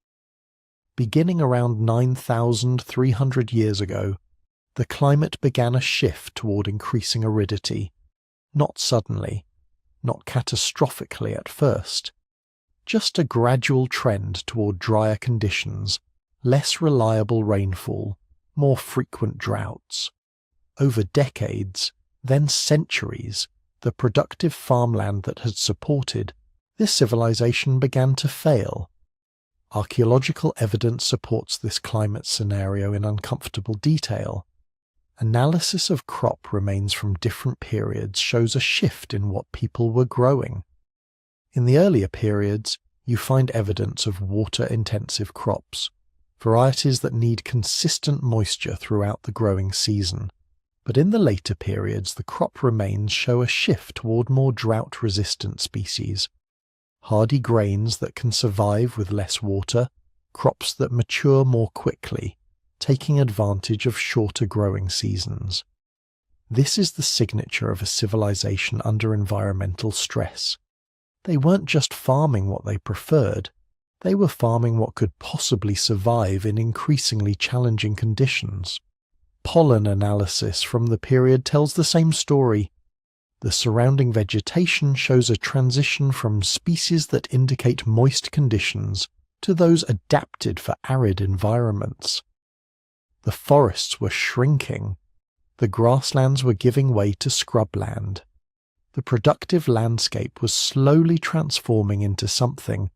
Beginning around 9,300 years ago, the climate began a shift toward increasing aridity, not suddenly, not catastrophically at first, just a gradual trend toward drier conditions, less reliable rainfall, more frequent droughts. Over decades, then centuries, the productive farmland that had supported this civilization began to fail. Archaeological evidence supports this climate scenario in uncomfortable detail. Analysis of crop remains from different periods shows a shift in what people were growing. In the earlier periods, you find evidence of water-intensive crops, varieties that need consistent moisture throughout the growing season. But in the later periods, the crop remains show a shift toward more drought-resistant species. Hardy grains that can survive with less water, crops that mature more quickly, taking advantage of shorter growing seasons. This is the signature of a civilization under environmental stress. They weren't just farming what they preferred, they were farming what could possibly survive in increasingly challenging conditions. Pollen analysis from the period tells the same story. The surrounding vegetation shows a transition from species that indicate moist conditions to those adapted for arid environments. The forests were shrinking. The grasslands were giving way to scrubland. The productive landscape was slowly transforming into something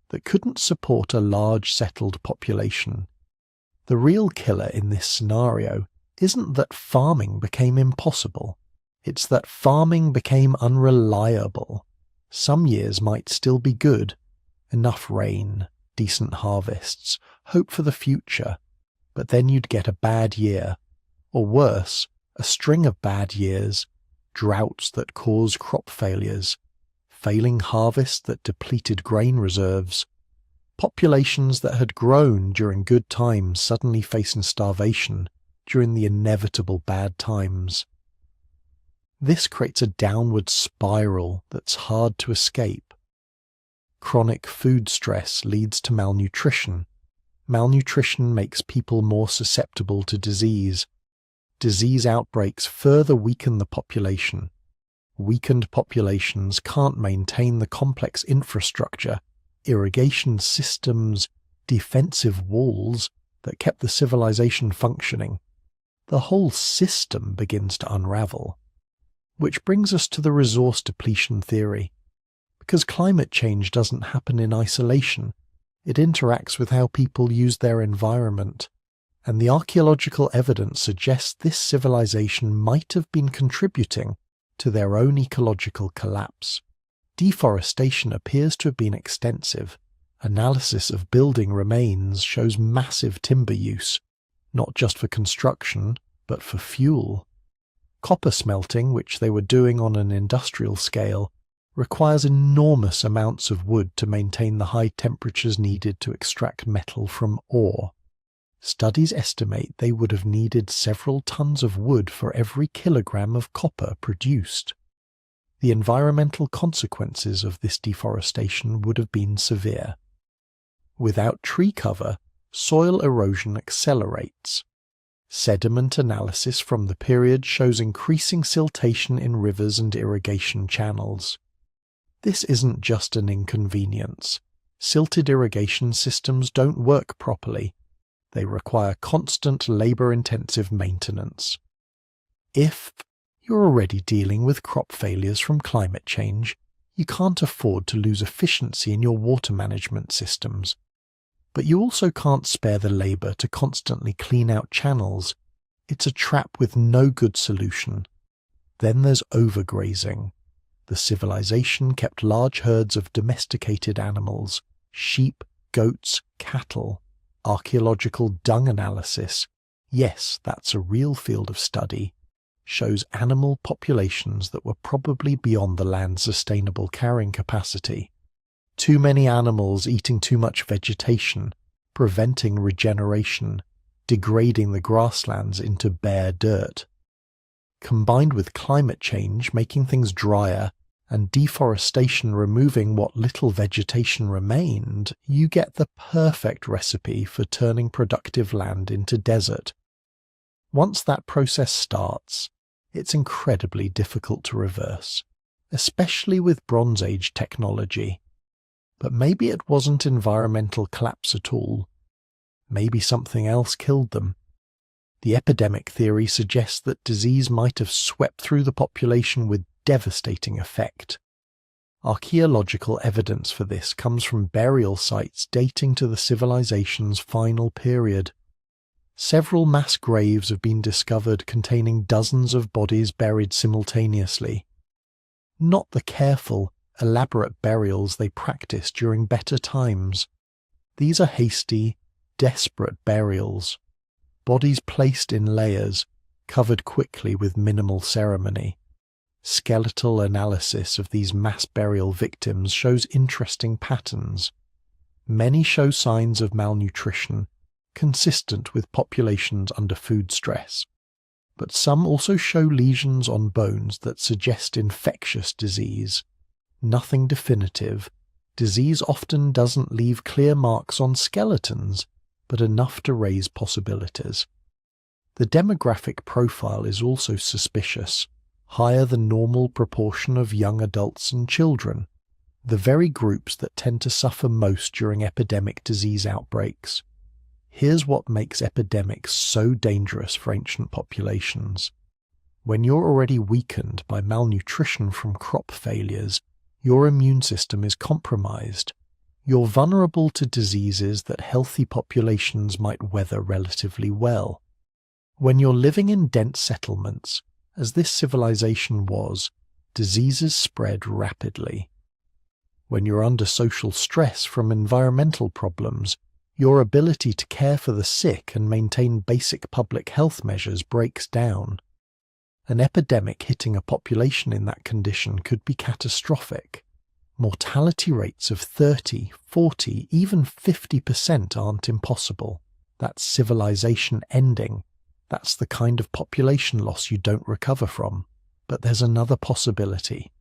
that couldn't support a large settled population. The real killer in this scenario isn't that farming became impossible. It's that farming became unreliable. Some years might still be good, enough rain, decent harvests, hope for the future, but then you'd get a bad year, or worse, a string of bad years, droughts that cause crop failures, failing harvests that depleted grain reserves, populations that had grown during good times suddenly facing starvation during the inevitable bad times. This creates a downward spiral that's hard to escape. Chronic food stress leads to malnutrition. Malnutrition makes people more susceptible to disease. Disease outbreaks further weaken the population. Weakened populations can't maintain the complex infrastructure, irrigation systems, defensive walls that kept the civilization functioning. The whole system begins to unravel. Which brings us to the resource depletion theory. Because climate change doesn't happen in isolation, it interacts with how people use their environment, and the archaeological evidence suggests this civilization might have been contributing to their own ecological collapse. Deforestation appears to have been extensive. Analysis of building remains shows massive timber use, not just for construction, but for fuel. Copper smelting, which they were doing on an industrial scale, requires enormous amounts of wood to maintain the high temperatures needed to extract metal from ore. Studies estimate they would have needed several tons of wood for every kilogram of copper produced. The environmental consequences of this deforestation would have been severe. Without tree cover, soil erosion accelerates. Sediment analysis from the period shows increasing siltation in rivers and irrigation channels. This isn't just an inconvenience. Silted irrigation systems don't work properly. They require constant labor-intensive maintenance. If you're already dealing with crop failures from climate change, you can't afford to lose efficiency in your water management systems. But you also can't spare the labor to constantly clean out channels. It's a trap with no good solution. Then there's overgrazing. The civilization kept large herds of domesticated animals, sheep, goats, cattle. Archaeological dung analysis, yes, that's a real field of study, shows animal populations that were probably beyond the land's sustainable carrying capacity. Too many animals eating too much vegetation, preventing regeneration, degrading the grasslands into bare dirt. Combined with climate change making things drier and deforestation removing what little vegetation remained, you get the perfect recipe for turning productive land into desert. Once that process starts, it's incredibly difficult to reverse, especially with Bronze Age technology. But maybe it wasn't environmental collapse at all. Maybe something else killed them. The epidemic theory suggests that disease might have swept through the population with devastating effect. Archaeological evidence for this comes from burial sites dating to the civilization's final period. Several mass graves have been discovered containing dozens of bodies buried simultaneously. Not the careful, elaborate burials they practiced during better times. These are hasty, desperate burials. Bodies placed in layers, covered quickly with minimal ceremony. Skeletal analysis of these mass burial victims shows interesting patterns. Many show signs of malnutrition, consistent with populations under food stress. But some also show lesions on bones that suggest infectious disease. Nothing definitive. Disease often doesn't leave clear marks on skeletons, but enough to raise possibilities. The demographic profile is also suspicious, higher than normal proportion of young adults and children, the very groups that tend to suffer most during epidemic disease outbreaks. Here's what makes epidemics so dangerous for ancient populations. When you're already weakened by malnutrition from crop failures, your immune system is compromised. You're vulnerable to diseases that healthy populations might weather relatively well. When you're living in dense settlements, as this civilization was, diseases spread rapidly. When you're under social stress from environmental problems, your ability to care for the sick and maintain basic public health measures breaks down. An epidemic hitting a population in that condition could be catastrophic. Mortality rates of 30, 40, even 50% aren't impossible. That's civilization ending. That's the kind of population loss you don't recover from. But there's another possibility,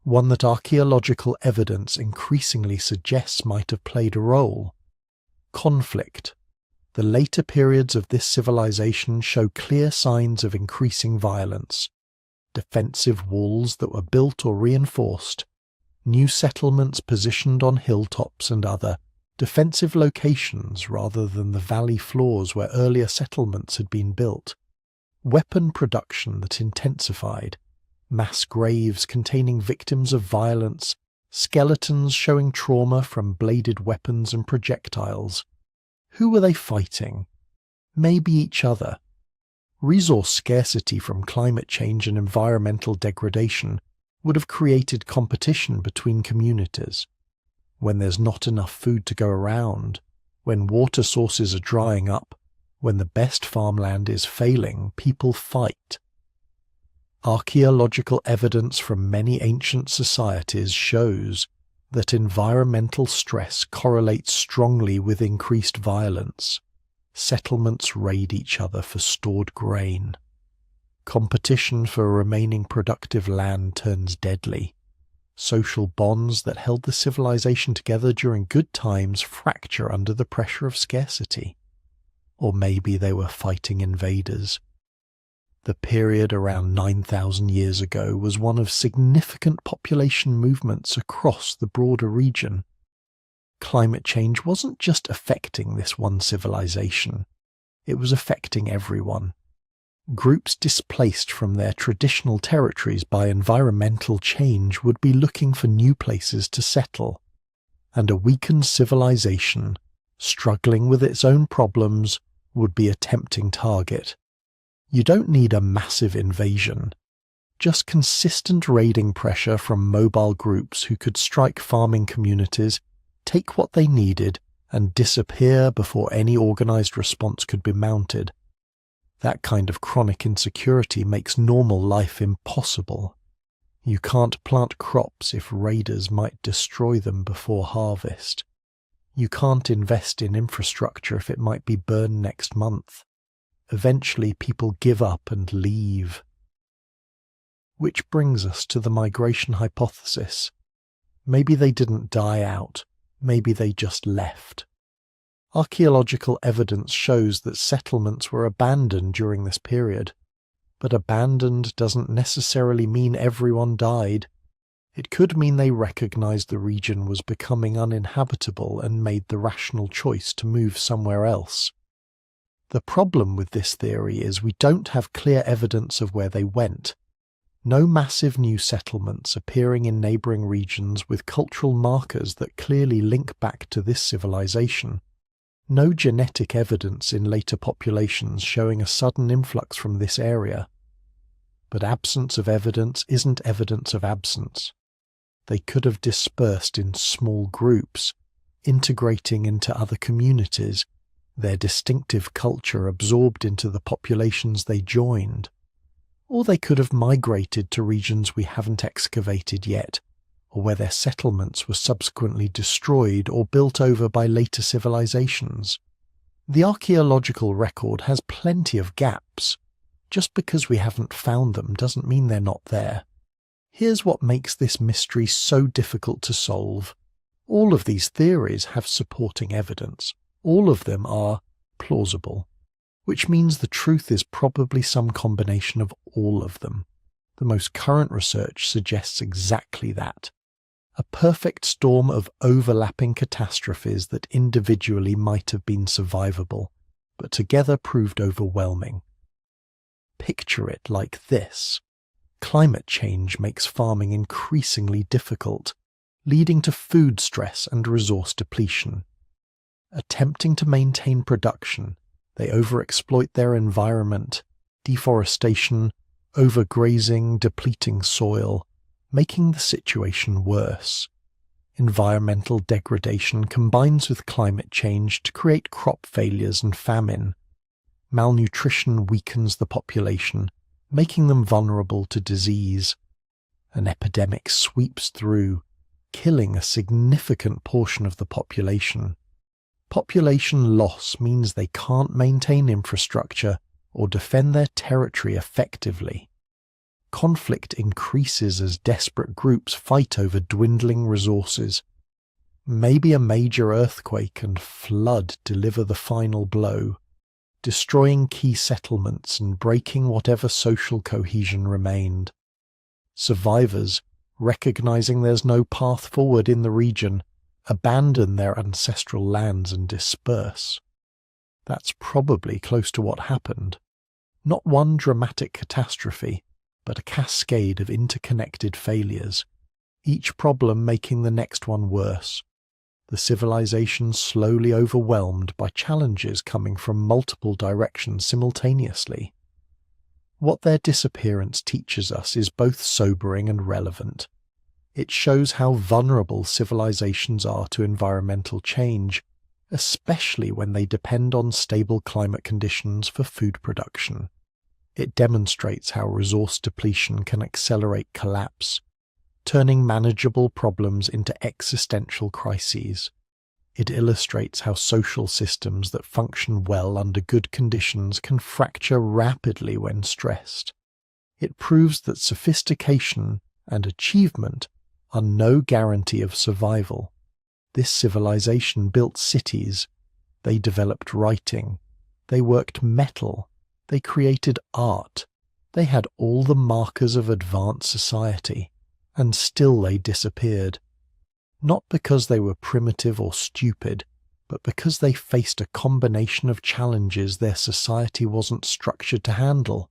one that archaeological evidence increasingly suggests might have played a role. Conflict. The later periods of this civilization show clear signs of increasing violence. Defensive walls that were built or reinforced, new settlements positioned on hilltops and other defensive locations rather than the valley floors where earlier settlements had been built, weapon production that intensified, mass graves containing victims of violence, skeletons showing trauma from bladed weapons and projectiles. Who were they fighting? Maybe each other. Resource scarcity from climate change and environmental degradation would have created competition between communities. When there's not enough food to go around, when water sources are drying up, when the best farmland is failing, people fight. Archaeological evidence from many ancient societies shows that environmental stress correlates strongly with increased violence. Settlements raid each other for stored grain. Competition for remaining productive land turns deadly. Social bonds that held the civilization together during good times fracture under the pressure of scarcity. Or maybe they were fighting invaders. The period around 9,000 years ago was one of significant population movements across the broader region. Climate change wasn't just affecting this one civilization, it was affecting everyone. Groups displaced from their traditional territories by environmental change would be looking for new places to settle, and a weakened civilization, struggling with its own problems, would be a tempting target. You don't need a massive invasion, just consistent raiding pressure from mobile groups who could strike farming communities, take what they needed, and disappear before any organized response could be mounted. That kind of chronic insecurity makes normal life impossible. You can't plant crops if raiders might destroy them before harvest. You can't invest in infrastructure if it might be burned next month. Eventually people give up and leave. Which brings us to the migration hypothesis. Maybe they didn't die out, maybe they just left. Archaeological evidence shows that settlements were abandoned during this period, but abandoned doesn't necessarily mean everyone died. It could mean they recognized the region was becoming uninhabitable and made the rational choice to move somewhere else. The problem with this theory is we don't have clear evidence of where they went. No massive new settlements appearing in neighboring regions with cultural markers that clearly link back to this civilization. No genetic evidence in later populations showing a sudden influx from this area. But absence of evidence isn't evidence of absence. They could have dispersed in small groups, integrating into other communities, their distinctive culture absorbed into the populations they joined. Or they could have migrated to regions we haven't excavated yet, or where their settlements were subsequently destroyed or built over by later civilizations. The archaeological record has plenty of gaps. Just because we haven't found them doesn't mean they're not there. Here's what makes this mystery so difficult to solve. All of these theories have supporting evidence. All of them are plausible, which means the truth is probably some combination of all of them. The most current research suggests exactly that. A perfect storm of overlapping catastrophes that individually might have been survivable, but together proved overwhelming. Picture it like this. Climate change makes farming increasingly difficult, leading to food stress and resource depletion. Attempting to maintain production, they overexploit their environment, deforestation, overgrazing, depleting soil, making the situation worse. Environmental degradation combines with climate change to create crop failures and famine. Malnutrition weakens the population, making them vulnerable to disease. An epidemic sweeps through, killing a significant portion of the population. Population loss means they can't maintain infrastructure or defend their territory effectively. Conflict increases as desperate groups fight over dwindling resources. Maybe a major earthquake and flood deliver the final blow, destroying key settlements and breaking whatever social cohesion remained. Survivors, recognizing there's no path forward in the region, abandon their ancestral lands and disperse. That's probably close to what happened. Not one dramatic catastrophe, but a cascade of interconnected failures, each problem making the next one worse. The civilization slowly overwhelmed by challenges coming from multiple directions simultaneously. What their disappearance teaches us is both sobering and relevant. It shows how vulnerable civilizations are to environmental change, especially when they depend on stable climate conditions for food production. It demonstrates how resource depletion can accelerate collapse, turning manageable problems into existential crises. It illustrates how social systems that function well under good conditions can fracture rapidly when stressed. It proves that sophistication and achievement are no guarantee of survival. This civilization built cities, they developed writing, they worked metal, they created art, they had all the markers of advanced society, and still they disappeared. Not because they were primitive or stupid, but because they faced a combination of challenges their society wasn't structured to handle.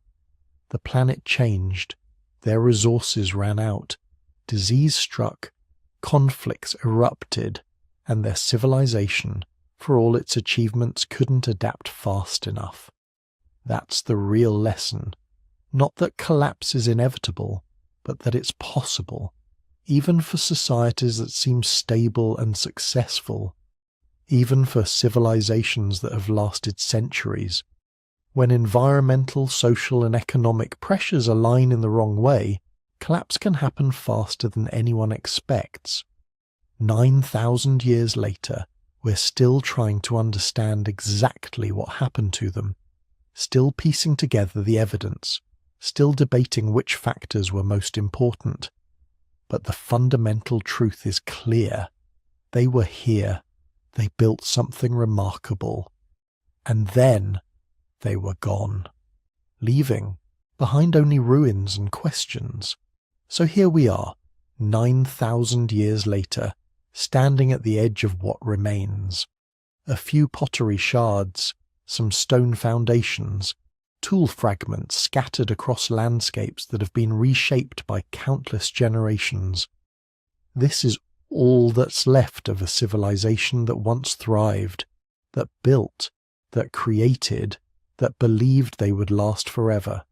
The planet changed, their resources ran out, disease struck, conflicts erupted, and their civilization, for all its achievements, couldn't adapt fast enough. That's the real lesson. Not that collapse is inevitable, but that it's possible, even for societies that seem stable and successful, even for civilizations that have lasted centuries. When environmental, social, and economic pressures align in the wrong way, collapse can happen faster than anyone expects. 9,000 years later, we're still trying to understand exactly what happened to them, still piecing together the evidence, still debating which factors were most important. But the fundamental truth is clear. They were here. They built something remarkable. And then they were gone, leaving behind only ruins and questions. So here we are, 9,000 years later, standing at the edge of what remains. A few pottery shards, some stone foundations, tool fragments scattered across landscapes that have been reshaped by countless generations. This is all that's left of a civilization that once thrived, that built, that created, that believed they would last forever.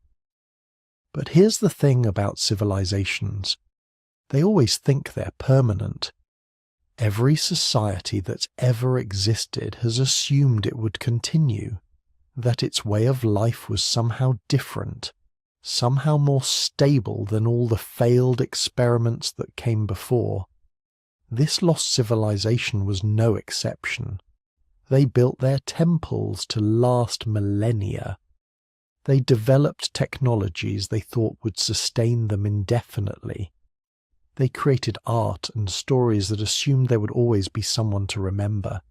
But here's the thing about civilizations. They always think they're permanent. Every society that's ever existed has assumed it would continue, that its way of life was somehow different, somehow more stable than all the failed experiments that came before. This lost civilization was no exception. They built their temples to last millennia. They developed technologies they thought would sustain them indefinitely. They created art and stories that assumed there would always be someone to remember.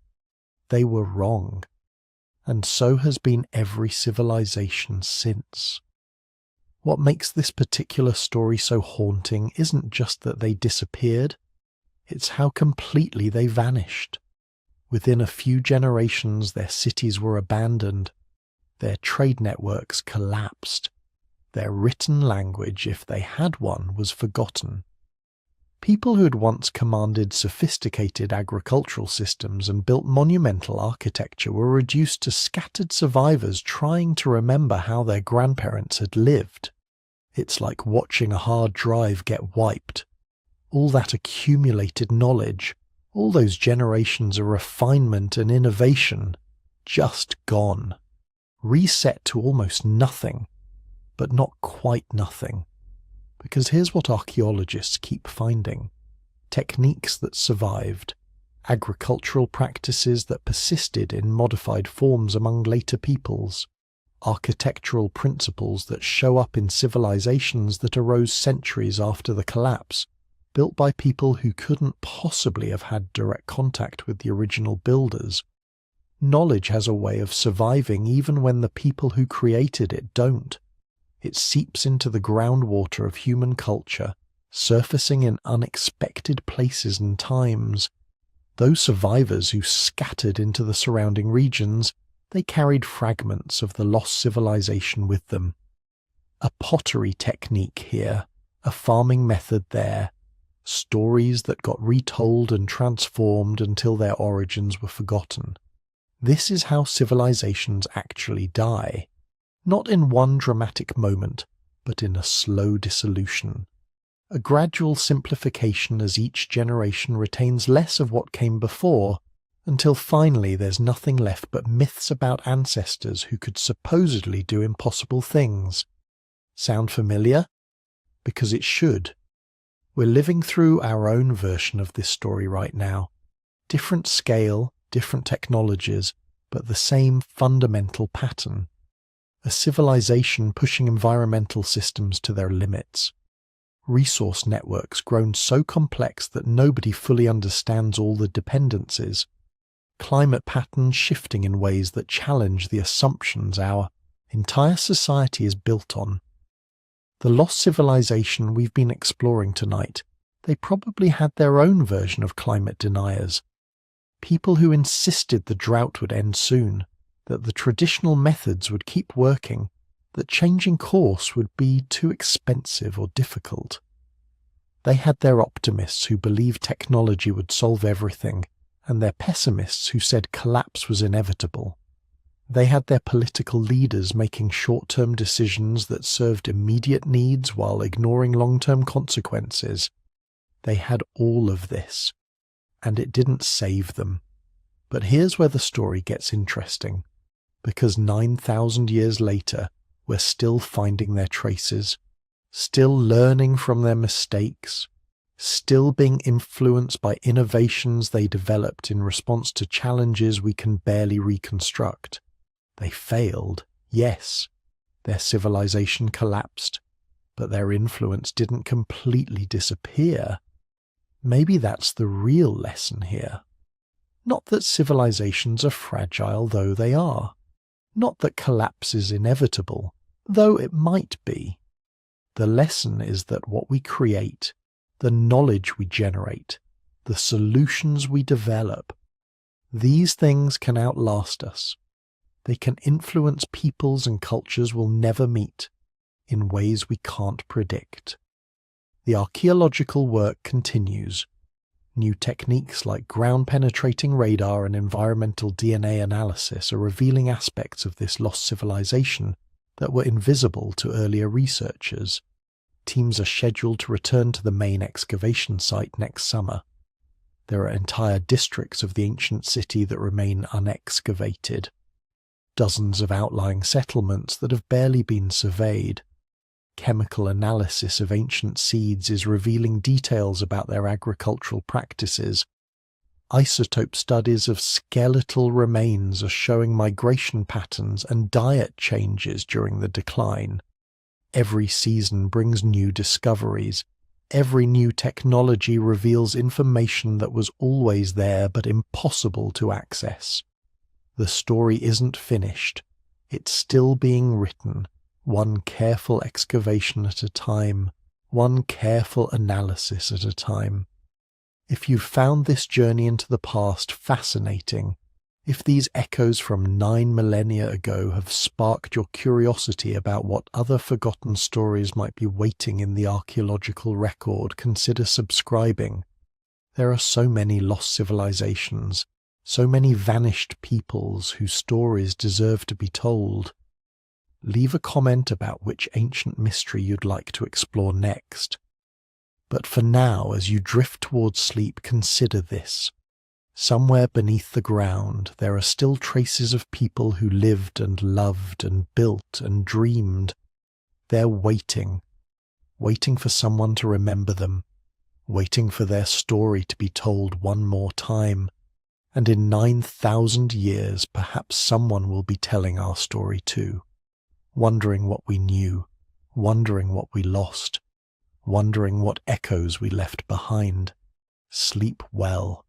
They were wrong. And so has been every civilization since. What makes this particular story so haunting isn't just that they disappeared, it's how completely they vanished. Within a few generations, their cities were abandoned, their trade networks collapsed, their written language, if they had one, was forgotten. People who had once commanded sophisticated agricultural systems and built monumental architecture were reduced to scattered survivors trying to remember how their grandparents had lived. It's like watching a hard drive get wiped. All that accumulated knowledge, all those generations of refinement and innovation, just gone. Reset to almost nothing, but not quite nothing. Because here's what archaeologists keep finding. Techniques that survived, agricultural practices that persisted in modified forms among later peoples, architectural principles that show up in civilizations that arose centuries after the collapse, built by people who couldn't possibly have had direct contact with the original builders. Knowledge has a way of surviving even when the people who created it don't. It seeps into the groundwater of human culture, surfacing in unexpected places and times. Those survivors who scattered into the surrounding regions, they carried fragments of the lost civilization with them. A pottery technique here, a farming method there, stories that got retold and transformed until their origins were forgotten. This is how civilizations actually die. Not in one dramatic moment, but in a slow dissolution. A gradual simplification as each generation retains less of what came before, until finally there's nothing left but myths about ancestors who could supposedly do impossible things. Sound familiar? Because it should. We're living through our own version of this story right now. Different scale, different technologies, but the same fundamental pattern. A civilization pushing environmental systems to their limits. Resource networks grown so complex that nobody fully understands all the dependencies. Climate patterns shifting in ways that challenge the assumptions our entire society is built on. The lost civilization we've been exploring tonight, they probably had their own version of climate deniers. People who insisted the drought would end soon, that the traditional methods would keep working, that changing course would be too expensive or difficult. They had their optimists who believed technology would solve everything, and their pessimists who said collapse was inevitable. They had their political leaders making short-term decisions that served immediate needs while ignoring long-term consequences. They had all of this, and it didn't save them. But here's where the story gets interesting. Because 9,000 years later, we're still finding their traces, still learning from their mistakes, still being influenced by innovations they developed in response to challenges we can barely reconstruct. They failed, yes. Their civilization collapsed, but their influence didn't completely disappear. Maybe that's the real lesson here. Not that civilizations are fragile, though they are. Not that collapse is inevitable, though it might be. The lesson is that what we create, the knowledge we generate, the solutions we develop, these things can outlast us. They can influence peoples and cultures we'll never meet, in ways we can't predict. The archaeological work continues. New techniques like ground-penetrating radar and environmental DNA analysis are revealing aspects of this lost civilization that were invisible to earlier researchers. Teams are scheduled to return to the main excavation site next summer. There are entire districts of the ancient city that remain unexcavated. Dozens of outlying settlements that have barely been surveyed. Chemical analysis of ancient seeds is revealing details about their agricultural practices. Isotope studies of skeletal remains are showing migration patterns and diet changes during the decline. Every season brings new discoveries. Every new technology reveals information that was always there but impossible to access. The story isn't finished. It's still being written, one careful excavation at a time, one careful analysis at a time. If you've found this journey into the past fascinating, if these echoes from 9 millennia ago have sparked your curiosity about what other forgotten stories might be waiting in the archaeological record, consider subscribing. There are so many lost civilizations, so many vanished peoples whose stories deserve to be told. Leave a comment about which ancient mystery you'd like to explore next. But for now, as you drift towards sleep, consider this. Somewhere beneath the ground, there are still traces of people who lived and loved and built and dreamed. They're waiting for someone to remember them, waiting for their story to be told one more time. And in 9,000 years, perhaps someone will be telling our story too, wondering what we knew, wondering what we lost, wondering what echoes we left behind. Sleep well.